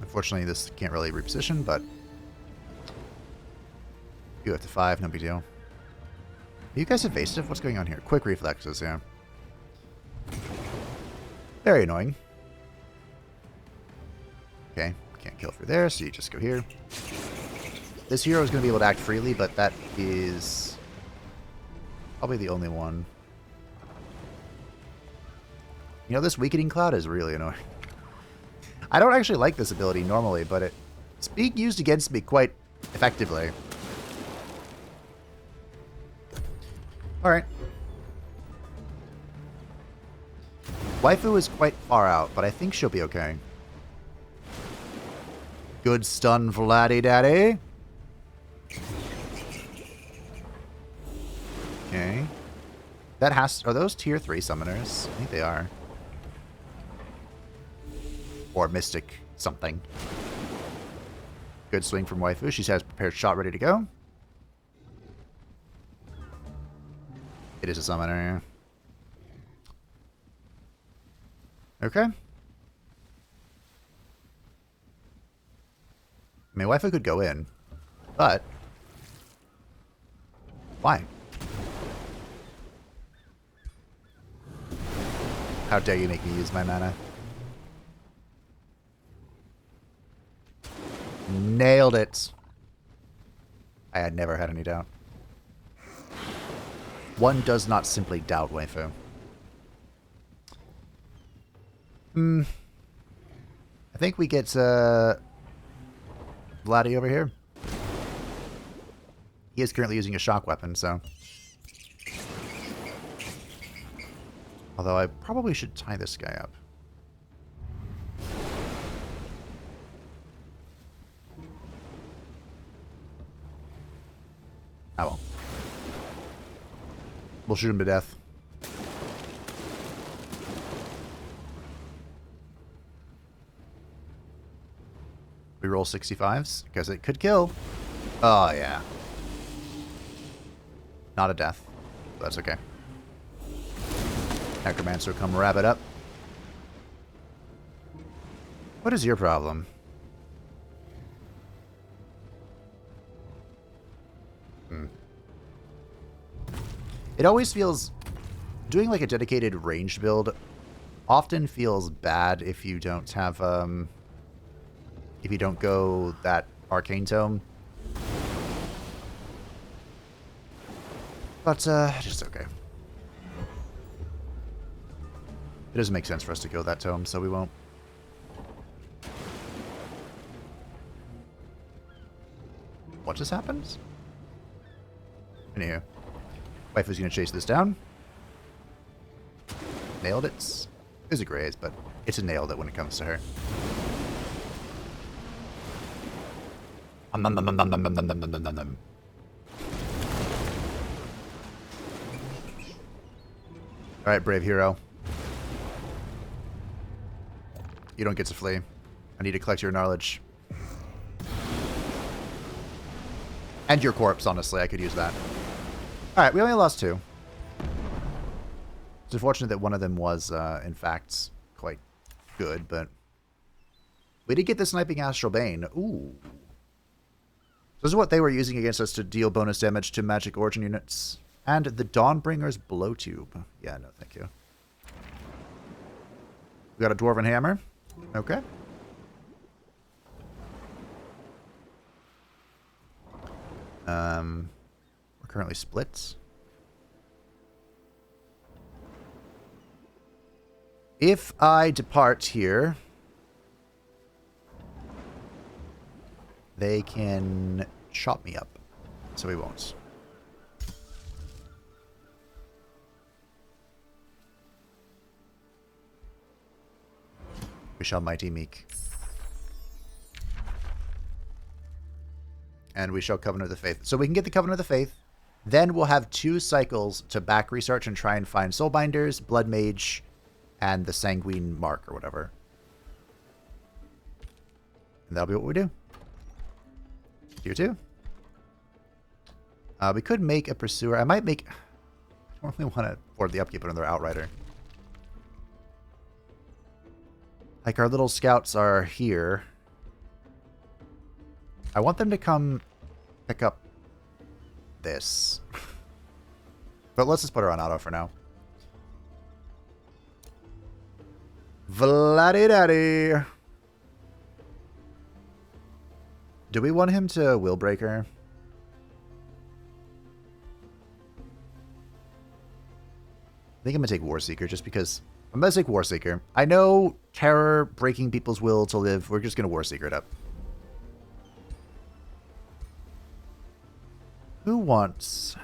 Unfortunately, this can't really reposition, but you have to 5, no big deal. Are you guys evasive? What's going on here? Quick reflexes, yeah. Very annoying. Okay, can't kill through there, so you just go here. This hero is going to be able to act freely, but that is probably the only one. You know, this weakening cloud is really annoying. I don't actually like this ability normally, but it's being used against me quite effectively. Alright. Waifu is quite far out, but I think she'll be okay. Good stun, Vladdy Daddy. Okay. That has... Are those tier 3 summoners? I think they are. Or Mystic something. Good swing from Waifu. She has prepared shot ready to go. It is a summoner. Okay. I mean, Waifu could go in, but why? How dare you make me use my mana? Nailed it. I had never had any doubt. One does not simply doubt Waifu. I think we get Vladdy over here. He is currently using a shock weapon, so... Although I probably should tie this guy up. I won't. We'll shoot him to death. We roll 65s, because it could kill. Oh, yeah. Not a death. But that's okay. Necromancer, come wrap it up. What is your problem? It always feels... Doing like a dedicated ranged build often feels bad if you don't have, if you don't go that Arcane Tome. But, just okay. It doesn't make sense for us to go that Tome, so we won't. What just happened? Anywho. Waifu's gonna chase this down. Nailed it. It was a graze, but it's a nailed it when it comes to her. Alright, brave hero. You don't get to flee. I need to collect your knowledge. And your corpse, honestly. I could use that. Alright, we only lost 2. It's unfortunate that one of them was, in fact, quite good, but... We did get the Sniping Astral Bane. Ooh. This is what they were using against us to deal bonus damage to magic origin units. And the Dawnbringer's Blowtube. Yeah, no, thank you. We got a Dwarven Hammer. Okay. We're currently split. If I depart here, they can chop me up. So we won't. We shall mighty meek. And we shall Covenant of the Faith. So we can get the Covenant of the Faith. Then we'll have 2 cycles to back research and try and find Soulbinders, Blood Mage, and the Sanguine Mark or whatever. And that'll be what we do. Tier 2. We could make a Pursuer. I might make... I don't really want to afford the upkeep of another Outrider. Like, our little scouts are here. I want them to come pick up this. But let's just put her on auto for now. Vladdy Daddy. Do we want him to Willbreaker? I think I'm going to take Warseeker just because... I'm going to take Warseeker. I know terror breaking people's will to live. We're just going to Warseeker it up. Who wants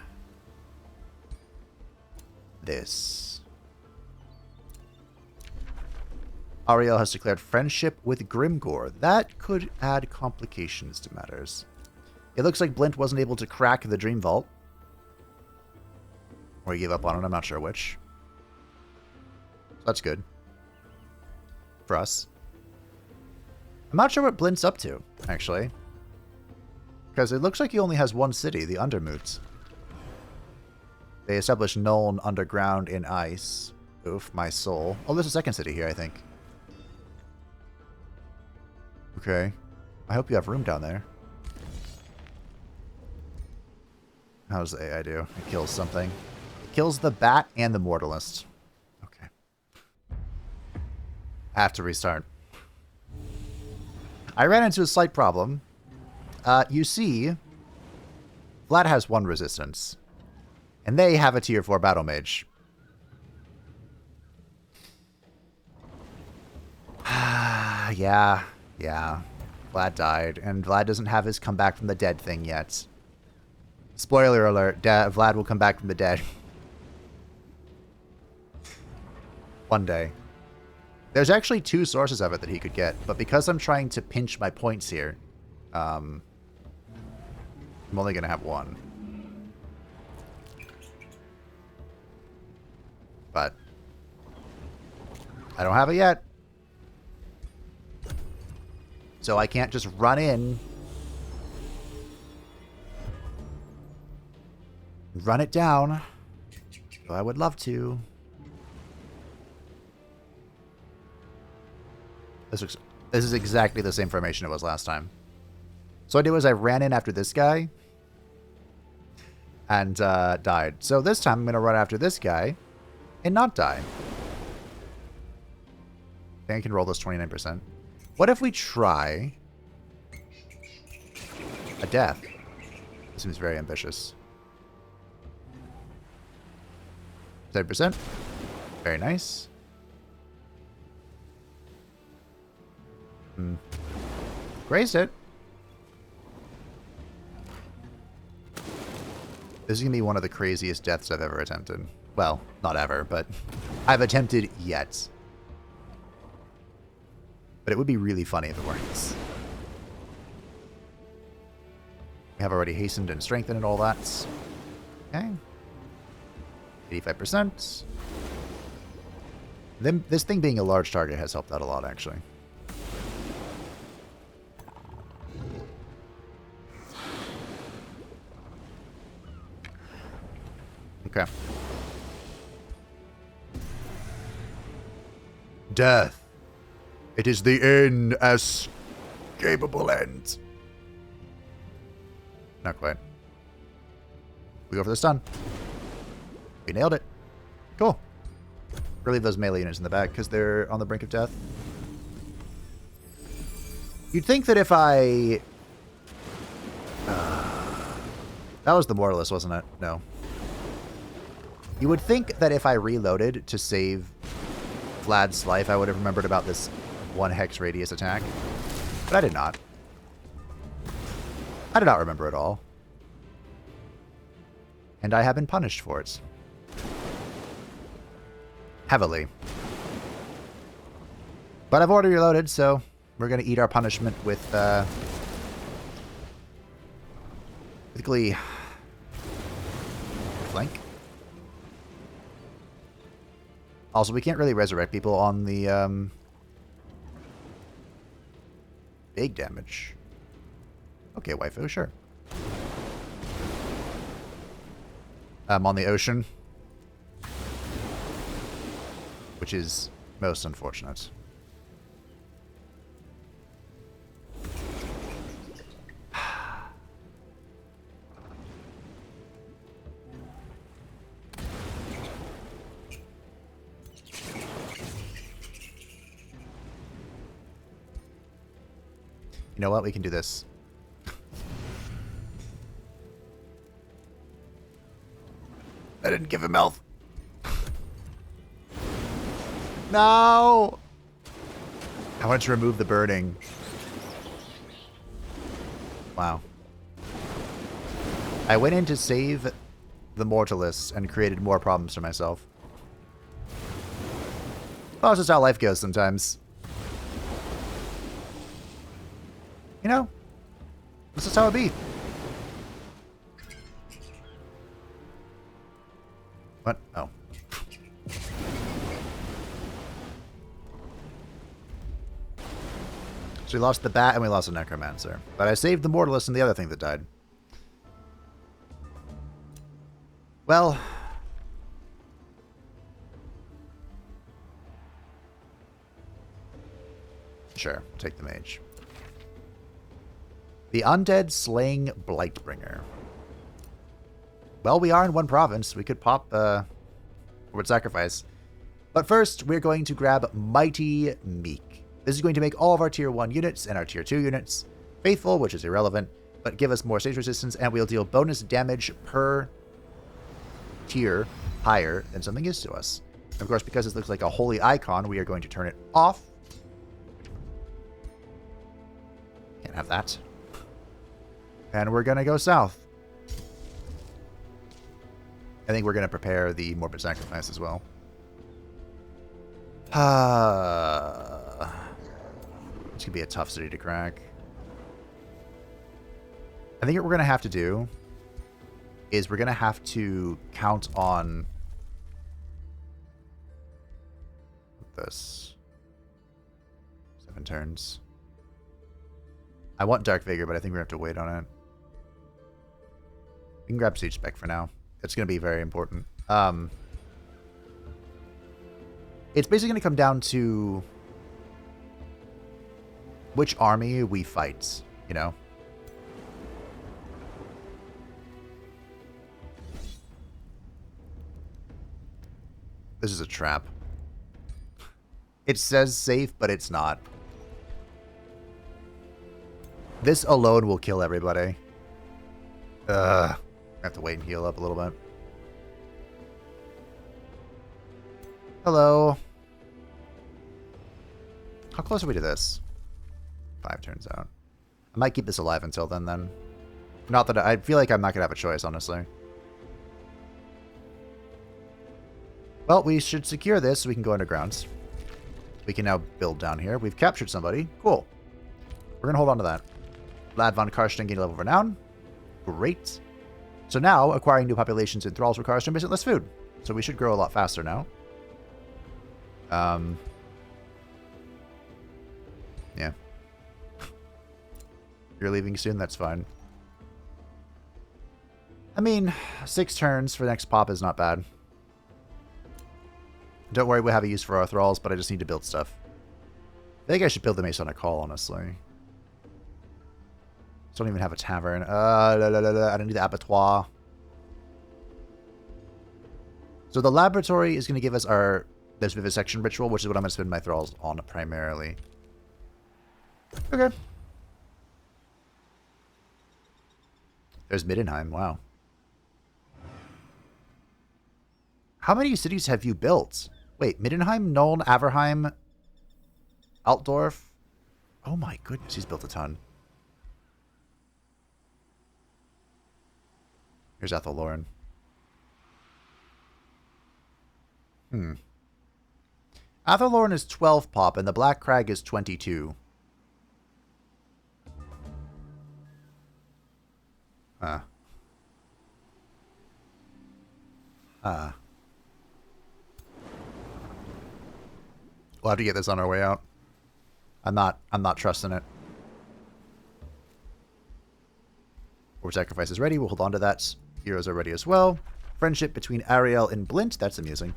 this? Ariel has declared friendship with Grimgore. That could add complications to matters. It looks like Blint wasn't able to crack the Dream Vault. Or he gave up on it, I'm not sure which. So that's good. For us. I'm not sure what Blint's up to, actually. Because it looks like he only has one city, the Undermoots. They established Nuln underground in ice. Oof, my soul. Oh, there's a second city here, I think. Okay. I hope you have room down there. How does the AI do? It kills something. It kills the bat and the Mortalist. Okay. I have to restart. I ran into a slight problem. You see, Vlad has 1 resistance. And they have a tier 4 Battle Mage. Yeah. Vlad died. And Vlad doesn't have his come back from the dead thing yet. Spoiler alert, Vlad will come back from the dead. One day. There's actually 2 sources of it that he could get. But because I'm trying to pinch my points here, I'm only going to have 1. But I don't have it yet. So I can't just run in. Run it down. Though I would love to. This This is exactly the same formation it was last time. So what I did was I ran in after this guy and died. So this time I'm going to run after this guy and not die. I think I can roll this 29%. What if we try a death? This seems very ambitious. 7%. Very nice. Grazed it. This is going to be one of the craziest deaths I've ever attempted. Well, not ever, but I've attempted yet. But it would be really funny if it works. We have already hastened and strengthened and all that. Okay. 85%. This thing being a large target has helped out a lot, actually. Okay. Death. It is the inescapable end. Not quite. We go for the stun. We nailed it. Cool. We'll leave those melee units in the back because they're on the brink of death. You'd think that if I... that was the Mortalist, wasn't it? No. You would think that if I reloaded to save Vlad's life, I would have remembered about this 1 hex radius attack. But I did not. I did not remember at all. And I have been punished for it. Heavily. But I've already reloaded, so we're going to eat our punishment with glee. Flank. Also, we can't really resurrect people on the big damage. Okay, waifu, sure. On the ocean. Which is most unfortunate. You know what? We can do this. I didn't give him health. No! I wanted to remove the burning. Wow. I went in to save the Mortalist and created more problems for myself. Well, that's just how life goes sometimes. You know? This is how it be. What? Oh. So we lost the bat and we lost the necromancer. But I saved the Mortalist and the other thing that died. Well. Sure, take the mage. The Undead Slaying Blightbringer. Well, we are in one province. We could pop Forward Sacrifice. But first, we're going to grab Mighty Meek. This is going to make all of our Tier 1 units and our Tier 2 units faithful, which is irrelevant, but give us more stage resistance, and we'll deal bonus damage per tier higher than something is to us. And of course, because this looks like a holy icon, we are going to turn it off. Can't have that. And we're going to go south. I think we're going to prepare the Morbid Sacrifice as well. It's going to be a tough city to crack. I think what we're going to have to do is we're going to have to count on this. 7 turns. I want Dark Vigor, but I think we're going to have to wait on it. We can grab Siege Spec for now. It's going to be very important. It's basically going to come down to which army we fight, you know? This is a trap. It says safe, but it's not. This alone will kill everybody. I have to wait and heal up a little bit. Hello. How close are we to this? 5 turns out. I might keep this alive until then. Not that I feel like I'm not going to have a choice, honestly. Well, we should secure this so we can go underground. We can now build down here. We've captured somebody. Cool. We're going to hold on to that. Vlad von Karsten gained level of renown. Great. So now, acquiring new populations in thralls requires 10% less food. So we should grow a lot faster now. Yeah. You're leaving soon? That's fine. I mean, 6 turns for the next pop is not bad. Don't worry, we'll have a use for our thralls, but I just need to build stuff. I think I should build the Masonic Hall, honestly. Don't even have a tavern. I don't need the abattoir. So the laboratory is going to give us this vivisection ritual, which is what I'm going to spend my thralls on primarily. Okay. There's Middenheim. Wow. How many cities have you built? Wait, Middenheim, Nuln, Averheim, Altdorf. Oh my goodness, he's built a ton. Here's Athelorn. Athelorn is 12 pop, and the Black Crag is 22. We'll have to get this on our way out. I'm not trusting it. War Sacrifice is ready. We'll hold on to that. Heroes are ready as well. Friendship between Ariel and Blint. That's amusing.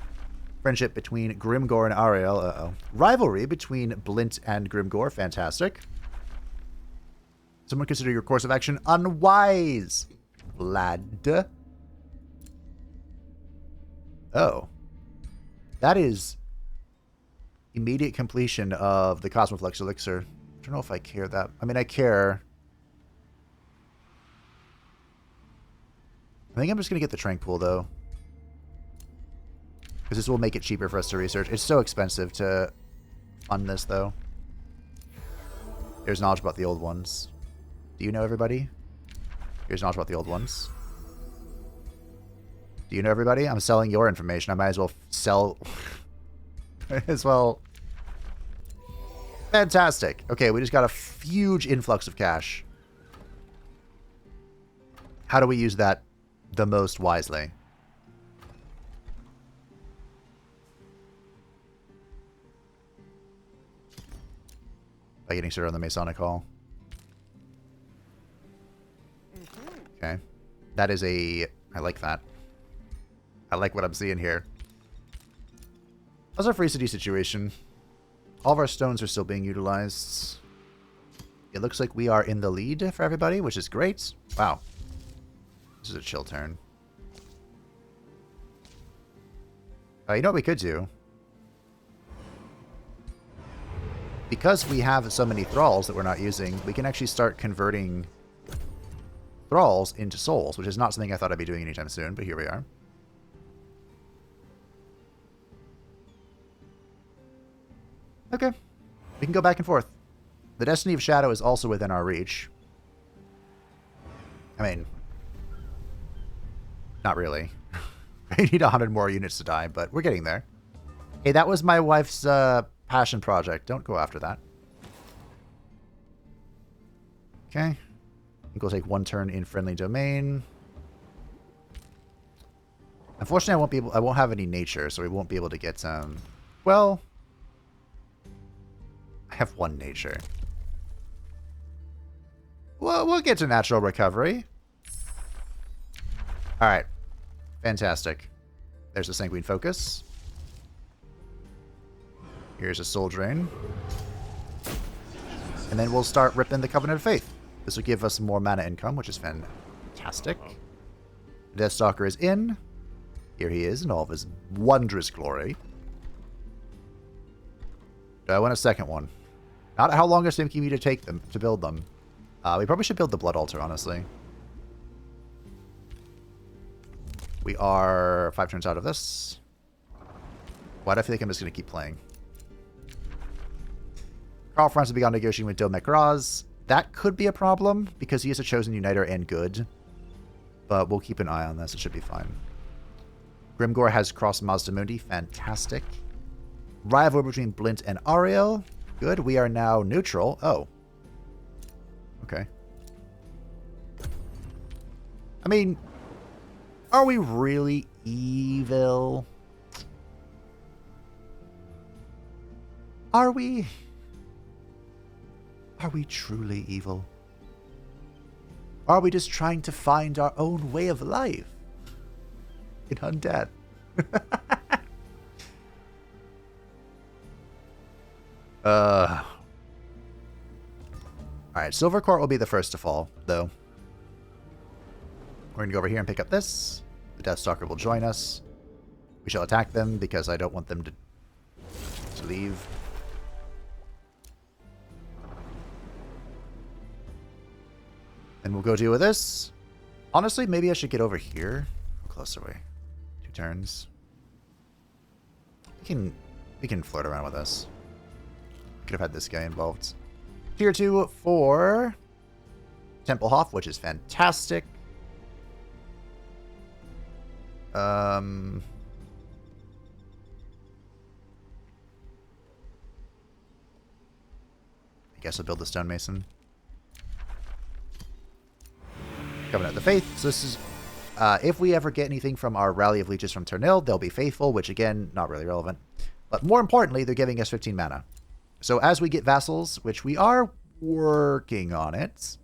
Friendship between Grimgor and Ariel. Uh-oh. Rivalry between Blint and Grimgor. Fantastic. Someone consider your course of action unwise. Vlad. Oh. That is immediate completion of the Cosmoflex Elixir. I don't know if I care that. I mean, I care. I think I'm just going to get the Trank Pool, though. Because this will make it cheaper for us to research. It's so expensive to fund this, though. Here's knowledge about the old ones. Do you know everybody? Here's knowledge about the old ones. Do you know everybody? I'm selling your information. I might as well sell... as well. Fantastic. Okay, we just got a huge influx of cash. How do we use that the most wisely? By getting started on the Masonic Hall. Okay. That is a... I like that. I like what I'm seeing here. How's our free city situation? All of our stones are still being utilized. It looks like we are in the lead for everybody, which is great. Wow. This is a chill turn. You know what we could do? Because we have so many thralls that we're not using, we can actually start converting thralls into souls, which is not something I thought I'd be doing anytime soon, but here we are. Okay. We can go back and forth. The Destiny of Shadow is also within our reach. I mean, not really. I need 100 more units to die, but we're getting there. Hey, that was my wife's passion project. Don't go after that. Okay. I think we'll take 1 turn in friendly domain. Unfortunately, I won't have any nature, so we won't be able to get well, I have 1 nature. Well, we'll get to natural recovery. Alright. Fantastic. There's a Sanguine Focus. Here's a Soul Drain. And then we'll start ripping the Covenant of Faith. This will give us more mana income, which is fantastic. Deathstalker is in. Here he is in all of his wondrous glory. Do I want a second one? Not how long it's taking me to take them, to build them. We probably should build the Blood Altar, honestly. We are 5 turns out of this. Why do I feel like I'm just going to keep playing? Carl France has begun negotiating with Dome Raz. That could be a problem, because he is a chosen uniter and good. But we'll keep an eye on this. It should be fine. Grimgore has crossed Mazdamundi. Fantastic. Rival between Blint and Ariel. Good. We are now neutral. Oh. Okay. I mean, are we really evil? Are we? Are we truly evil? Are we just trying to find our own way of life in undead? Alright, Silver Court will be the first to fall, though. We're going to go over here and pick up this. The Deathstalker will join us. We shall attack them because I don't want them to leave. And we'll go deal with this. Honestly, maybe I should get over here. How close are we? 2 turns. We can flirt around with this. Could have had this guy involved. Tier 2 for Templehof, which is fantastic. I guess I'll build the Stonemason. Covenant of the Faith. So this is, if we ever get anything from our Rally of Leeches from Turnil, they'll be faithful, which again, not really relevant. But more importantly, they're giving us 15 mana. So as we get vassals, which we are working on it,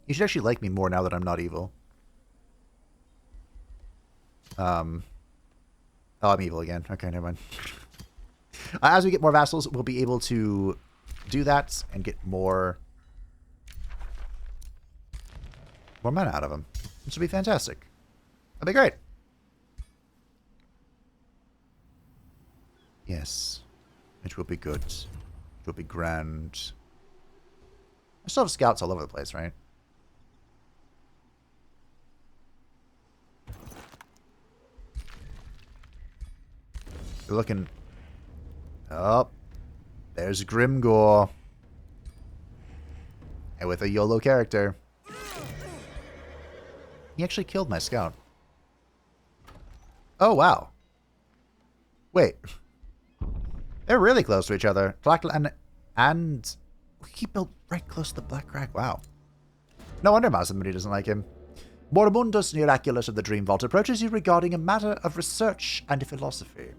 you should actually like me more now that I'm not evil. Oh, I'm evil again. Okay, never mind. As we get more vassals, we'll be able to do that and get more mana out of them. Which will be fantastic. That'll be great. Yes. It will be good. It will be grand. I still have scouts all over the place, right? They're looking... Oh. There's Grimgore. And with a YOLO character. He actually killed my scout. Oh, wow. Wait. They're really close to each other. And he built right close to the Black Crag. Wow. No wonder Mazamudi doesn't like him. Moribundus Miraculous of the Dream Vault approaches you regarding a matter of research and philosophy.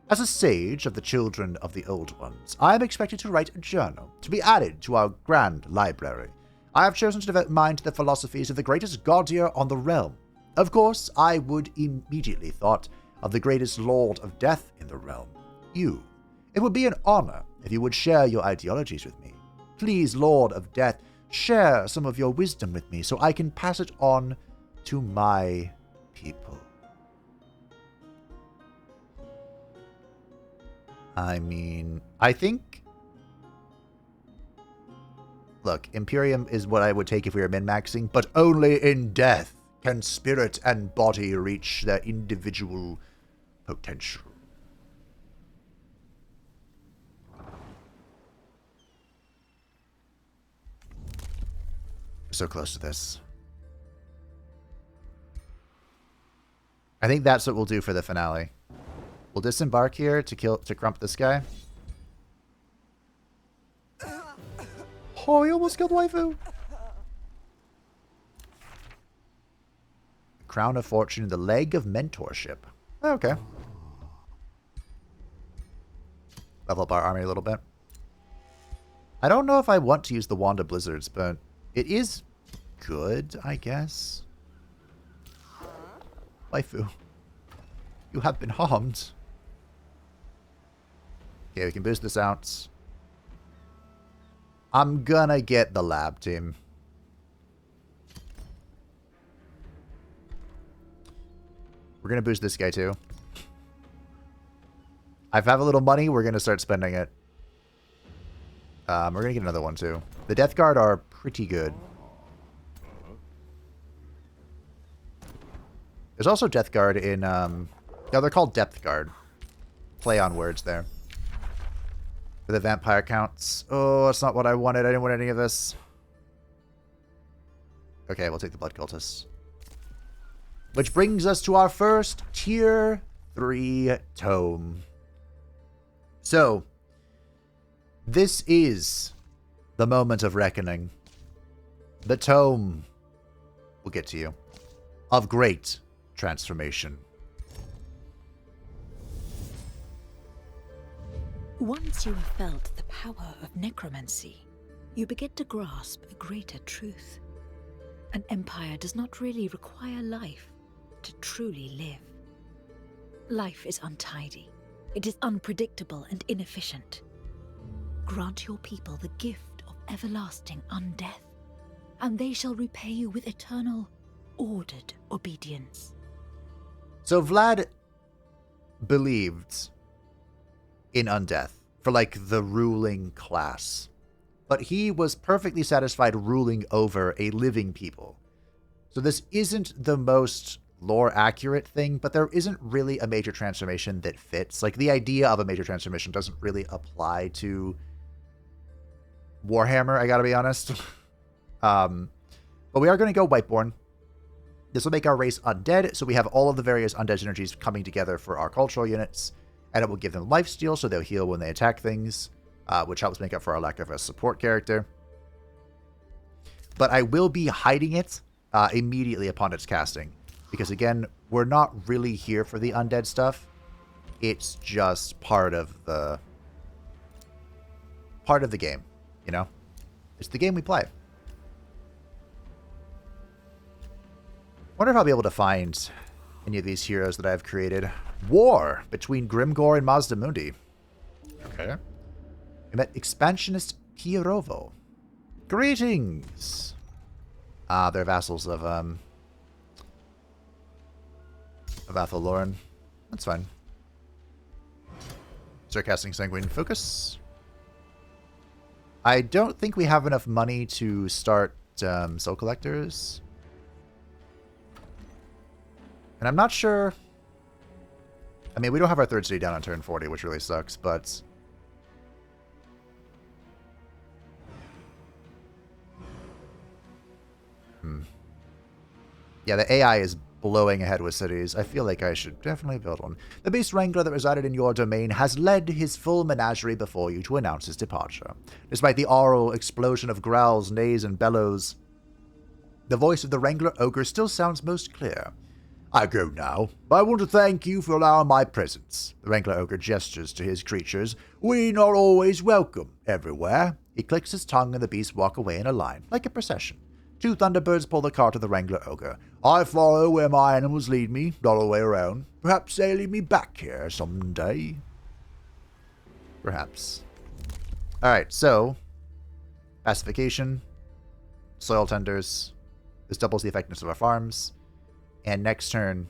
As a sage of the children of the Old Ones, I am expected to write a journal to be added to our grand library. I have chosen to devote mine to the philosophies of the greatest Gaudier on the realm. Of course, I would immediately thought of the greatest Lord of Death in the realm, you. It would be an honor if you would share your ideologies with me. Please, Lord of Death, share some of your wisdom with me so I can pass it on to my people. I mean, I think... Look, Imperium is what I would take if we were min-maxing, but only in death can spirit and body reach their individual potential. So close to this. I think that's what we'll do for the finale. We'll disembark here to crump this guy. Oh, he almost killed Waifu. Crown of Fortune, the Leg of Mentorship. Okay. Level up our army a little bit. I don't know if I want to use the Wand of Blizzards, but it is good, I guess. Waifu, you have been harmed. Okay, we can boost this out. I'm gonna get the lab team. We're gonna boost this guy too. I have a little money, we're gonna start spending it. We're gonna get another one too. The Death Guard are pretty good. There's also Death Guard in, no, they're called Depth Guard. Play on words there. For the vampire counts. Oh, that's not what I wanted. I didn't want any of this. Okay, we'll take the Blood Cultist. Which brings us to our first Tier 3 Tome. So, this is the moment of reckoning. The Tome, we'll get to you, of great transformation. Once you have felt the power of necromancy, you begin to grasp a greater truth. An empire does not really require life to truly live. Life is untidy. It is unpredictable and inefficient. Grant your people the gift of everlasting undeath, and they shall repay you with eternal, ordered obedience. So Vlad believed in undeath for, like, the ruling class. But he was perfectly satisfied ruling over a living people. So this isn't the most lore-accurate thing, but there isn't really a major transformation that fits. Like, the idea of a major transformation doesn't really apply to Warhammer, I gotta be honest. But we are going to go Whiteborn. This will make our race undead, so we have all of the various undead energies coming together for our cultural units. And it will give them lifesteal, so they'll heal when they attack things, which helps make up for our lack of a support character. But I will be hiding it immediately upon its casting. Because, again, we're not really here for the undead stuff. It's just part of the game, you know? It's the game we play. Wonder if I'll be able to find any of these heroes that I've created. War between Grimgor and Mazdamundi. Okay. I met Expansionist Pierovo. Greetings! They're vassals of Athel-Loren. That's fine. Start casting Sanguine Focus. I don't think we have enough money to start Soul Collectors. And I'm not sure... I mean, we don't have our third city down on turn 40, which really sucks, but... Yeah, the AI is blowing ahead with cities. I feel like I should definitely build one. The Beast Wrangler that resided in your domain has led his full menagerie before you to announce his departure. Despite the aural explosion of growls, neighs, and bellows, the voice of the Wrangler Ogre still sounds most clear. I go now, but I want to thank you for allowing my presence. The Wrangler Ogre gestures to his creatures. We not always welcome everywhere. He clicks his tongue and the beasts walk away in a line, like a procession. Two Thunderbirds pull the cart of the Wrangler Ogre. I follow where my animals lead me, not all the way around. Perhaps they lead me back here someday. Perhaps. Alright, so... Pacification. Soil Tenders. This doubles the effectiveness of our farms. And next turn,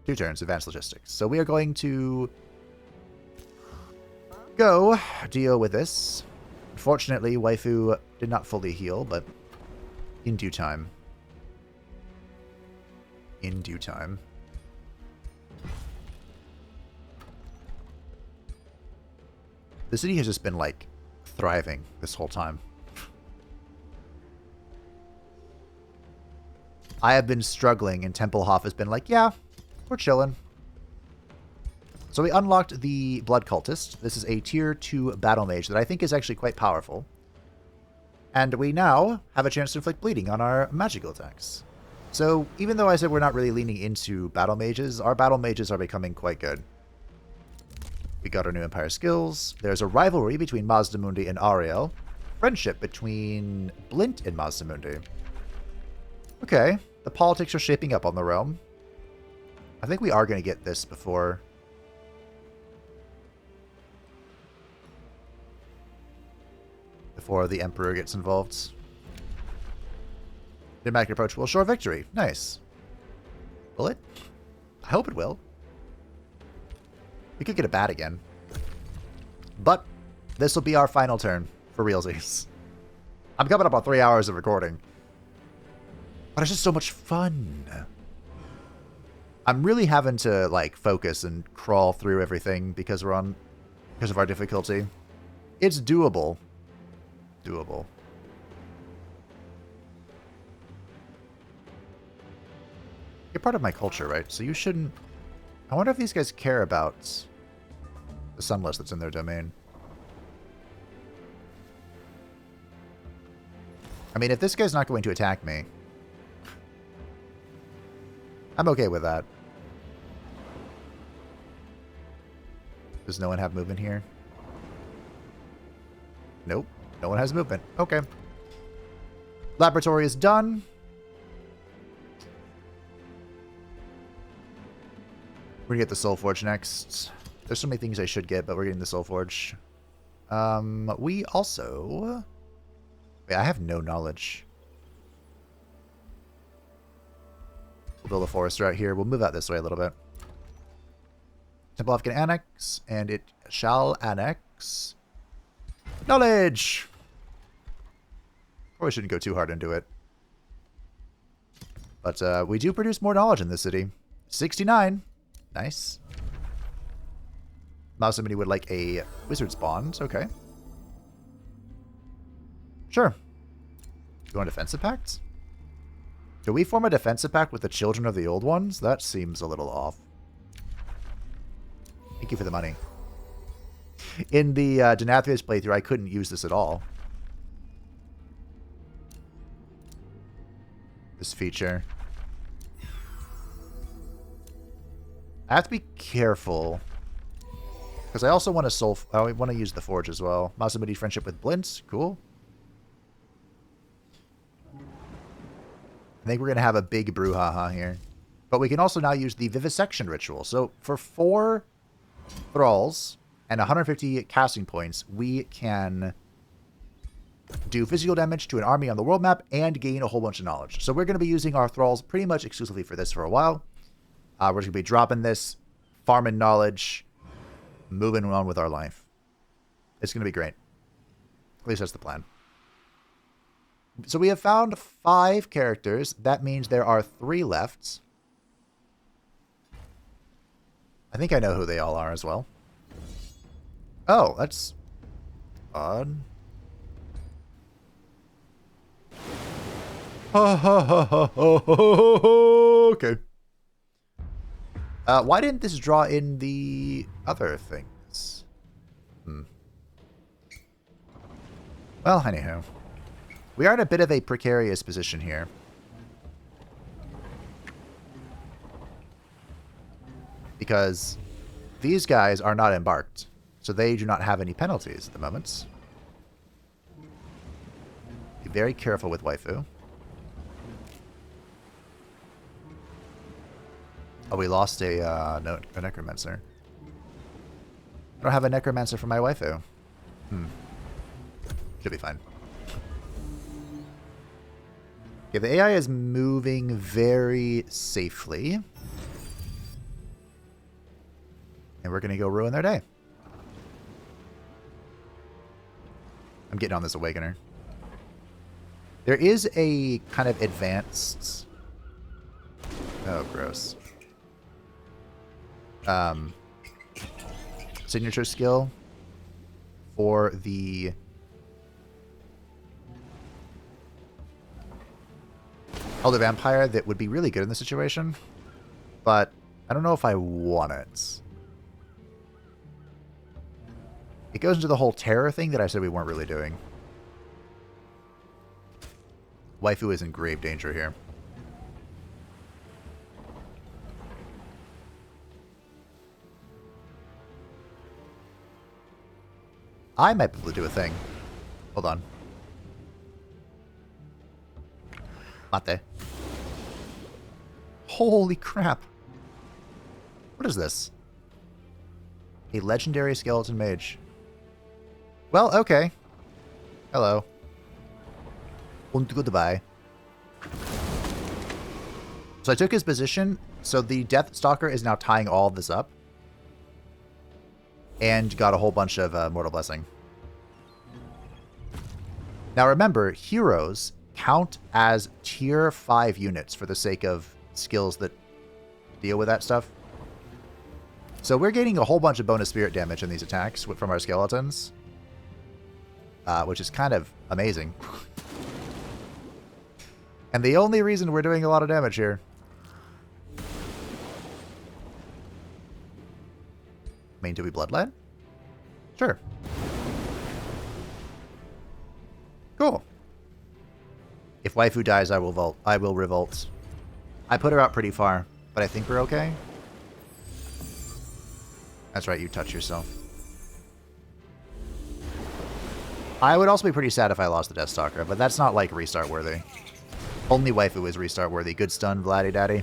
2 turns, Advanced Logistics. So we are going to go deal with this. Unfortunately, Waifu did not fully heal, but in due time. In due time. The city has just been, like, thriving this whole time. I have been struggling, and Templehof has been like, yeah, we're chilling. So we unlocked the Blood Cultist. This is a Tier 2 Battle Mage that I think is actually quite powerful. And we now have a chance to inflict bleeding on our magical attacks. So even though I said we're not really leaning into Battle Mages, our Battle Mages are becoming quite good. We got our new Empire skills. There's a rivalry between Mazdamundi and Ariel. Friendship between Blint and Mazdamundi. Okay. The politics are shaping up on the realm. I think we are going to get this before... before the Emperor gets involved. Diplomatic approach will assure victory. Nice. Will it? I hope it will. We could get a bat again. But this will be our final turn for realsies. I'm coming up on 3 hours of recording. But it's just so much fun. I'm really having to like focus and crawl through everything because of our difficulty. It's doable. Doable. You're part of my culture, right? So you shouldn't... I wonder if these guys care about the sunless that's in their domain. I mean, if this guy's not going to attack me, I'm okay with that. Does no one have movement here? Nope. No one has movement. Okay. Laboratory is done. We're gonna get the Soul Forge next. There's so many things I should get, but we're getting the Soul Forge. We also... Wait, I have no knowledge. We'll build a forester out here. We'll move out this way a little bit. Temple can annex, and it shall annex. Knowledge! Probably shouldn't go too hard into it. But we do produce more knowledge in this city. 69. Nice. Now somebody would like a wizard's bond. Okay. Sure. You want a defensive pact? Do we form a defensive pact with the children of the old ones? That seems a little off. Thank you for the money. In the Denathrius playthrough, I couldn't use this at all. This feature. I have to be careful. Because I also want to I want to use the forge as well. Masamudi friendship with Blint. Cool. I think we're going to have a big brouhaha here. But we can also now use the Vivisection Ritual. So for 4 Thralls and 150 casting points, we can do physical damage to an army on the world map and gain a whole bunch of knowledge. So we're going to be using our Thralls pretty much exclusively for this for a while. We're just going to be dropping this, farming knowledge, moving on with our life. It's going to be great. At least that's the plan. So we have found 5 characters. That means there are 3 left. I think I know who they all are as well. Oh, that's odd. Okay. Why didn't this draw in the other things? Well, anyhow. We are in a bit of a precarious position here. Because these guys are not embarked. So they do not have any penalties at the moment. Be very careful with Waifu. Oh, we lost a necromancer. I don't have a necromancer for my waifu. Should be fine. Okay, the AI is moving very safely. And we're going to go ruin their day. I'm getting on this Awakener. There is a kind of advanced... Oh, gross. Signature skill for the Elder Vampire that would be really good in this situation, but I don't know if I want it. It goes into the whole terror thing that I said we weren't really doing. Waifu is in grave danger here. I might be able to do a thing. Hold on. Mate. Holy crap. What is this? A legendary skeleton mage. Well, okay. Hello. Und goodbye. So I took his position. So the Death Stalker is now tying all of this up. And got a whole bunch of Mortal Blessing. Now remember, heroes count as tier 5 units for the sake of skills that deal with that stuff. So we're getting a whole bunch of bonus spirit damage in these attacks from our skeletons. Which is kind of amazing. And the only reason we're doing a lot of damage here. I mean, do we bloodlet? Sure. Cool. If Waifu dies, I will revolt. I put her out pretty far, but I think we're okay. That's right, you touch yourself. I would also be pretty sad if I lost the Deathstalker, but that's not, like, restart worthy. Only Waifu is restart worthy. Good stun, Vladdy Daddy.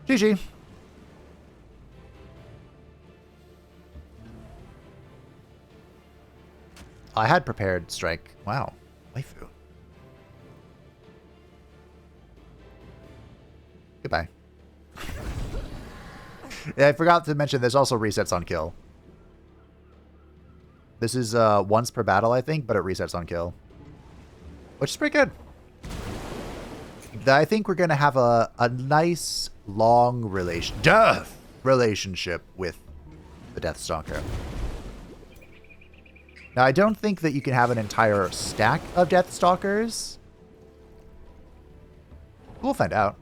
GG. I had prepared strike. Wow. Waifu. Goodbye. Yeah, I forgot to mention there's also resets on kill. This is once per battle, I think, but it resets on kill. Which is pretty good. I think we're going to have a nice, long relationship with the Deathstalker. Now, I don't think that you can have an entire stack of Deathstalkers. We'll find out.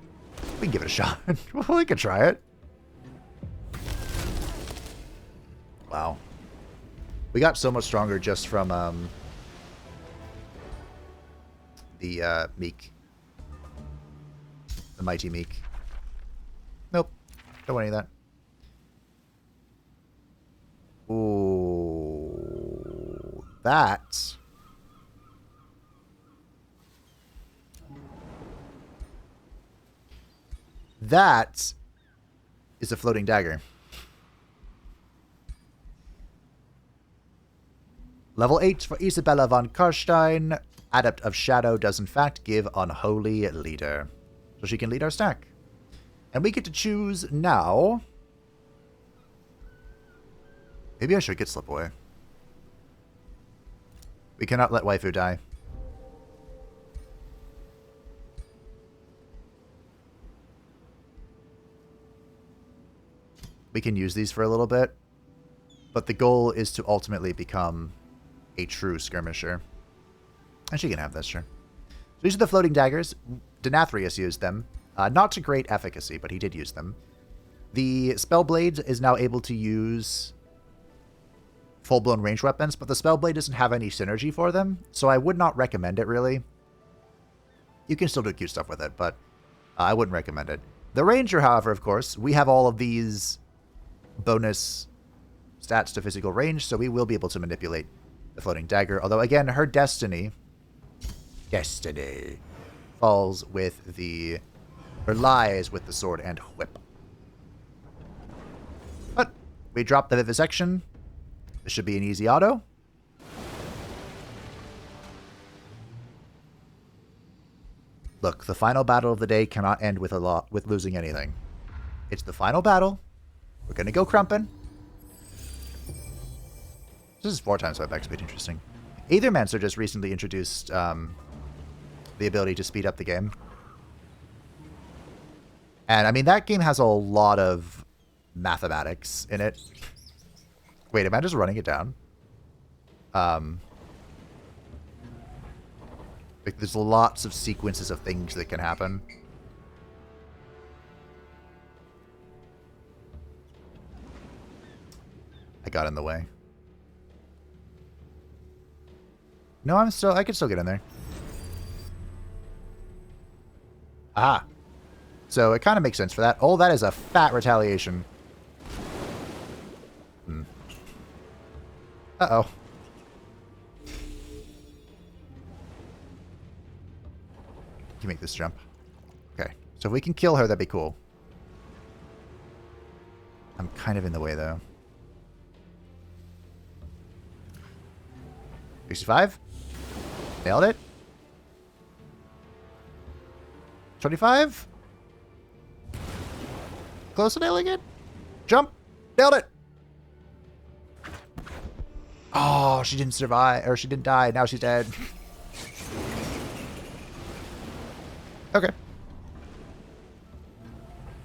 We can give it a shot. We can try it. Wow. We got so much stronger just from the Meek. The Mighty Meek. Nope. Don't want any of that. Ooh. That. That is a floating dagger. Level 8 for Isabella von Karstein. Adept of Shadow does in fact give Unholy Leader. So she can lead our stack. And we get to choose now. Maybe I should get Slipaway. We cannot let Waifu die. We can use these for a little bit. But the goal is to ultimately become a true skirmisher. And she can have this, sure. So these are the floating daggers. Denathrius used them. Not to great efficacy, but he did use them. The Spellblade is now able to use full-blown ranged weapons, but the Spellblade doesn't have any synergy for them, so I would not recommend it, really. You can still do cute stuff with it, but I wouldn't recommend it. The Ranger, however, of course, we have all of these bonus stats to physical range, so we will be able to manipulate the floating dagger. Although, again, her destiny falls with the... or lies with the sword and whip. But we drop the Vivisection. This should be an easy auto. Look, the final battle of the day cannot end with losing anything. It's the final battle. We're gonna go crumpin'. This is 4 times my back speed. Interesting. Aethermancer just recently introduced the ability to speed up the game. And, I mean, that game has a lot of mathematics in it. Wait, am I just running it down? Like, there's lots of sequences of things that can happen. I got in the way. No, I can still get in there. Ah. So it kind of makes sense for that. Oh, that is a fat retaliation. Uh-oh. Can you make this jump? Okay. So if we can kill her, that'd be cool. I'm kind of in the way, though. 65. Nailed it. 25. Close to nailing it. Jump. Nailed it. Oh, she didn't survive, or she didn't die. Now she's dead. Okay.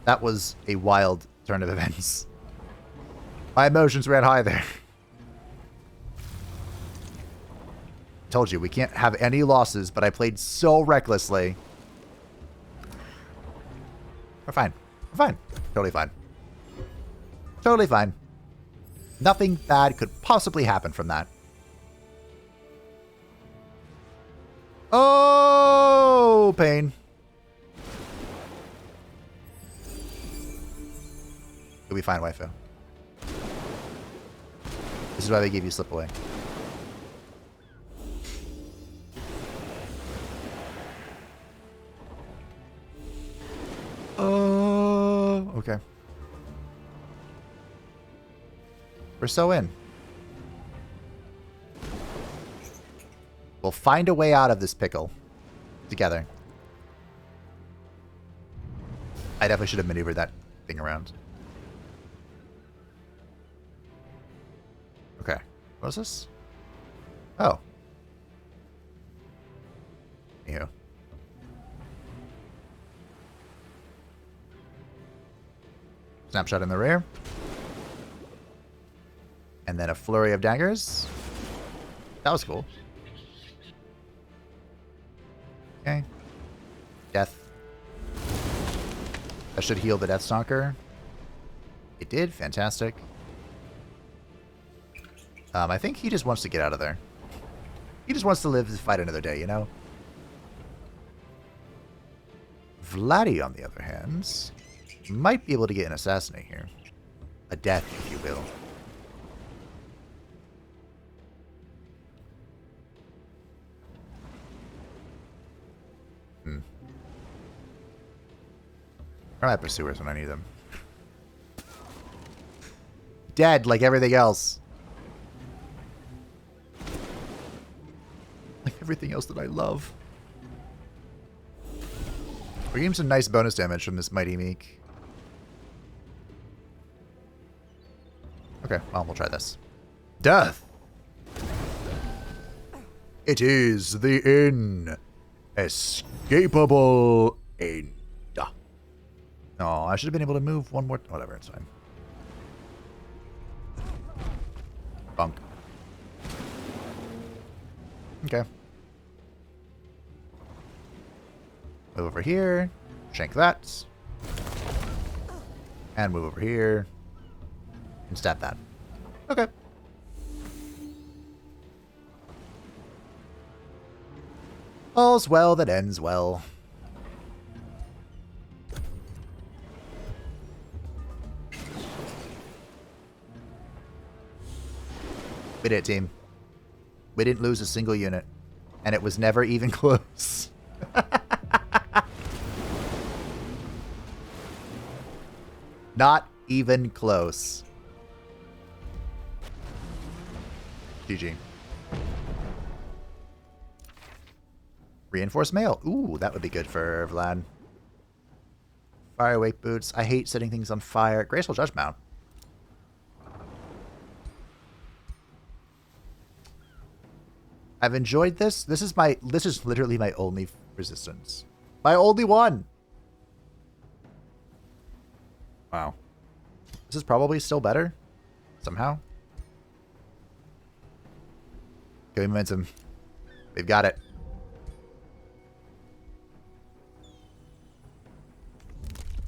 That was a wild turn of events. My emotions ran high there. Told you, we can't have any losses, but I played so recklessly. We're fine. We're fine. Totally fine. Totally fine. Nothing bad could possibly happen from that. Oh, pain. You'll be fine, waifu. This is why they gave you slip away. Oh, okay. We're so in. We'll find a way out of this pickle together. I definitely should have maneuvered that thing around. Okay. What is this? Oh. Ew. Snapshot in the rear. And then a flurry of daggers. That was cool. Okay. Death. That should heal the Death Stalker. It did. Fantastic. I think he just wants to get out of there. He just wants to live to fight another day, you know? Vladdy, on the other hand, might be able to get an assassinate here. A death, if you will. Where are my pursuers when I need them? Dead, like everything else. Like everything else that I love. We're getting some nice bonus damage from this Mighty Meek. Okay, well, we'll try this. Death! It is the inescapable end. Oh, I should have been able to move one more... Whatever, it's fine. Bunk. Okay. Move over here. Shank that. And move over here. And stab that. Okay. All's well that ends well. We did it, team. We didn't lose a single unit. And it was never even close. Not even close. GG. Reinforced mail. Ooh, that would be good for Vlad. Fire wake boots. I hate setting things on fire. Graceful Judge Mount. I've enjoyed this. This is literally my only resistance. My only one. Wow. This is probably still better. Somehow. Okay, momentum. We've got it.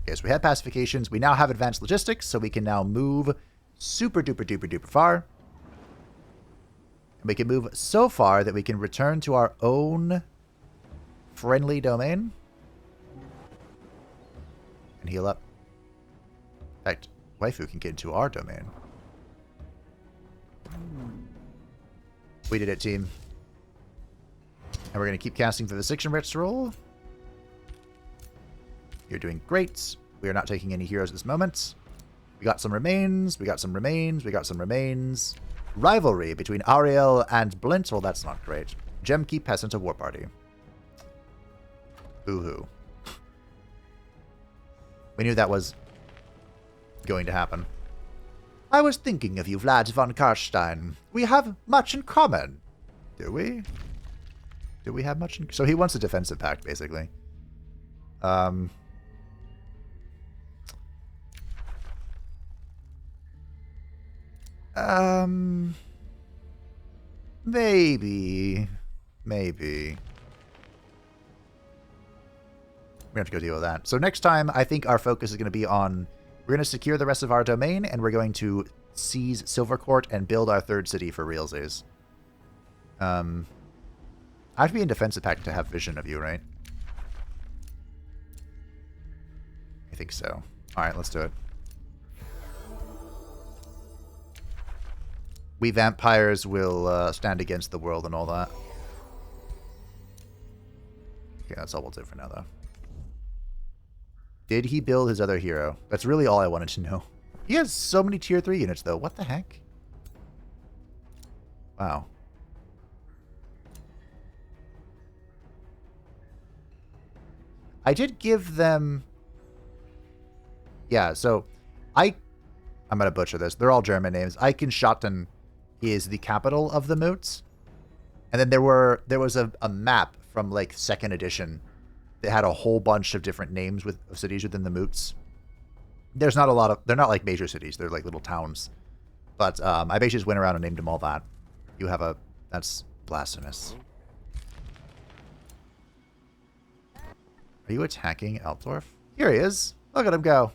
Okay, so we had pacifications. We now have advanced logistics, so we can now move super duper duper duper far. We can move so far that we can return to our own friendly domain and heal up. In fact, waifu can get into our domain. We did it, team. And we're going to keep casting for the 6 ritual. You're doing great. We are not taking any heroes at this moment. We got some remains. We got some remains. We got some remains. Rivalry between Ariel and Blint. Well, that's not great. Gemkey Peasant of War Party. Boo-hoo. We knew that was going to happen. I was thinking of you, Vlad von Karstein. We have much in common. Do we? Do we have much in... So he wants a defensive pact, basically. Maybe. Maybe. We have to go deal with that. So next time, I think our focus is going to be on... We're going to secure the rest of our domain, and we're going to seize Silvercourt and build our third city for realsies. I have to be in defensive pact to have vision of you, right? I think so. Alright, let's do it. We vampires will stand against the world and all that. Okay, that's all we'll do for now, though. Did he build his other hero? That's really all I wanted to know. He has so many tier 3 units, though. What the heck? Wow. I did give them... Yeah, so I'm going to butcher this. They're all German names. Eichenschatten is the capital of the Moots. And then there was a map from, like, 2nd edition that had a whole bunch of different names of cities within the Moots. There's not a lot of... They're not, like, major cities. They're, like, little towns. But I basically just went around and named them all that. You have a... That's blasphemous. Are you attacking Altdorf? Here he is. Look at him go.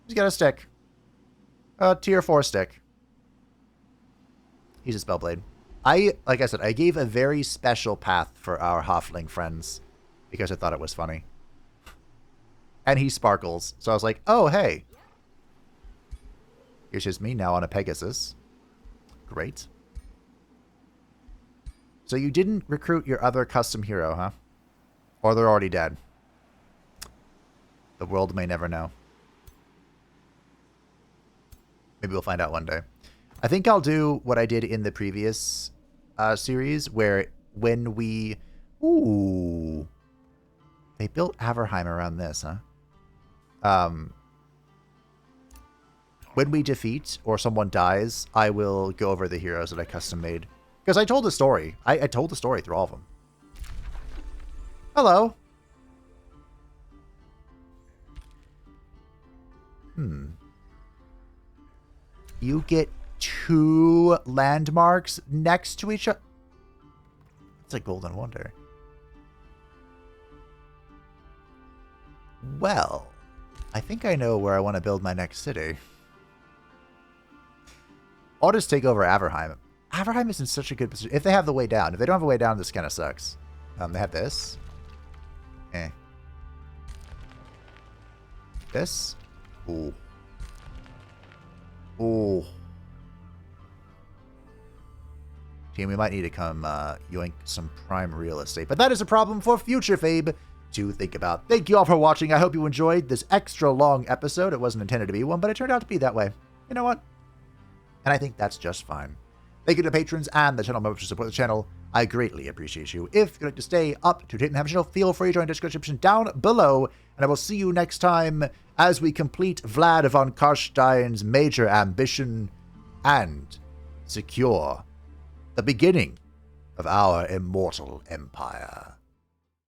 He's got a stick. A tier 4 stick. He's a Spellblade. Like I said, I gave a very special path for our Halfling friends because I thought it was funny. And he sparkles. So I was like, oh, hey. Here's just me now on a Pegasus. Great. So you didn't recruit your other custom hero, huh? Or they're already dead. The world may never know. Maybe we'll find out one day. I think I'll do what I did in the previous series, where when we... Ooh. They built Averheim around this, huh? When we defeat or someone dies, I will go over the heroes that I custom made. Because I told the story. I told the story through all of them. Hello. You get 2 landmarks next to each other. It's a golden wonder. Well, I think I know where I want to build my next city. I'll just take over Averheim. Averheim is in such a good position. If they have the way down. If they don't have a way down, this kind of sucks. They have this. This. Ooh. Ooh. Team, we might need to come yoink some prime real estate. But that is a problem for future Fabe to think about. Thank you all for watching. I hope you enjoyed this extra long episode. It wasn't intended to be one, but it turned out to be that way. You know what? And I think that's just fine. Thank you to patrons and the channel members who support the channel. I greatly appreciate you. If you'd like to stay up to date in the channel, feel free to join the description down below. And I will see you next time as we complete Vlad von Karstein's major ambition and secure the beginning of our immortal empire.